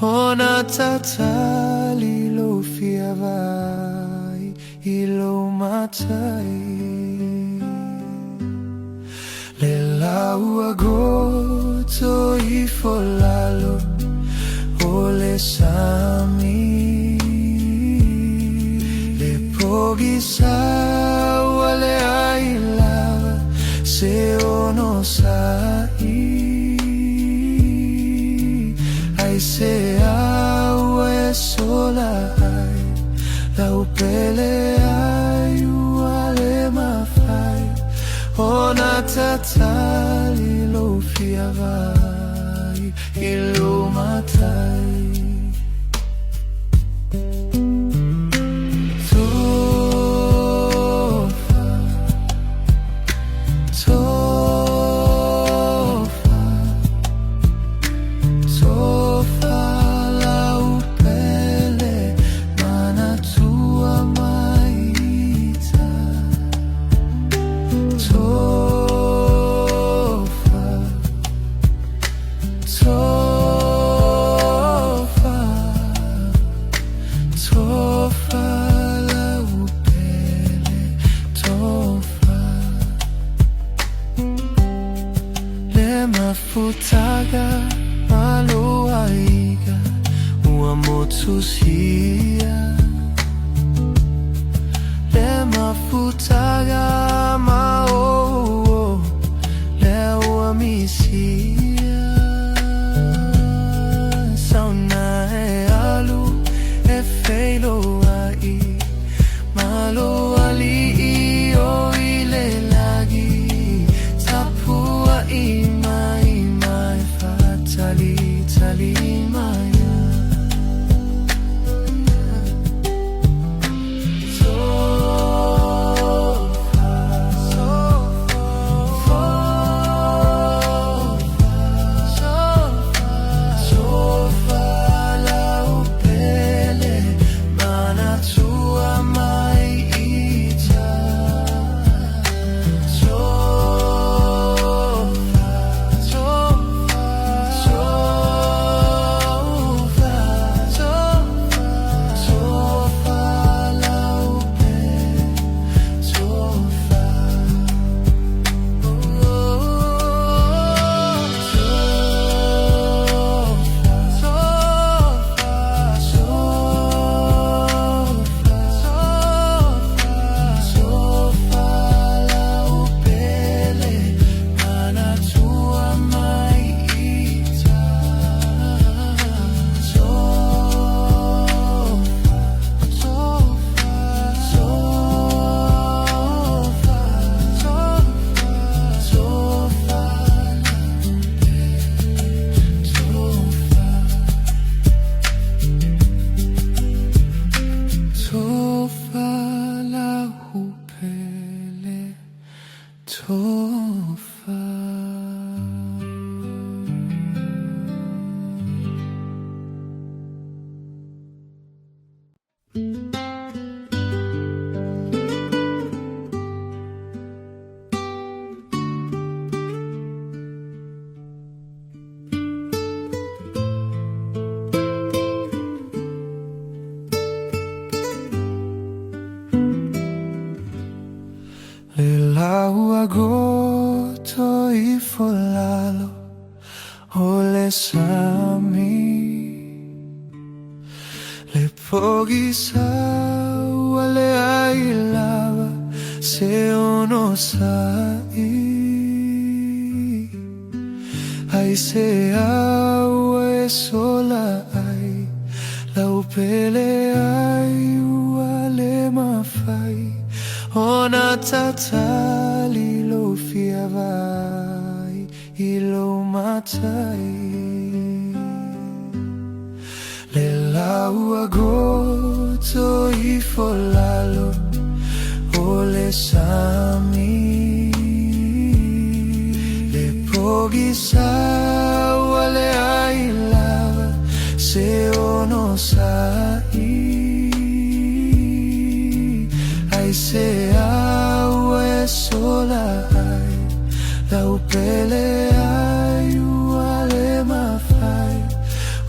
ona tatali lo fiavai ilo matai le lau agosto i folalo ole sami le pogisa wale ailava se ono sai ai se awe sola ai lau pele ai wale mafai ona tatali lo fiavai ilo matai Futaga maluaiga uamotusia lema futaga mao lewa misia sauna e alu e feilo ai malo ali o ile lagi tapua tali maya sofa lau pele mana tua mai ita sami le pogi sa wale ai lava se ono sai ai se awe sola ai lau pele ai wale mafai ona tatali lo fiavai ilo matai le lau agoto I folalo o le sami le pogi sa wale ai lava se ono sai ai se awe sola ai lau pele ai wale mafai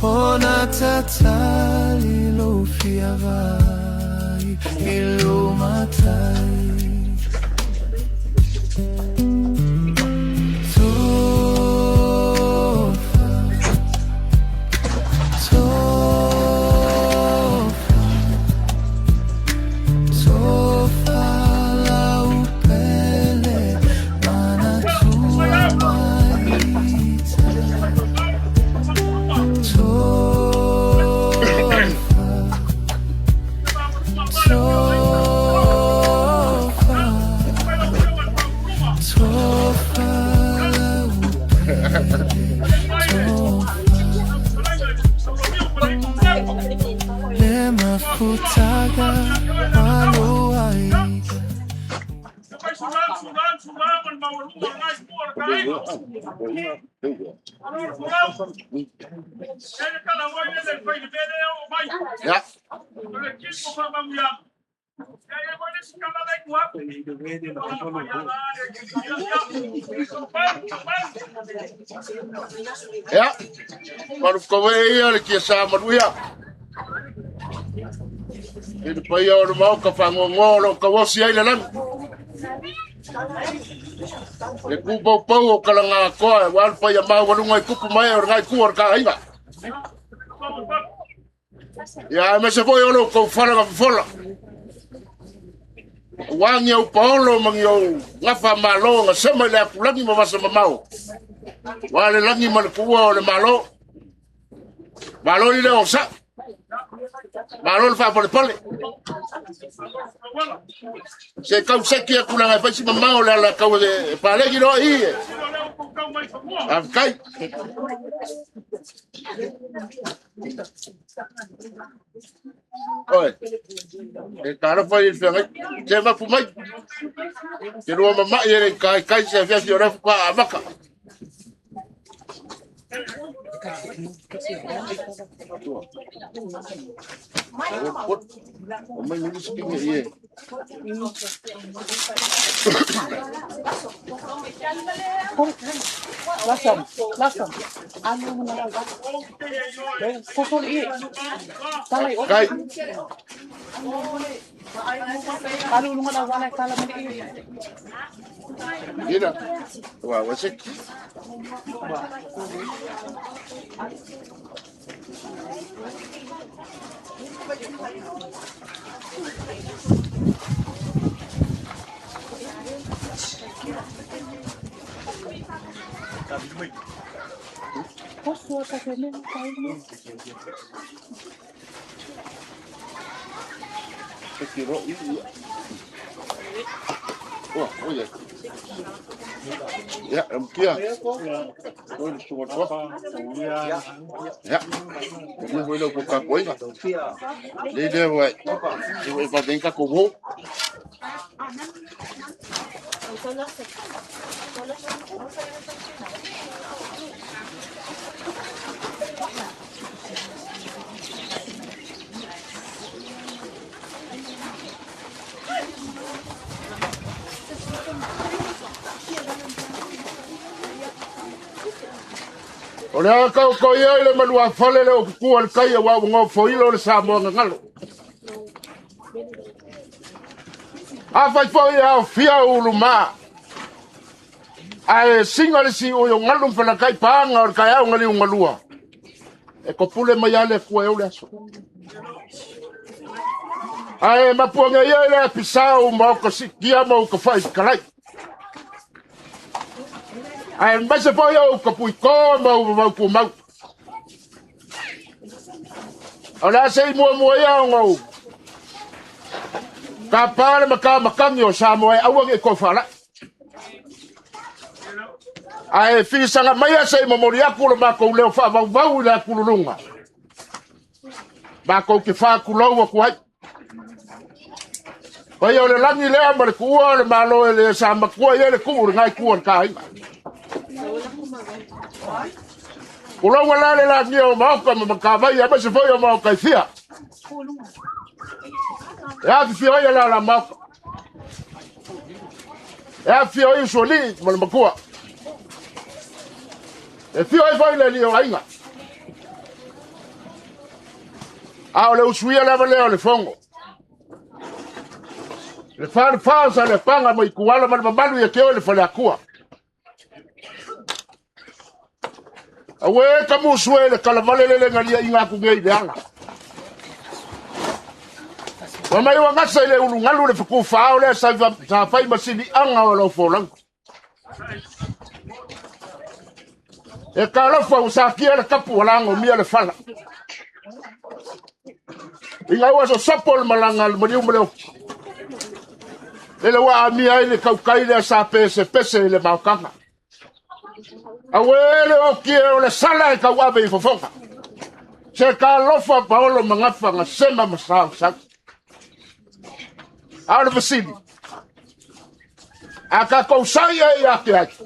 ona tatali lo fiavai ilo matai Futaga maluai Ya. Ya. Baru kowe ia le kia sa maruia. Ele pai o mau ka fangongolo ka wosi ai lan. Le ku pau o kala nga ko wal pai mau walu ngai kupu mai o ngai ku or ka aiba. Ya me se foi o lo ko fala ka fola. Wang yo paulo mang yo ngafa malo nga sema le pulangi ma masa mau. Wale langi mal ku o le malo. Malo ni le osa. Malo fa por pole. Se kau seki aku na fa si mamao la kau de pale gi no I. Afkai. Oi. E cara foi il fere. Je va fu mai. Que no mama e kai se fia fiora fa amaka. Omai ni sikinga ie. Lasam. Anu menala. Kokol ie. Talai o. Kai. Anu menala wala kala mani ie. Ina. Wa wasik. Posso fazer mesmo cair? Se tirou I. Oh, olha. Ya, kia. Oi, suor ko. Ya. Ni foi lo ka koi. Le vai. Eu vou tentar como. Olha kau ko ia le manua fale le o ku al kai wa ngo foilo le sa mo ngalo. A fai foi a fia uluma. Ai singa le si o ngalo fela kai panga o kai au ngali ungalua. E ko pule mai ale kua eule aso. Ai mapuanga ia le pisau mau ka sikia mau ka fai kalai. Ai mai se foi o ka puiko mau pu mau. Ala sei mo ia ngau. Ka pale makangi o Samoa au e ko fala. Ai fisanga mai sei moria ku ma ko leo fa vau la kulunga. Ba ko ki fa ku lo ko ai. Pai o le langi lea ma le kua le malo e le sa makua ia le kua ngai kua ka ai. Kulo wala le langi o mauka ma ka vai e se foi o mauka fia. Ya fia ia la mauka. Ya fia i soli ma le makua. E fia i vai le li o ainga. A le usuia le vale o le fongo. Le fa le panga mai kuala ma malu ia keo le fale akua. Awe ka musue le kalavale le ngalia inga ku ngei leanga. Wa mai wa ngasa le ulu ngalu le fuku fao le sa fai masili anga o lo folang. E ka lo fa usakia le kapu walango mia le fala. Inga wa so sapol malanga le modiu mleo. Ele wa mia ile kaukai le sa pese le maukanga. Awele o kia o le sala e kawabe i fofonga. Se ka lofa paolo mangafa nga sema masao sak. Out of the city. Aka kousai e ake ake.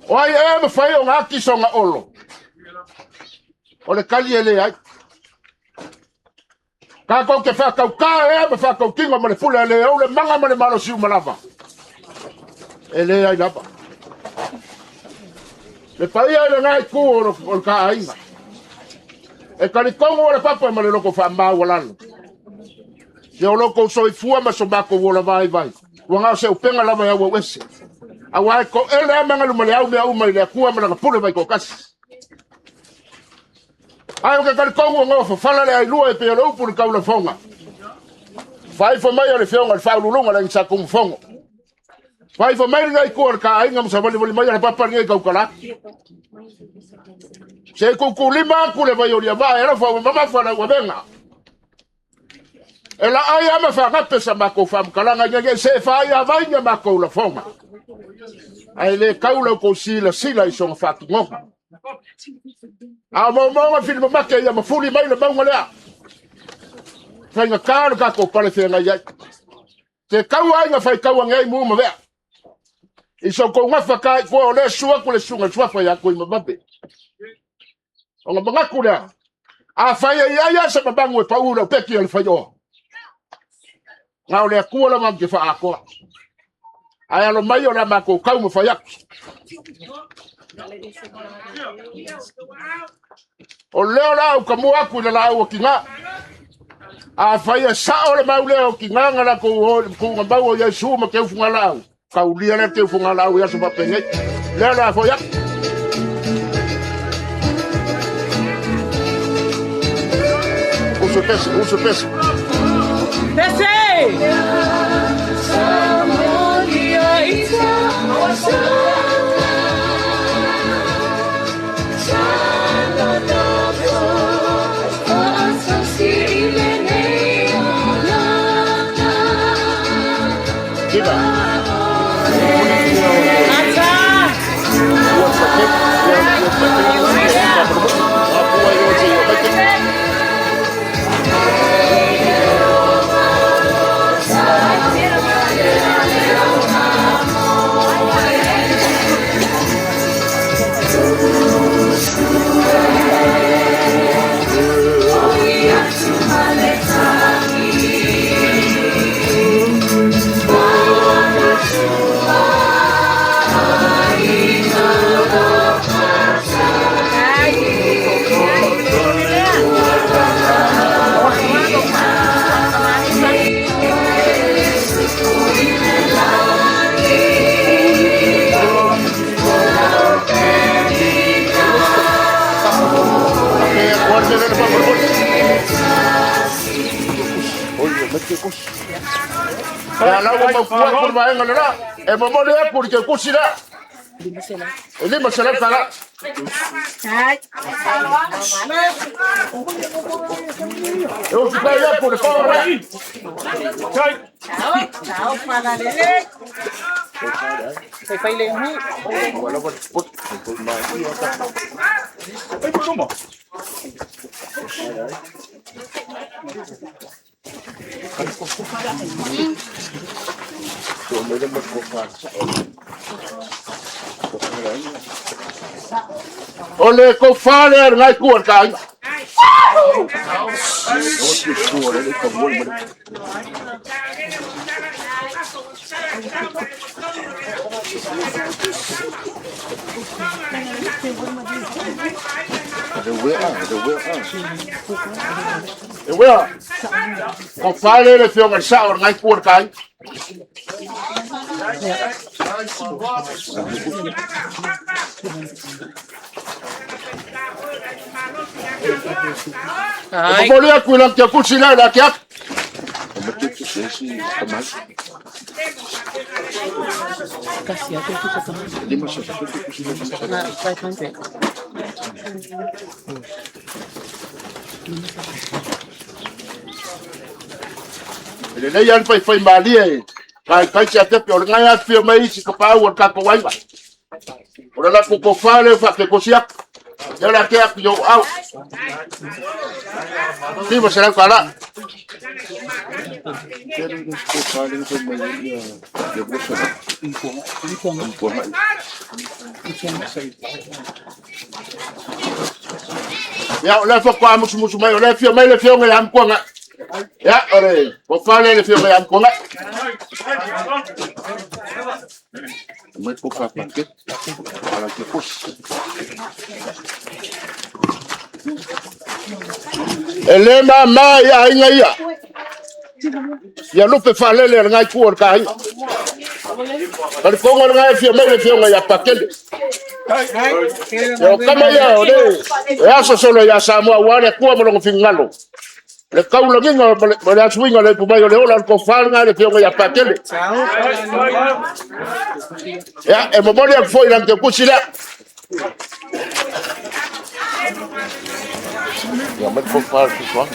Oai e me fai o ngaki so nga olo. O le kali ele ai. Ka kou ke whakau ka e me whakau kinga ma le pula le au le manga ma le malo siu malava. E le ai lapa. Le pai ai le ngai ku o ka ainga. E karikongo o le papa ma le loko wha mau alano. Se o loko soi fua ma so bako wola vai vai. Wanga se upenga lava ya wa wese. Awa e ko ele a manga luma le au me au mai le kua ma nga pule vai ko kasi. Ai o ke karikongo ngofo fala le ai lua e pe lo upu le kaula fonga. Vai fo mai le fionga le fa lulunga le sa kum fongo. Vai fo mai ngai ko ka ai ngam sa vali mai le papa ngai ka kala. Se ku lima ku le vai o dia vai era fo mama fa na wenga. Ela ai ama fa ka pesa ma ko fam kala ngai se fa ia vai nga ma ko la fonga. Ai le kaula ko sila i so fa ki ngo. A mo film ma ke ia ma fuli mai le bango le. Fai nga ka ko pale fe nga ia. Te kau ai nga fai kau ngai mu ma vea. I so ko nga fa kai ko le sua ko le sunga sua fa ya ko ma babe. O nga banga ku le. A fai ia sa bango pa u le peki le fa yo. Nga le ku la ma ke fa ko. Ai alo mai o la ma ko kau mo fa ya. O leo la ka mo aku le la o ki nga. A fai sa o le mau leo ki nga ngala ko nga o ya su ma ke funga la. Ka ulia le ke funga la o ya so pa penge. Leo la fo ya. Uso pesa. Pese! Ya la mau kuat bermain ngala. Mau dia pun ke kursi dah. Ini masalah salah. Eu kita ya pun kau lagi. Tahu mana dele. Phải lên hết. Wala pun put. Oleh kau faler ngai kuat kan? Kau faler le fiong sa ngai kuat kan? Boleh aku nak jemput sini dah kiat. Kasih aku tu satu. Nah, baik nanti. Ini yang fai mali eh. Kai siapa pior ngai afir mai si kepau ka ko wai ba. Ora la ko fale fa ke ko siap. Ya la ke yo au. Ni masalah kala. Ya la fa kwa musu mai la fi mai la fi ngai am ko nga. Ya ore, ko fale le fi ngai am ko nga. Mai ko fa ke. Ala ke pus. Elema mai ai ngai ya. Ya lupe fale le ngai kuor kai. Kali ko ngai fi mai le fi ngai ya pakende. Yo kama ya ore. Ya solo ya Samoa wale kwa mlongo fingalo. Le kaulo ngingo le swinga le pumayo le ola ko falnga le fi ngai ya pakende. Ya e momoli ya foi la ke kusila. Ya met ko fal ki so.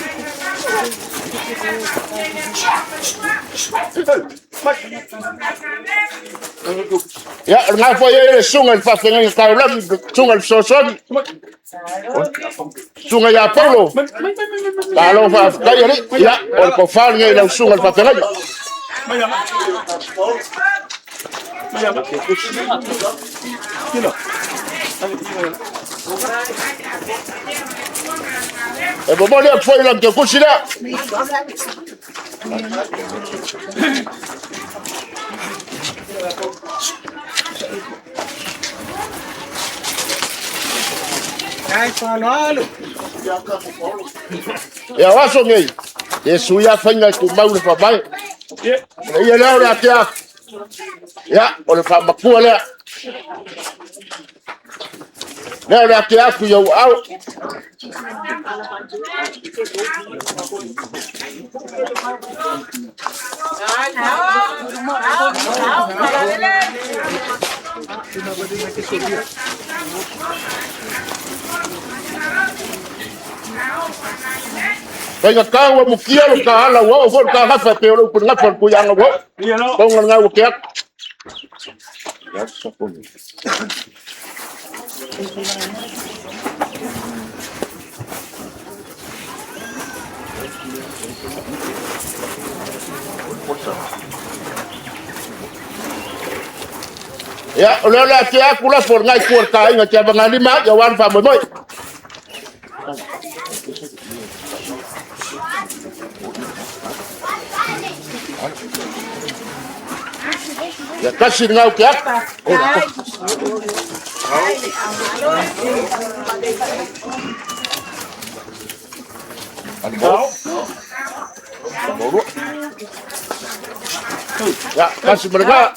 Ya ngai foi ele sunga el fa ngai ka la sunga el soson. Sunga ya Paulo. Kalau fa kaya ni ya ko fal ngai la sunga el fa ngai. E momoli ya foi la ke kusila. Ya waso ngai. Yesu ya fanya ku mau fa bai. Ya la ora tia. Ya, oleh fa makua le. Le ora tia ku yo au. Kaya kawa mukia lo kahala wo for ka hafa pero kun ngapon ku yang wo. Kong nga wo kiat. Ya sapon. Ya, ulah kia kula for ngai kuor kai ngai cha bangali ma jawan fa moi. Ya kasih ngau kia. Ya kasih mereka.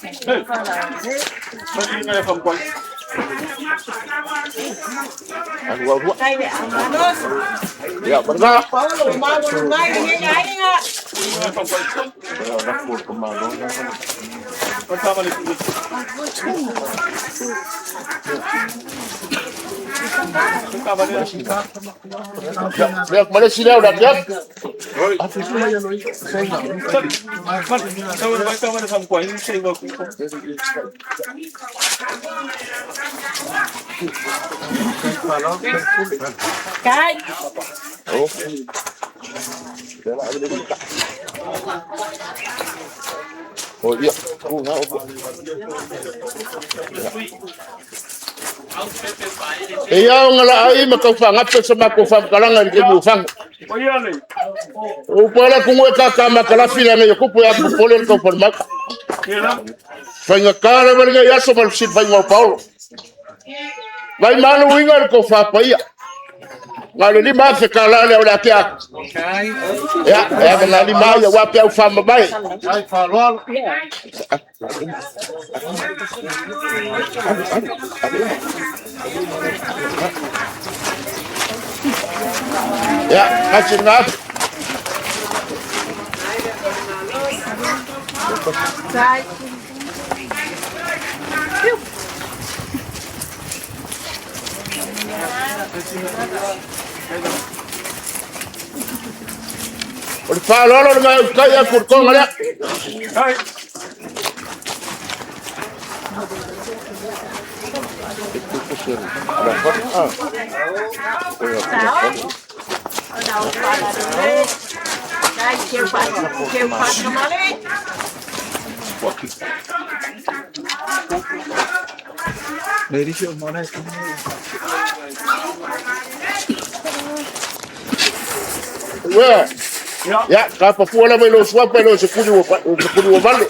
Kai le amanos. Ya, benar. Paulo mau ngai ni ngai nga. Lihat Malaysia udah lihat. Kai. Oh. Oh iya. Oh, nah, iya ngala ai makaufangat sa makufam kalangan ke bufang. O pala kung wala ka makalafila na yuko ya pupoler ko format. Fanya kala nga yaso malsit fanya Paulo. Vai malu wingal ko fa paya. Ngalo lima se kala le ora kia. Ya, na lima ya wapi au fama bai. Ai fa lol. Ya, kasih ngat. Por favor, no me calla por con allá. Well, ya, kapa pula mai lo swapa lo se kuni wo vale.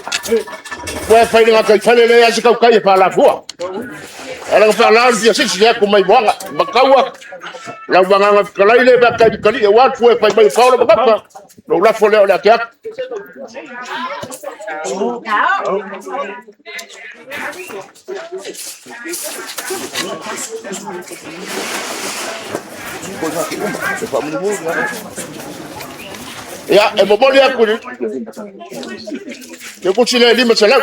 Foi fai nga kai fale le asi kau kai pa la fua. Ala fa la dia sisi ya ku mai bonga, bakawa. La banga kalai le ba kai kali e wat foi fai mai faula bakapa. Lo la fole o la kia. Ya, e moboli aku ni. Aku sini lima salam.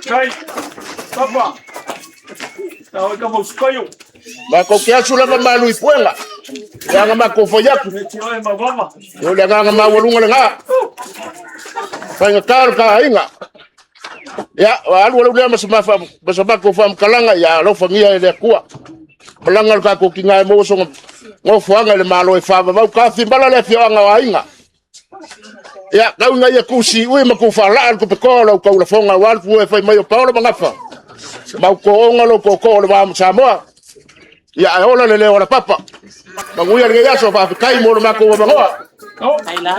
Kai. Papa. Tahu kamu suka yo. Ba ko kia sula ba malu ipuela. Ya ngama ko foyak. Yo le ngama walunga nga. Fanya kar ka inga. Ya, walu le masama ko fam kalanga ya lo famia ile kuwa. Belangal ka ko kinga mo so ngofuanga le malo e fa ba ka fimbala le fianga wa inga. Ya, kau nga ya kusi ui makufala ko pekola ko la fonga wal fu e fa mai Paulo mangafa. Mau ko ngalo ko le ba Samoa. Ya ola le ola papa. Manguya le yaso fa kai mo ma ko ba ngoa. Ai la.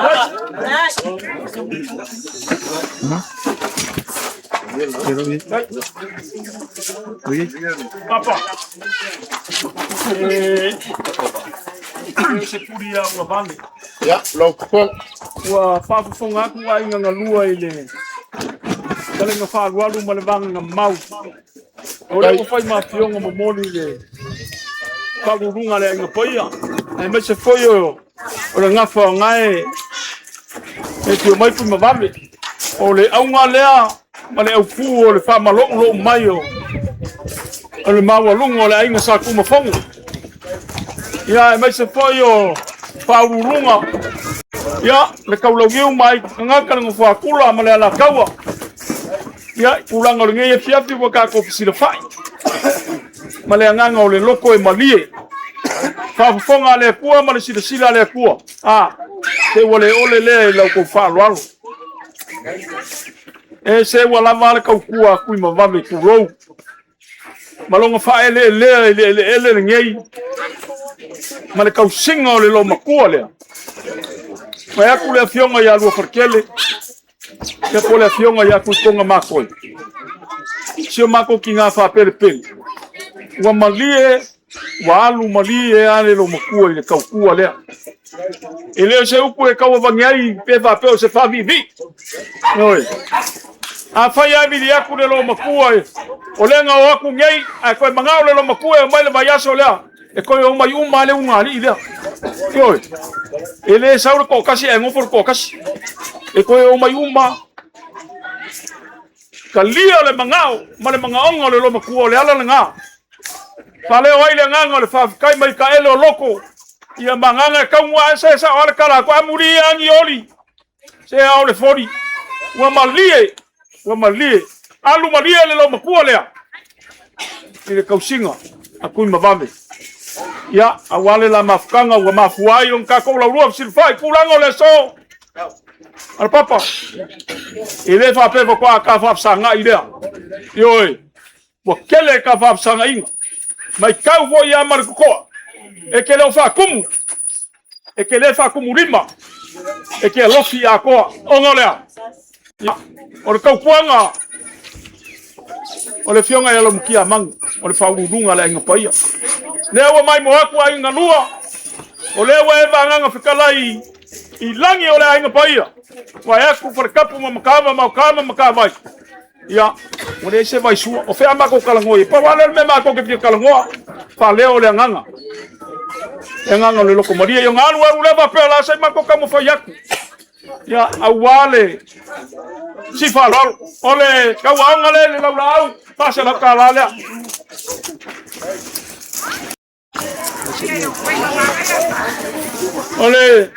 Papa. Se puria wa bande. Ya, lo ko wa fa fonga ku ai nga lua ile. Kale nga fa walu ma le banga nga mau. Ora ko fai ma fionga mo moli le. Fa runga le nga poia. Ai me se foio. Ora nga fa ngai. E tu mai pu ma bambe. O le au nga lea. Ma le au fu o le fa ma lo mai o. O le ma wa lungo le ai nga sa ku ma fonga. Ya, mai se foio. Fa runga. Ya, le kaulau mai ngaka ngo fa kula ma le la kawa. Ya, ulang o ngai fiafi wa ka ko fisila fai. Ma le nganga o le loko e malie. Fa fonga le pua ma le sila le pua. Ah, te wole ole le la ko fa lo. E se wala mala ka kua ku ma va me ku ro. Ma lo fa ele ngai. Ma le kau singa o le lo makua le. Ma aku le fionga ya lo perkele. Ke po le fionga ya ku konga mako. Si o mako ki nga fa pele. Wa malie, wa alu malie ale lo makua le kau kua le. Ele se upu e kau vangai pe va pe o se fa vivi. Oi. A fai ai mili aku le lo makua e. O lenga o aku ngei, ai koe mangao le lo makua e mai le mai aso lea. E koe o mai uma le unga li lea. Ioi. E le saura ko kasi e ngofo ko kasi. E koe o mai uma. Ka lia le mangao, ma le mangaonga le lo makua o le ala le ngā. Ka leo ai le nganga le whawhikai mai ka ele o loko. Ia manganga e kaunga e se sa o le kala ko amuri angi oli. Se au le fori. Ua malie. Alu malie le lo makua lea. Ile kausinga. A kui mavame. Ia, awale la mafukanga ua mafuai on kako la rua silfai kulango le so. Al papa. Ile fa pe ko ka fa sanga ile. Yoi. Wa kele ka fa sanga inga. Mai kau vo ia mar ko. E kele o fa kumu. E kele fa kumu rima. E ke lofi a ko ongolea. Ya, o kau puanga. O le fionga ia lo mukia mang. O le fa udunga la inga paia. Lewa mai mo aku ai ngalua. O lewa e vanga fikalai I langi o le ai paia. Wa aku for kapu makama vai. Ya, o le se vai su. O fe ama ko kalangoi. Pa wala me ma ko ke kalangoa. Pa leo le nganga. E nganga le loko maria yo ngalu aru leva pe la se ma ko kamo fa yaku. Ya, awale. Si fa lol. Ole kawa le laulau. Pasa la kala le. Ole.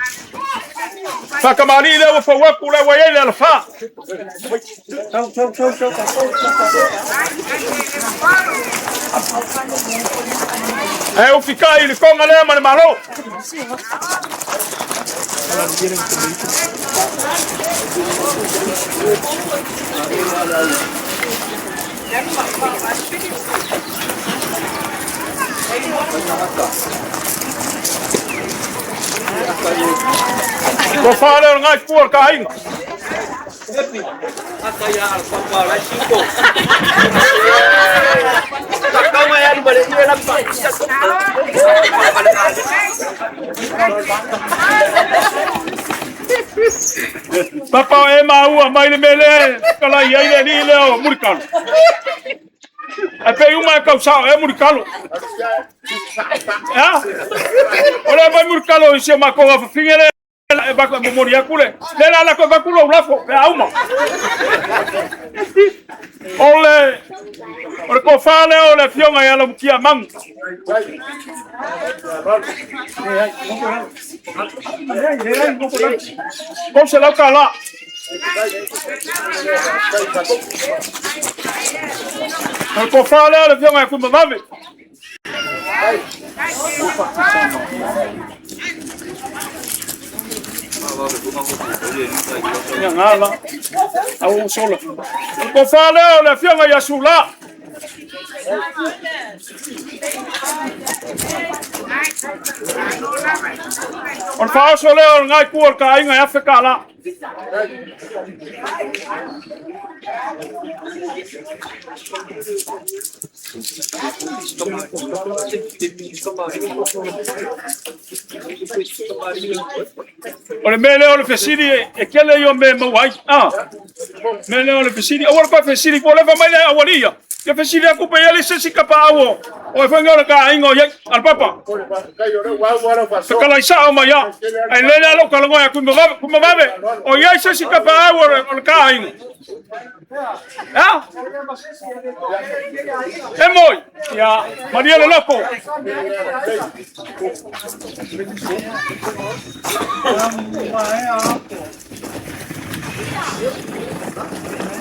Fakamani le wa fa ku le wa ye le fa. Eu ficar ele com a lema de malo. Vou falar um gajo por cá ainda. Papa é mau, mas ele mele, cala aí ele leo muricalo. É pe uma causal é muricalo. Ah? Olha vai muricalo e se marcou a fingere e vai com memoria cule. Lela la coisa culo ulafo, é uma. Ole. Ora ko fale ole fionga ya lo kia mang. Kom se la kala. Ora ko fale ole fionga ku mame. Ya ngala. Au sola. Ko fale ole fionga ya sula. On fa sole on ngai ku ka inga ya fekala. Ole mele ole fesiri e kele yo me mawai. Ah. Mele ole fesiri, ora pa fesiri pole va mai awalia. Ke fesiri aku pe ele se sikapa awo. O fa ngora ka ingo ye al papa. Kala isa o maya. Ai le lo kala ngoya ku mbabe. O ye se sikapa awo o ka ingo. Ah? É moi. Ya, Maria le loco.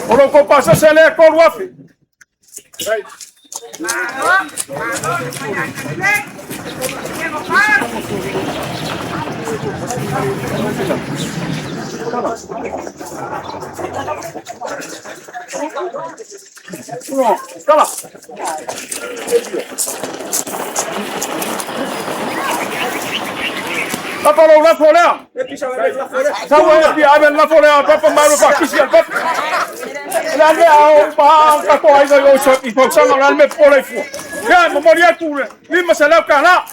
O loco passa se le con wafi. Cala. La parole la folea. Sabe que abre la folea papa maru pa kisia papa. La le ao pa ka ko ai go so I po sa na me pole fu. Ya mo moria tu. Ni ma se la kana.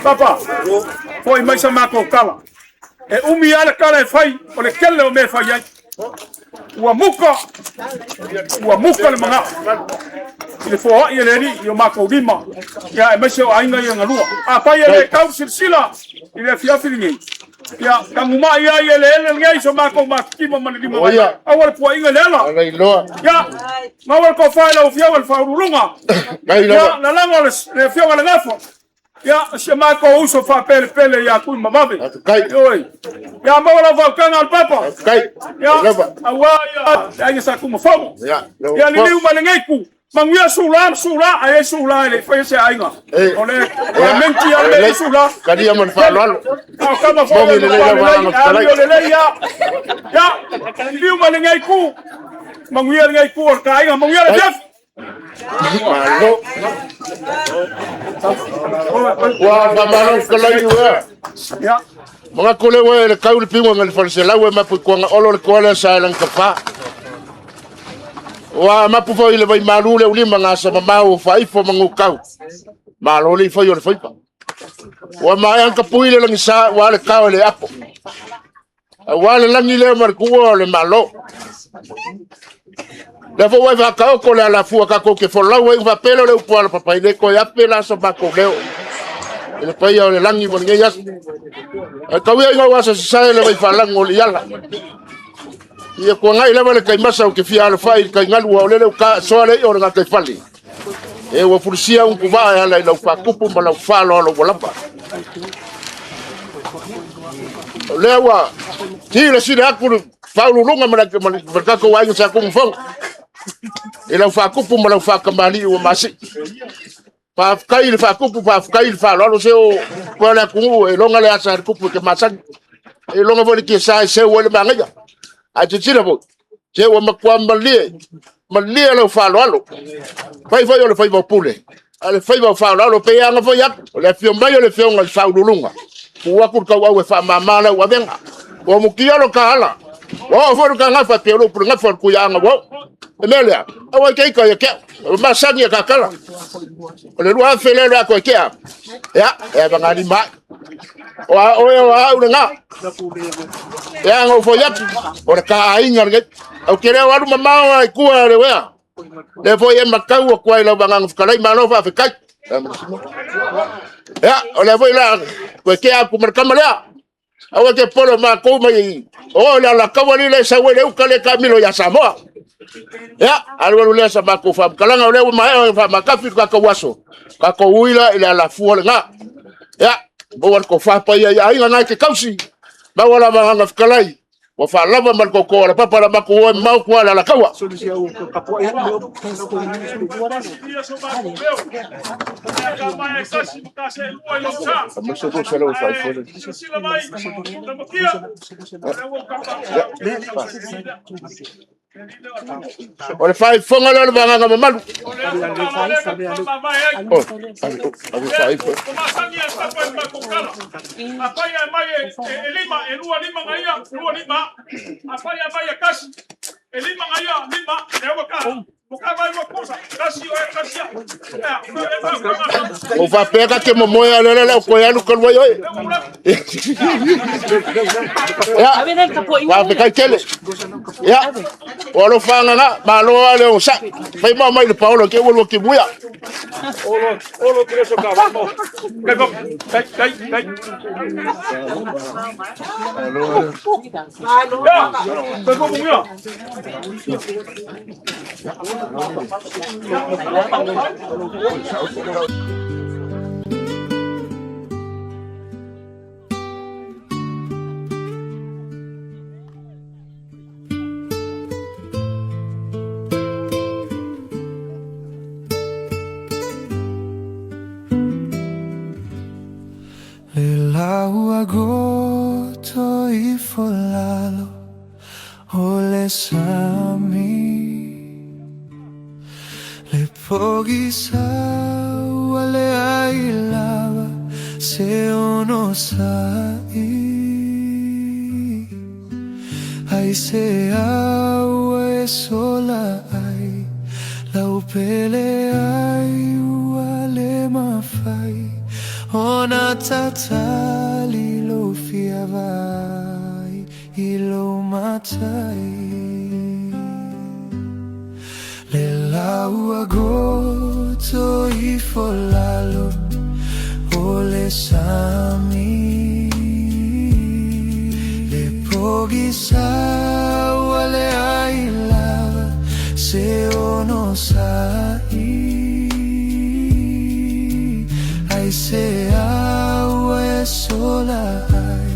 Papa. Foi mais sama ko kala. e umi ala kala e fai o le kele o me fai ai ua muka le manga i le foa i le ni i o mako lima ia e mese o ainga i ngalua a pai e le kau silsila i le fiafilingi ia kanguma ia i le ele ngai so mako makima mani lima awal pua inga le ala ia ngawal ko fai lau fiawal faurulunga ia la langa le fiawal ngafo ya se mako uso fa pele ya ku mamabe oi ya mawala va kana al papa ya awa ya sa ku mafamo ya ni liu malengai ku mangia sula ai sula le fa se ainga ole menti ya le sula kadi man fa lo kama fa le ya liu malengai ku mangia ngai ku ka ainga mangia le chef malo wa mamalo kalai wa ya mga kule wa le kau le pingo ngal false la wa mapu ko olo le kola sa lang kapa wa mapu fo ile vai malu le ulima ngasa mamau fa ifo mangukau malo le fo yo le fa wa ma yang kapu ile lang sa wa le kau le apo wa le langi le mar ku le malo le fo wa va ka ko la fu ka ko ke fo la wa va pelo le po al papa ile ko ya pela so ba ko leo le pa ya le langi bon ngai yas ka wi nga wa sa le vai fa lang ol yala ye ko ngai le vale kai masa o ke fia al fai kai ngal wa le ka so le o nga kai fali e wa fursia un ku va ya la fa kupu ma la fa lo wala pa le wa ti le si da ku fa lu lunga ma ka ko wa sa ku mfong e la fa kupu ma la fa kamali o masi pa kai le fa kupu pa kai le fa lo se o ko la ku e longa le asa kupu ke masan e longa vo ke sa se o le manga a tira bo che o ma kwa mali le fa lo fai o le fai vo pule ale fai vo fa lo pe anga vo ya le fio mai le fio ngal fa lunga wa ku ka wa fa mama la wa venga o mu ki lo ka ala wa fo ka nga fa pe lo pu nga fo ku ya nga wo emelia awa ke ka ke ma sani ka kala le lo a fele lo ko ke ya e ba ngani ma wa nga ya ngo fo ya o ka ai ngar o kere wa mama wa ku le wa le fo ye makau ko ai lo ba ngang kala ma lo fa fe kai ya o le fo la ko ke a ku mar kamala awa ke polo ma ko mai o la kawali le sa we le ukale kamilo ya samoa ya alwa le sa ma ko fa kalanga le ma fa ma ka fi ka ko waso ka ko uila ila la fu nga ya bo war ko fa pa ya ai nga ke kausi ba wala ma nga kalai wa fa lava mal ko ko la papa la ma ko ma ko la kawa Ora fai fonga lo banga nga malu. O fa pega que momoya le ko ya lu ko yo. Ya. Va pe kele. Ya. O lo fanga na ma lo ale o sa. Fai ma mai le Paulo ke wo ke buya. Olo treso ka vamos. Kai. Ya. Pego buya. Lau agosto y folalo ole sami le pogi sa le ailava se ono sai ai se awe sola ai lau pele ai wale mafai ona tatali lo fia vai I lo matai Le lau agosto I folalo O le sami Le poghi sawa le ai lava Se o no sai Ai se aua e sola ai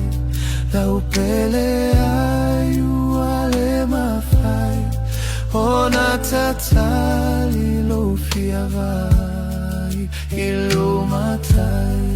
Lau pele ai uale mafai Ona tatali lo fia vai Ilo matai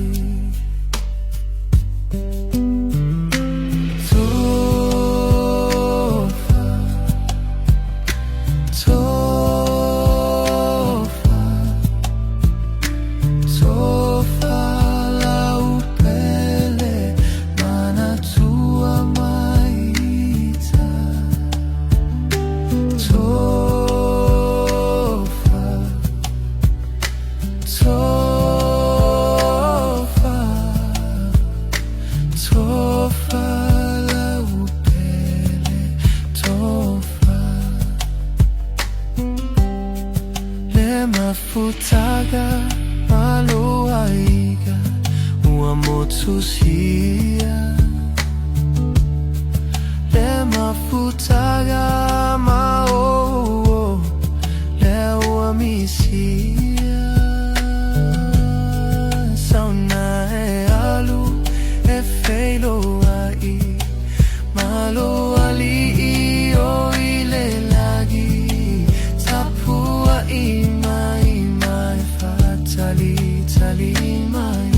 Futaga maloaiga Ua motusia Le mafutaga mao Le ua misia Sauna e alu e feilo ai Malo ali I o ile lagi Tapua I Tali maya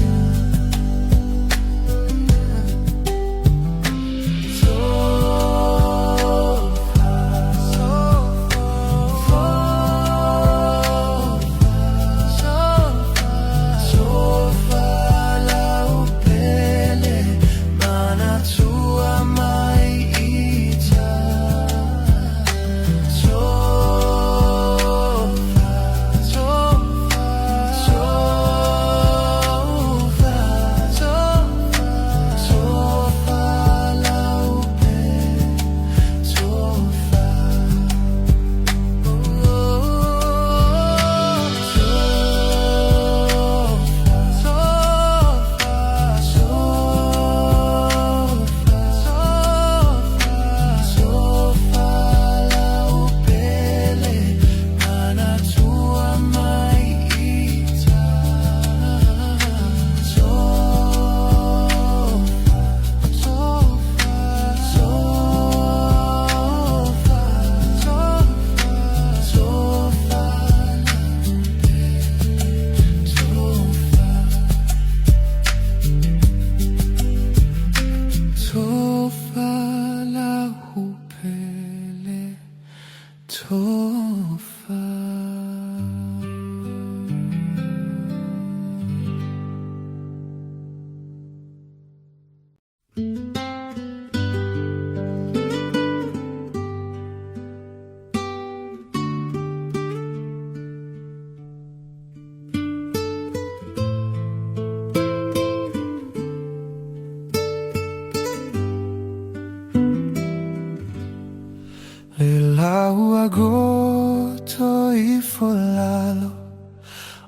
agosto I folalo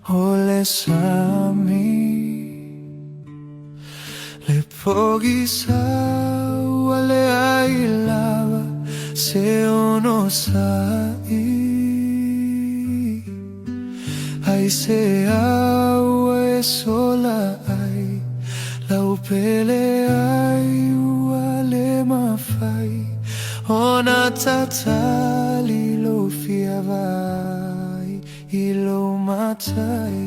o le sami Le poghi sawa le ai lava Se o no sai Ai se aua e sola ai Lau pele ai uale mafai Ona tatali lo fia vai Ilo matai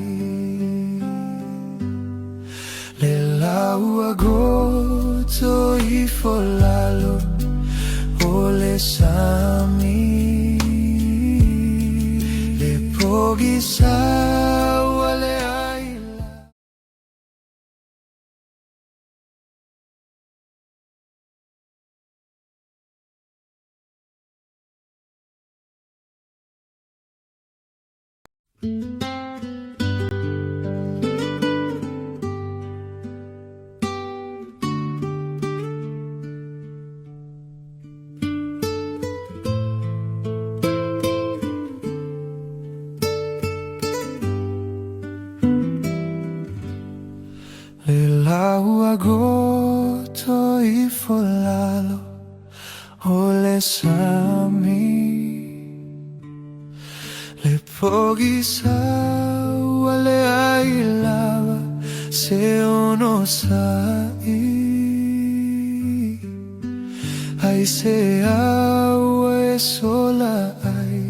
Le lau agosto I folalo O le sami Le poghi sawa le ai pogi sau ale ai lava se ono sai ai se au e sola ai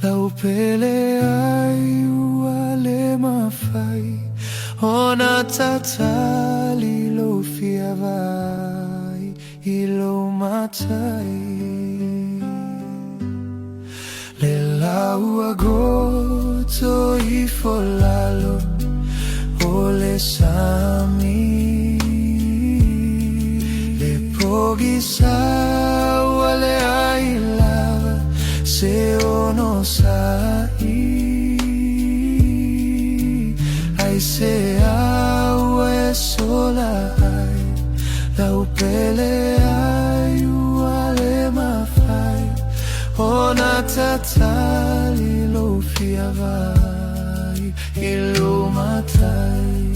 lau pele ai wale mafai ona tatali lo fiavai ilo matai le lau agoto I folalo o le sami le pogi sau ale ai lava se ono sai ai se au e sola ai lau pele ai wale mafai ona tatali lo fiavai ilo matai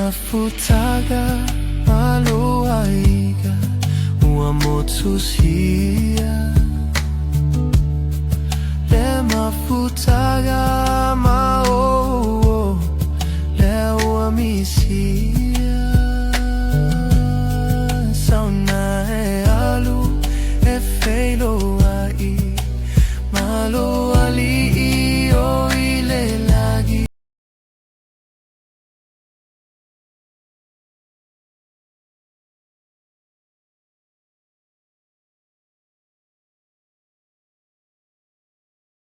Mafutaga maloaiga ua motusia le mafutaga